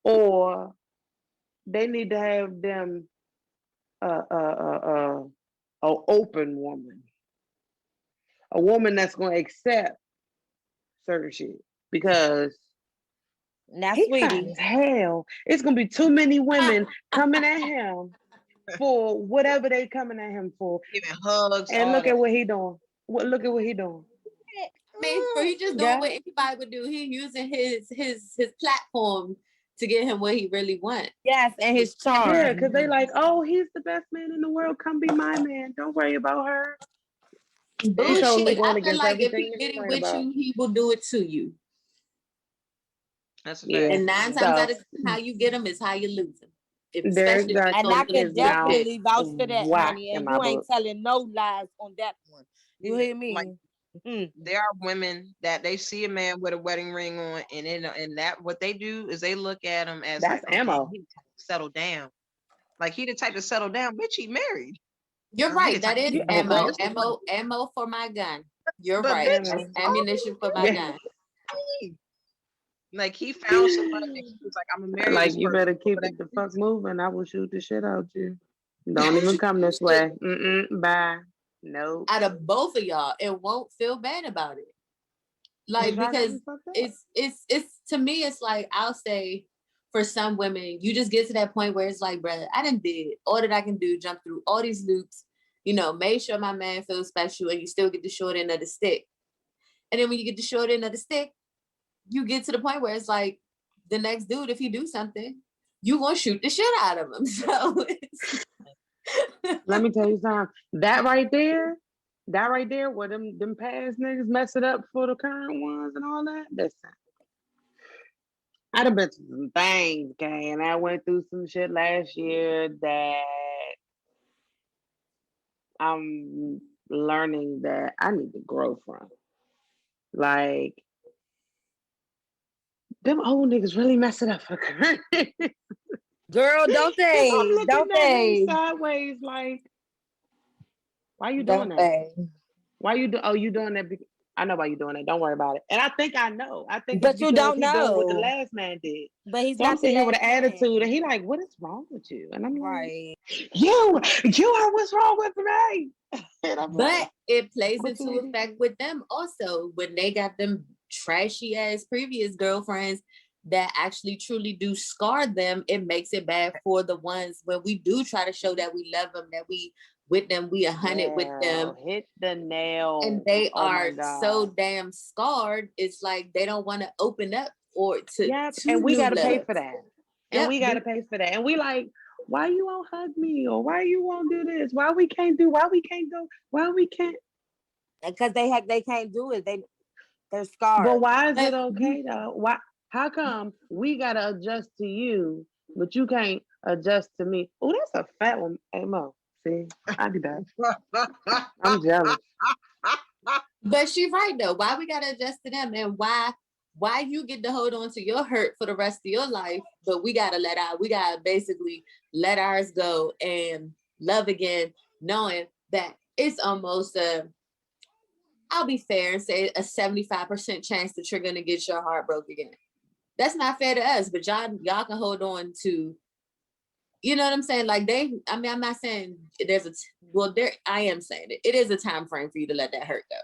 or they need to have them a open woman, a woman that's going to accept certain shit because
Now,
he fine
sweetie.
as hell. It's going to be too many women coming at him for whatever they coming at him for.
Giving hugs.
And
all
look
that.
at what he doing. What? Look at what he doing.
I mean, for he just doing
Yeah.
what anybody would do. He using his platform to get him what he really wants.
Yes, and his charm.
Yeah, because they like, oh, he's the best man in the world. Come be my man. Don't worry about her. They totally
Bullshit.
going
I feel
against
like if
everything
he
that
get
he's
it
right
with
about.
you, he will do it to you.
That's a
Yeah.
fact.
And 9
So-
times out of 10, how you get him is how you lose him.
There
Especially if it's
And
on
I
the
can
is now
definitely vouch for that,
whack
honey.
in
And
my
you ain't
book.
telling no lies on that one. You hear me?
Like, there are women that they see a man with a wedding ring on, and that what they do is they look at him as
That's
like, okay,
ammo.
he settle down. Like he the type to settle down, bitch. He married.
You're
He
right.
the
That
type
is
to-
ammo.
That's the
Ammo for my gun. You're
But
right.
bitch,
That's
he's
ammunition for my
Yeah.
gun.
like he found somebody and he was like, I'm gonna marry
Like,
this
you
person.
better keep it the fuck moving. I will shoot the shit out you. Don't even come this way. Bye. Nope.
Out of both of y'all, and won't feel bad about it. Like,
Y'all got me
because
fucked up.
it's to me, it's like, I'll say for some women, you just get to that point where it's like, brother, I done did all that I can do, jump through all these loops, made sure my man feels special, and you still get the short end of the stick. And then when you get the short end of the stick, you get to the point where it's like, the next dude, if he do something, you gonna shoot the shit out of him. So
Let me tell you something. That right there, where them past niggas mess it up for the current ones and all that. Listen, I done been through some things, okay, and I went through some shit last year that I'm learning that I need to grow from. Like, them old niggas really mess it up for current.
Girl, don't
I'm
they?
looking
Don't
at them
they?
sideways like, why you doing
Don't
that?
they?
Why you do? Oh, you doing that? I know why you doing it. Don't worry about it. And I think I know. I think
But
it's
you
because
don't
he doing what the
know.
last man did.
But he's
So I'm
not the
sitting here with
last
an
man.
attitude, and he like, "What is wrong with you?" And I'm like,
Right.
"You are what's wrong with me?" And I'm
but
like,
it plays
What
into
you mean?
effect with them also when they got them trashy ass previous girlfriends that actually truly do scar them. It makes it bad for the ones when we do try to show that we love them, that we with them, we 100 with them,
hit the nail.
and they
Oh my
are
God.
so damn scarred. It's like they don't want to open up or to.
Yep,
to
and we
new
got to pay
love.
for that.
Yep.
And we got to pay for that. And we like, why you won't hug me? Or why you won't do this? Why we can't go? Why we can't?
Because they can't do it. They're scarred.
But why is it
But
okay though? Why? How come we got to adjust to you, but you can't adjust to me? Oh, that's a fat one. Hey, Mo, see, I do that. I'm jealous.
But she's right though. Why we gotta adjust to them, and why you get to hold on to your hurt for the rest of your life, but we gotta basically let ours go and love again, knowing that it's almost I'll be fair and say a 75% chance that you're gonna get your heart broke again. That's not fair to us, but y'all can hold on to, you know what I'm saying? Like I'm not saying I am saying it. It is a time frame for you to let that hurt go.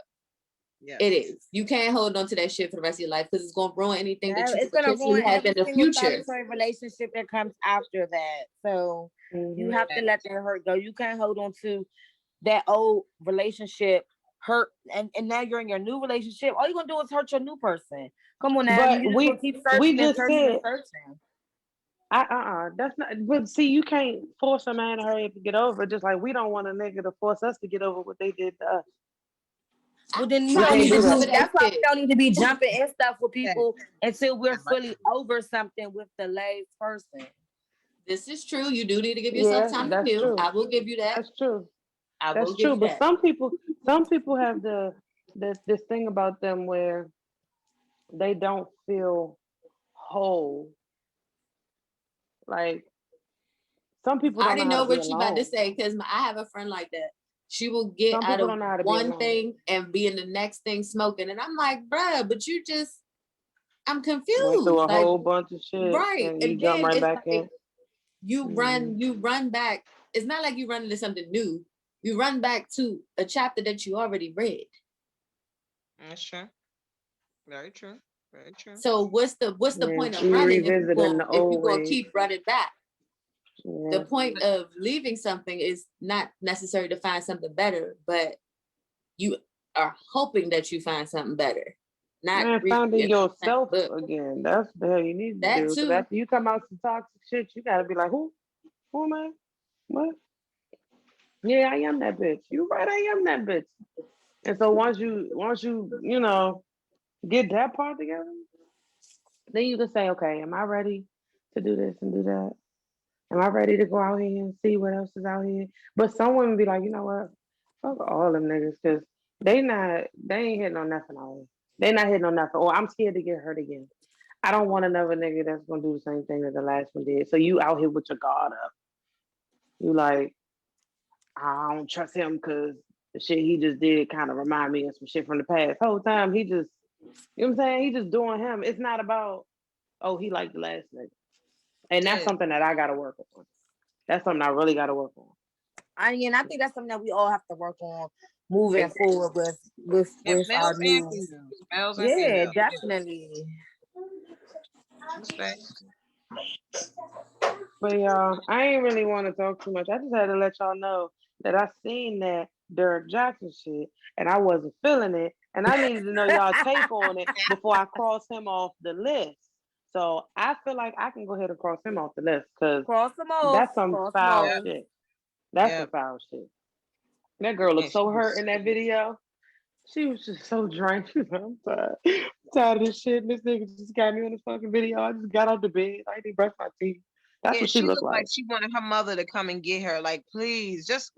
Yeah.
It is. You can't hold on to that shit for the rest of your life because it's gonna ruin anything that you
It's
could
gonna
potentially
ruin
have in
every
the
single
future.
solitary relationship that comes after that. So you have to let that hurt go. You can't hold on to that old relationship hurt, and now you're in your new relationship. All you're gonna do is hurt your new person. Come on now,
But
you just gonna keep
we
searching and
just
searching and
said,
searching.
that's not. But see, you can't force a man to hurry up to get over it. Just like we don't want a nigga to force us to get over what they did to us.
Well, then
We can't do that.
that's why we don't need to be jumping in stuff with people until we're fully over something with the last person.
This is true. You do need to give yourself time to
that's
heal.
true.
I will give you that.
That's true.
I will
That's
give
true.
you
But
that.
some people have this thing about them where they don't feel whole. Like, some people
I
don't
already
know how
know
to be
what you about to
alone.
say because I have a friend like that. She will get
Some
out
people
of
don't know how to be
one
alone.
thing and be in the next thing smoking, and I'm like, bruh, but I'm confused.
Went through a
like,
whole bunch of shit,
right?
and you
And
jump
then
right
it's
back in.
like you run back. It's not like you run into something new. You run back to a chapter that you already read.
That's true. Very true. Very true.
So what's the point of
You
running
revisiting the
if you're
old
gonna
ways.
keep running back?
Yeah.
The point of leaving something is not necessary to find something better, but are hoping that you find something better. Not
Man,
really
finding yourself
but
again. That's the hell you need to
that
do. Because
too.
after you come out some toxic shit, you gotta be like, who? Who am I? What? Yeah, I am that bitch. You right, I am that bitch. And so once you get that part together, then you can say, okay, am I ready to do this and do that? Am I ready to go out here and see what else is out here? But some women be like, you know what? Fuck all them niggas, because they ain't hitting on nothing out here. They not hitting on nothing. Or I'm scared to get hurt again. I don't want another nigga that's gonna do the same thing that the last one did. So you out here with your guard up. You like, I don't trust him because the shit he just did kind of remind me of some shit from the past. Whole time he just, you know what I'm saying? He just doing him. It's not about, oh, he like the last nigga. And that's something that I gotta work on. That's something I really gotta work on.
I think that's something that we all have to work on moving forward with our new. Yeah, definitely.
But y'all, I ain't really want to talk too much. I just had to let y'all know that I seen that Derek Jackson shit and I wasn't feeling it. And I needed to know y'all take on it before I cross him off the list. So I feel like I can go ahead and cross him off the list because that's some foul shit. That's some foul shit. That girl looked so hurt in that video. She was just so drained. She was like, I'm tired. I'm tired of this shit. This nigga just got me on this fucking video. I just got out the bed. I didn't brush my teeth. That's what she looked like.
She wanted her mother to come and get her. Like, please, just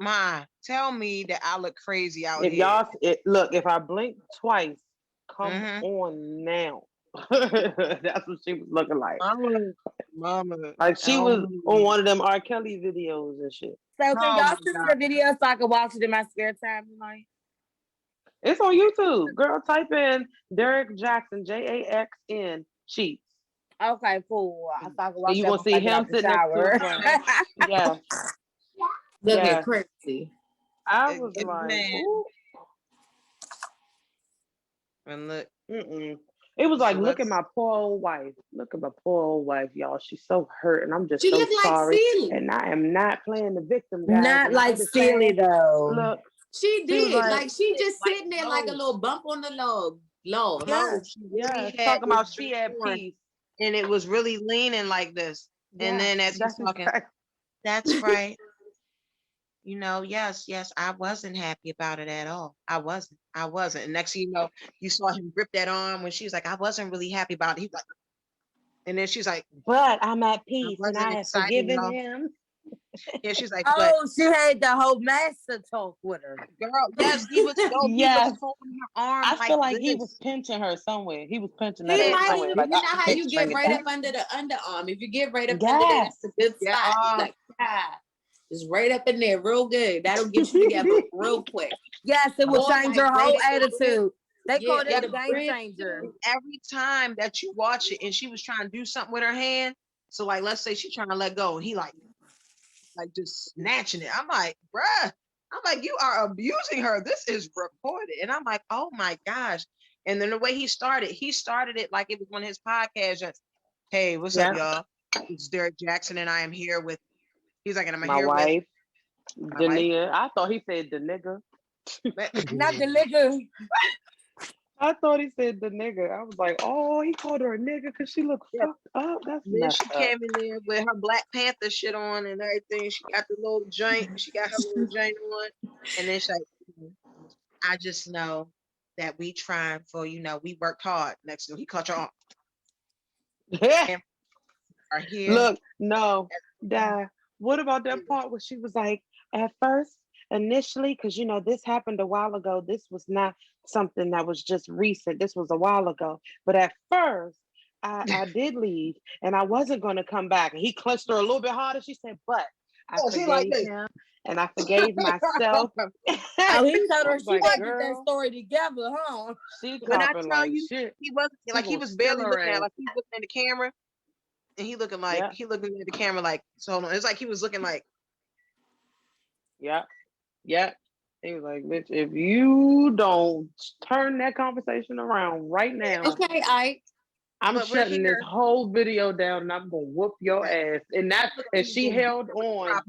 tell me that I look crazy out here.
Look, if I blink twice, come on now. That's what she was looking like.
Mama.
Like she was on one of them R. Kelly videos and shit.
So can y'all send me the video so I can watch it in my spare time tonight?
It's on YouTube. Girl, type in Derek Jackson, Jackson, cheats.
Okay, cool. I can watch
you gonna see him sitting next to a friend. Yeah.
Looking crazy.
I was like, ooh.
And look.
It was like, look at my poor old wife. Look at my poor old wife, y'all. She's so hurt, and I'm just so sorry.
Like
and I am not playing the victim, guys.
Not like Steely though.
Look,
she did. Like she just sitting there like a little bump on the log.
Yeah. Talking about she had peace,
and it was really leaning like this. And then as he's talking, that's right. Yes, I wasn't happy about it at all. I wasn't. And next thing you know, you saw him grip that arm when she was like, I wasn't really happy about it. He's like, and then she's like,
but I'm at peace and I have forgiven him.
Yeah, she's like,
she had the whole master talk with her.
Girl, yes, he was holding her arm.
I feel like he was pinching her somewhere. He was pinching her somewhere.
Like, you know how you get right up under the underarm. If you get right up under there, that's a good spot. Like, just right up in there, real good. That'll get you together real quick.
Yes, it will change your whole attitude. They call it a game changer.
Every time that you watch it, and she was trying to do something with her hand. So, like, let's say she's trying to let go, and he like just snatching it. I'm like, bruh. I'm like, you are abusing her. This is recorded, and I'm like, oh my gosh. And then the way he started it like it was one of his podcasts. Just, hey, what's up, y'all? It's Derek Jackson, and I am here with. He's like, and I'm here
with
my
Dania. I thought he said the nigga.
Not the nigga.
I thought he said the nigga. I was like, oh, he called her a nigga because she looked fucked up. That's messed up.
She came in there with her Black Panther shit on and everything. She got the little joint. She got her little joint on. And then she's like, I just know that we trying for, we worked hard. Next to him, he caught your arm.
Look, no, what about that part where she was like, at first, initially, because this happened a while ago. This was not something that was just recent. This was a while ago. But at first, I did leave and I wasn't going to come back. And he clutched her a little bit harder. She said, but I forgave him and I forgave myself.
He told her she wanted that story together, huh?
When I tell you, shit. He wasn't like he was barely looking at, like he was looking at the camera. And he looking like he looking at the camera like, so hold on. It's like he was looking like,
yeah. He was like, bitch, if you don't turn that conversation around right now,
okay,
I'm shutting this whole video down and I'm gonna whoop your ass. And she held on.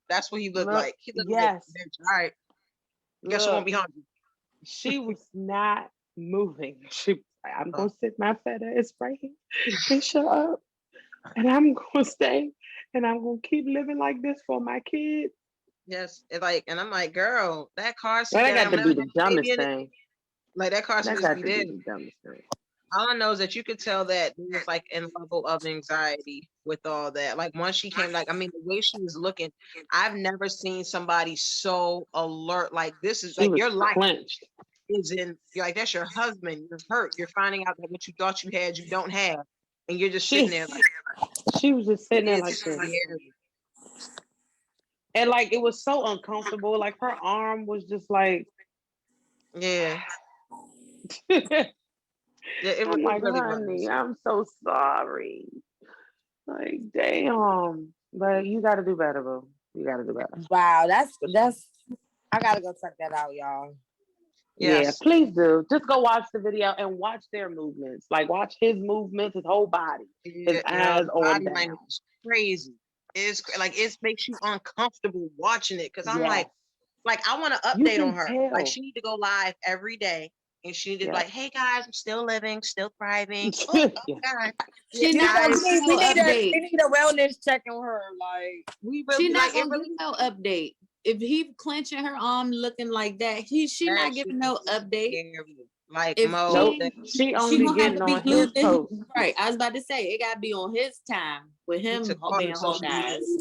That's what he looked like. He looked like, bitch, all right. Guess you won't be hungry.
She was not moving. She was like, I'm gonna sit my fat ass right here and shut up. And I'm gonna stay and I'm gonna keep living like this for my kids.
Yes, and I'm like, girl, that car seat
That
that
got
I'm
to be
never
the
had a baby
dumbest
in it,
thing.
like that car should
That
just
got
be
to
there.
be the dumbest thing.
All I know is that you could tell that there was like a level of anxiety with all that. Like once she came, like I mean, the way she was looking, I've never seen somebody so alert. Like this is
She
like
was
your life
clenched.
is in. You're like that's your husband. You're hurt. You're finding out that what you thought you had, you don't have, and you're just sitting
She
there like
she was just sitting there like
it's
this.
scary.
And like it was so uncomfortable. Like her arm was just like
Yeah, it
I'm like,
really
honey,
was.
I'm so sorry. Like, damn. But you gotta do better, bro. You gotta do better.
Wow, that's. I gotta go check that out, y'all.
Yeah,
Yes.
please do. Just go watch the video and watch their movements. Like watch his movements, his whole body, his
Yeah,
eyes
the
on
body
down.
language is crazy. Like it makes you uncomfortable watching it because I'm
Yes.
like I want to
You
update on
can
her. Like
tell.
she need to go live every day, and she need to be
Yeah.
like, "Hey guys, I'm still living, still thriving." Oh,
Yeah.
God,
She
yeah,
not
guys,
gonna get no update.
We need a wellness check on her. Like
we
She
really
not
like it.
gonna
Really,
get no update. If he clenching her arm looking like that, she
that
not
shit
giving no
is
update.
scary. Like
If
Moe,
Nope.
that
She
she
only
gonna have
getting
to be
on his
glued to his,
post.
right. I was about to say it gotta be on his time with
he
him
took all
being
the
home
social media.
guys.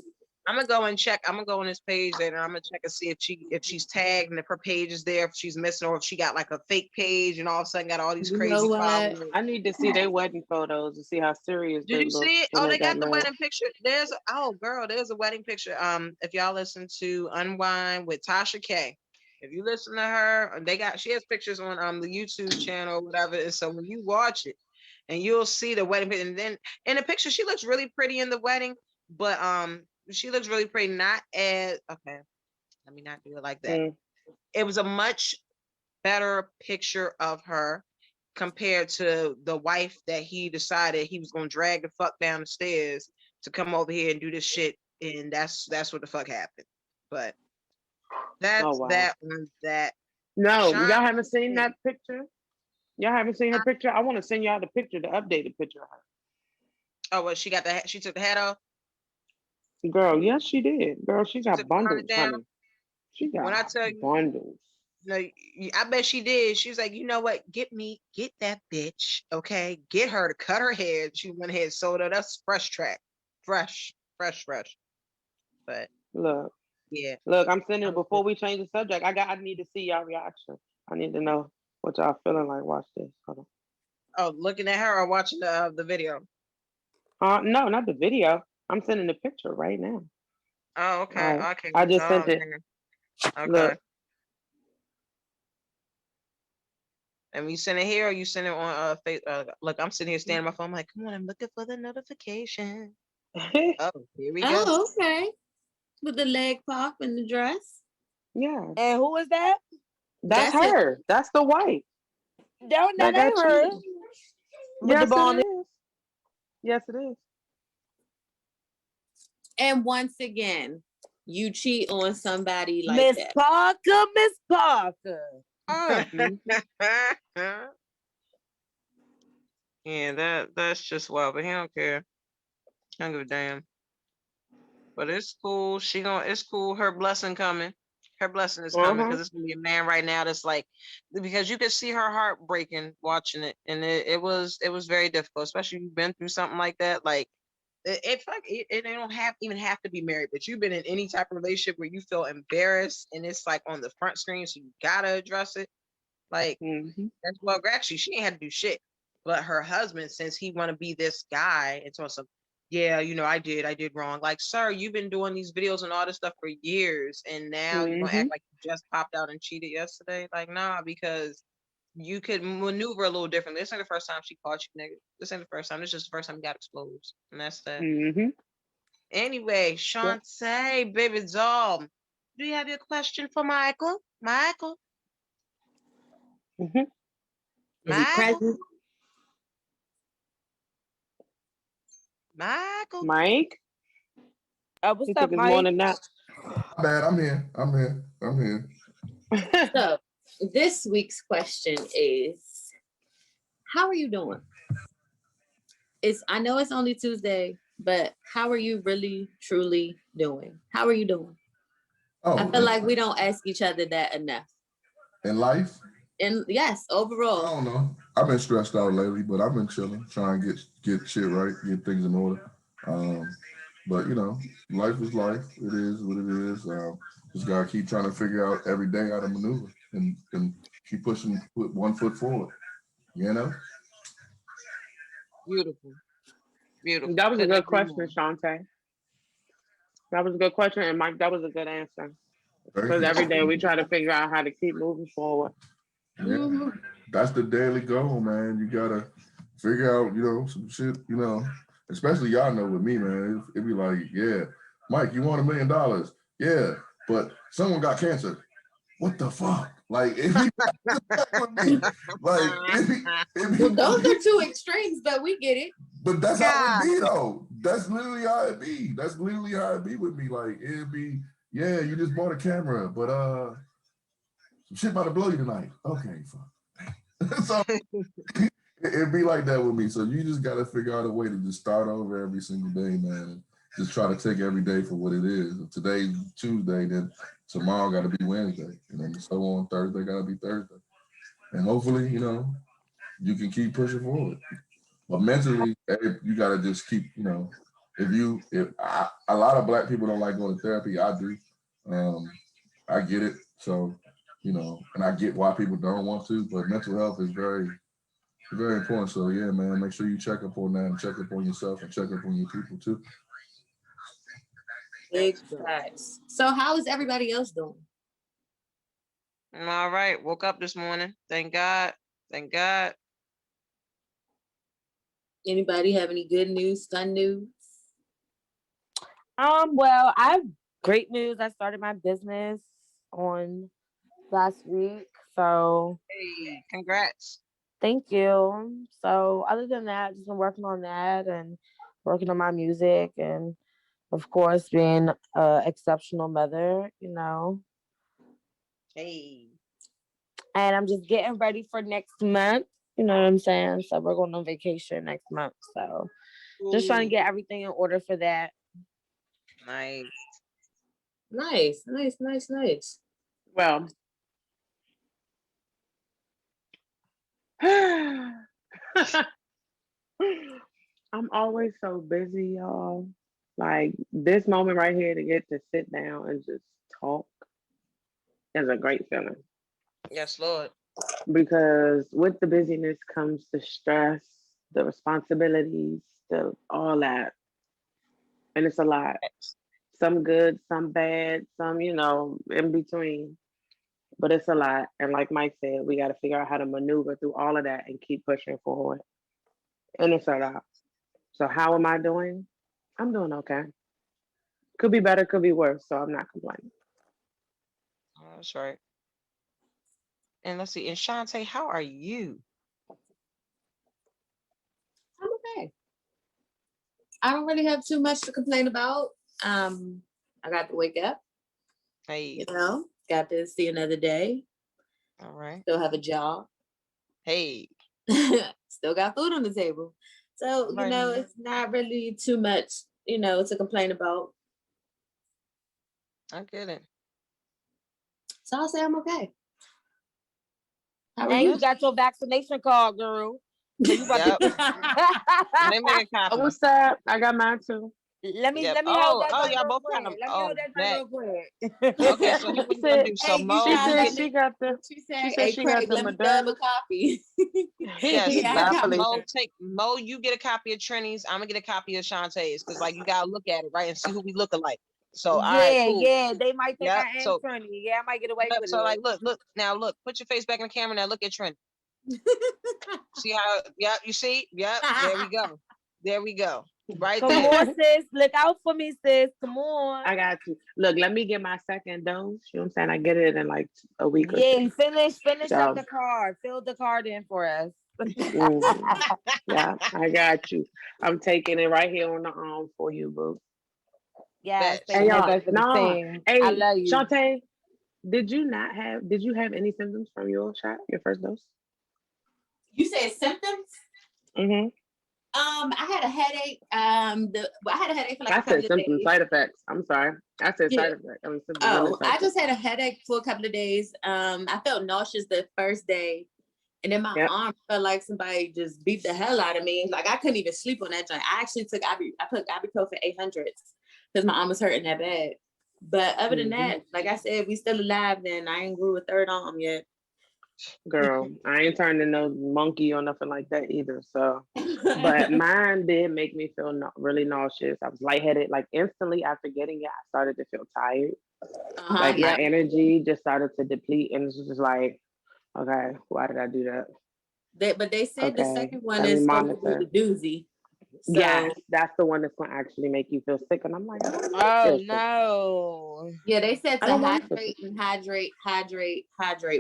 I'm gonna go and check. I'm gonna go on his page later. I'm gonna check and see if she's tagged and if her page is there, if she's missing, or if she got like a fake page and all of a sudden got all these
You know
crazy
what?
followers.
I need to see their wedding photos to see how serious
Did
they
you
look
see it?
when
Oh,
they
they
got
got the
married.
wedding picture. There's a wedding picture. If y'all listen to Unwind with Tasha K, if you listen to her, she has pictures on the YouTube channel or whatever. And so when you watch it, and you'll see the wedding picture, and then in the picture she looks really pretty in the wedding, but she looks really pretty. Not as okay. Let me not do it like that. It was a much better picture of her compared to the wife that he decided he was gonna drag the fuck down the stairs to come over here and do this shit, and that's what the fuck happened. But that's
wow.
that on that.
No,
Sean,
y'all haven't seen that picture? Y'all haven't seen her picture? I want to send y'all the picture, the updated picture of her.
oh well, she took the hat off.
Girl, yes, she did. Girl, she got
Took
bundles,
it down.
honey. She
When I
got
tell you,
bundles.
no, I bet she did. She was like, you know what? Get that bitch, okay? Get her to cut her hair. She went ahead and sold her. That's fresh track, fresh. But
Look,
yeah,
I'm sending it before we change the subject. I need to see y'all reaction. I need to know what y'all feeling like. Watch this. Hold on.
oh, looking at her or watching the video.
No, not the video. I'm sending the picture right now.
Oh, okay.
All right.
Okay.
I just sent it.
Man. Okay.
Look.
And you send it here or you send it on look, I'm sitting here standing on my phone. I'm like, come on, I'm looking for the notification. Oh, here we go.
Oh, okay. With the leg pop and the dress.
Yeah.
And who is that?
That's
That's
her. That's the wife.
That
That
ain't
got
her.
cheated.
With
Yes,
the ball.
it is. Yes, it is.
And once again, you cheat on somebody like
Miss
that.
Parker, Miss Parker.
Yeah, that's just wild, but he don't care. I don't give a damn. But it's cool. It's cool. Her blessing coming. Her blessing is coming because it's gonna be a man right now that's like, because you could see her heart breaking watching it, and it was very difficult, especially if you've been through something like that. Like it don't even have to be married, but you've been in any type of relationship where you feel embarrassed and it's like on the front screen, so you gotta address it. Like that's well, actually, she ain't had to do shit, but her husband, since he want to be this guy, and so some, yeah, I did wrong. Like, sir, you've been doing these videos and all this stuff for years, and now you're gonna act like you just popped out and cheated yesterday? Like, nah, because you could maneuver a little differently. This ain't the first time she called you nigga. This ain't the first time. This is just the first time you got exposed, and that's that. Anyway, Shantae, baby doll, do you have your question for Michael? Michael?
Present.
Michael?
Mike?
What's up, Mike?
Morning nap.
Bad. I'm here.
So, This week's question is, how are you doing? I know it's only Tuesday, but how are you really, truly doing? How are you doing?
Oh,
I feel like we don't ask each other that enough.
in life?
And yes, overall.
I don't know. I've been stressed out lately, but I've been chilling, trying to get shit right, get things in order. But you know, life is life. It is what it is. Just gotta keep trying to figure out every day how to maneuver and keep pushing, put one foot forward. You know.
Beautiful.
That was a
Couldn't
good
agree
question,
more.
Shantae. That was a good question, and Mike, that was a good answer.
Thank
Because
you.
every day we try to figure out how to keep moving forward.
Yeah, that's the daily goal, man. You gotta figure out, you know, some shit, you know, especially y'all know with me, man. It'd be like, yeah, Mike, you want $1 million? Yeah, but someone got cancer. What the fuck? Like, if he with me, like,
Well, those are two extremes, but we get it.
but that's how it be though. That's literally how it be. That's literally how it be with me. Like, it'd be, yeah, you just bought a camera, but some shit about to blow you tonight. Okay, fuck. So it'd be like that with me. So you just gotta figure out a way to just start over every single day, man. And just try to take every day for what it is. If today's Tuesday, then tomorrow gotta be Wednesday. And then so on Thursday gotta be Thursday. And hopefully, you know, you can keep pushing forward. But mentally, you gotta just keep, you know, a lot of Black people don't like going to therapy. I do. I get it. So, you know, and I get why people don't want to, but mental health is very, very important. So yeah, man, make sure you check up on that and check up on yourself and check up on your people too.
Big facts. So how is everybody else doing?
I'm all right. Woke up this morning. Thank God. Thank God.
Anybody have any good news, fun news?
Well, I have great news. I started my business on last week. So
Hey, congrats.
thank you. So other than that, just been working on that and working on my music and of course being an exceptional mother, you know.
Hey.
And I'm just getting ready for next month. You know what I'm saying? So we're going on vacation next month. So just trying to get everything in order for that.
Nice.
Nice.
Well, I'm always so busy, y'all. Like this moment right here to get to sit down and just talk is a great feeling.
Yes, Lord.
Because with the busyness comes the stress, the responsibilities, the all that. And it's a lot. Some good, some bad, some, you know, in between. But it's a lot. And like Mike said, we got to figure out how to maneuver through all of that and keep pushing forward. And it's a lot. So how am I doing? I'm doing okay. Could be better, could be worse. So I'm not complaining.
Oh, that's right. And let's see. And Shantae, how are you?
I'm okay. I don't really have too much to complain about. I got to wake up,
Hey.
you know, got to see another day.
All right.
Still have a job.
Hey.
Still got food on the table. So, you know, it's not really too much, you know, to complain about.
I get it.
So I'll say I'm okay. How are
And
you?
you got your vaccination card, girl. So you about
Yep. Let me make a copy.
Oh, what's up? I got mine too.
let me
Yep.
hold that joint
y'all
real
both
quick.
got them.
Let me hold that
Bet.
joint real quick.
Okay, so here's what we're gonna do. So
Hey,
Mo,
She
you
said
guys-
she got the.
She said,
She said
hey,
she
Craig,
got the
let me dub a
Moderna.
copy.
yes,
Yeah, I got
Mo, you get a copy of Trinnie's. I'm gonna get a copy of Shantae's because like you gotta look at it right and see who we looking like. So all right, cool.
Yeah. They might think
Yep.
I am
So
Trinnie. Yeah, I might get away with
so
it.
like look now look, put your face back in the camera now. Look at Trinnie. See how? Yep. You see? Yep. There we go. Right
Come
there.
on, sis. Look out for me, sis. Come on.
I got you. Look, let me get my second dose. You know what I'm saying? I get it in like a week or
Yeah,
two.
finish
So,
up the card. Fill the card in for us.
yeah, I got you. I'm taking it right here on the arm for you, boo.
Yes,
Bet.
thank
Hey
you
y'all,
for the
nah.
team.
Hey,
I love you.
Shantae, Did you have any symptoms from your shot, your first dose?
You said symptoms?
Mm-hmm.
I had a headache. I had a headache for like
I
a couple
said
of
symptoms,
days.
side effects. I'm sorry. I said
Yeah.
side effects. I mean, symptoms.
Oh, I
side
just had a headache for a couple of days. I felt nauseous the first day. And then my arm felt like somebody just beat the hell out of me. Like I couldn't even sleep on that joint. I actually took I put ibuprofen 800s because my arm was hurting that bad. But other than that, like I said, we still alive. Then I ain't grew a third arm yet.
Girl, I ain't turned into no monkey or nothing like that either. So, but mine did make me feel really nauseous. I was lightheaded. Like instantly after getting it, I started to feel tired. Like my energy just started to deplete, and it's just like, okay, why did I do that?
But they said the second one is supposed to be the doozy. So,
yes, that's the one that's going to actually make you feel sick. And I'm like,
oh no.
Yeah, they said to hydrate and hydrate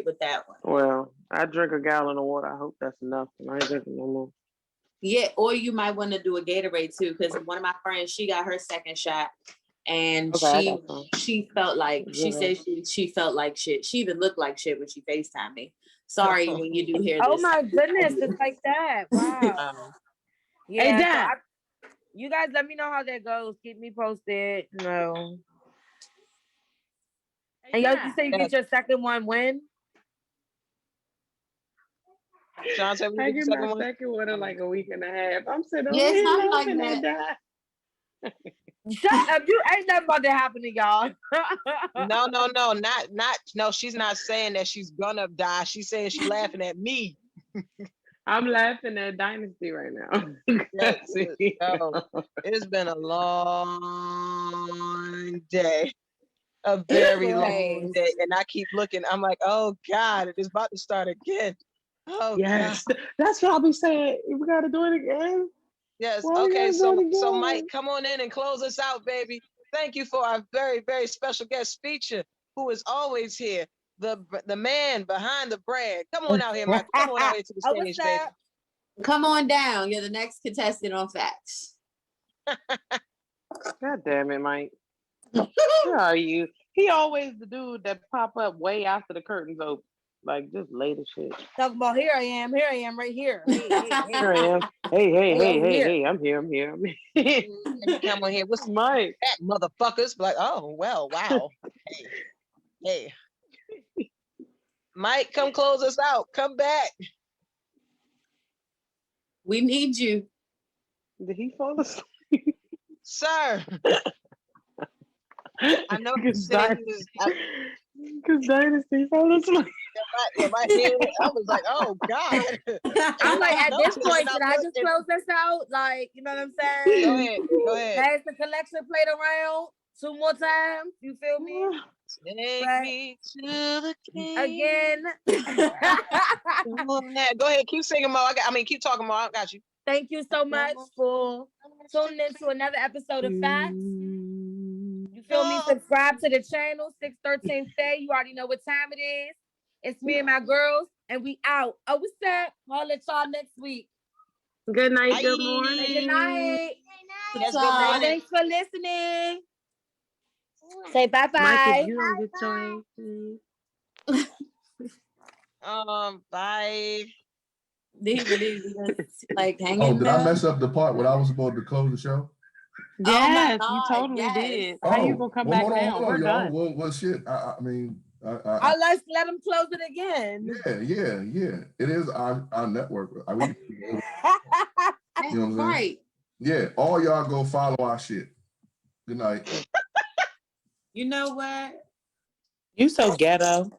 with that one.
Well, I drink a gallon of water. I hope that's enough. I ain't drinking no more.
Yeah, or you might want to do a Gatorade too, because one of my friends, she got her second shot, and she felt like she said she felt like shit. She even looked like shit when she FaceTimed me. Sorry when you do hear this.
Oh my goodness, it's like that. Wow. Yeah.
Hey, Dad.
You guys let me know how that goes. Keep me posted. No. And yo, you say you get your second one when?
John said
I get my second one in like a week and a half. I'm sitting over
yes,
here
something like that.
Shut up! You ain't nothing about to happen to y'all.
No. She's not saying that she's gonna die. She's saying she's laughing at me.
I'm laughing at Dynasty right now.
It's been a long day. A very long day. And I keep looking. I'm like, oh God, it's about to start again. Oh
yes.
God.
That's what I'll be saying. We gotta do it again.
Yes. Okay. So Mike, come on in and close us out, baby. Thank you for our very, very special guest speaker who is always here. The man behind the brand. Come on out here, Mike. Come on out here to the stage, baby.
Come on down. You're the next contestant on Facts.
God damn it, Mike. Where are you? He always the dude that pop up way after the curtains open. Like just lay the shit.
Talking about here I am right here. Hey.
Here I am. Hey, I'm here.
Come on here. What's
Mike?
That motherfuckers. Like, oh well, wow. Hey. Mike, come close us out. Come back.
We need you.
Did he fall asleep?
Sir. I know because
Dynasty fell asleep.
My head, I was like, oh God.
I'm like, at this point, should I just close this out? Like, you know what I'm saying?
Go ahead.
Pass the collection plate around 2 more times. You feel me?
Take me to the king.
Again.
Go ahead, keep singing, Mo. Keep talking, Mo. I got you.
Thank you so much for tuning in to another episode of Facts. You feel me? Subscribe to the channel, 613 Faye. You already know what time it is. It's me and my girls, and we out. Oh, what's up? I'll let y'all next week.
Good night,
Bye.
good morning.
Good night.
Yes, good morning.
Thanks for listening. Say bye-bye.
Mike, if you don't get your
bye.
Did he really like hanging?
Oh, did I mess up the part where I was supposed to close the show?
Yes, you totally did. How you gonna come back now?
Hold on, y'all. Well, shit.
Let's let them close it again.
Yeah. It is our network. You know what I'm saying?
Right.
Yeah, all y'all go follow our shit. Good night.
You know what?
You so ghetto.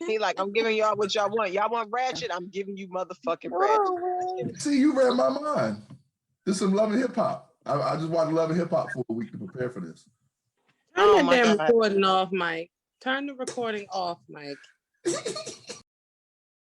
He like, I'm giving y'all what y'all want. Y'all want ratchet? I'm giving you motherfucking ratchet.
See, you read my mind. This is some Love and Hip Hop. I just watched Love and Hip Hop for a week to prepare for this.
Turn the damn recording off, Mike. Turn the recording off, Mike.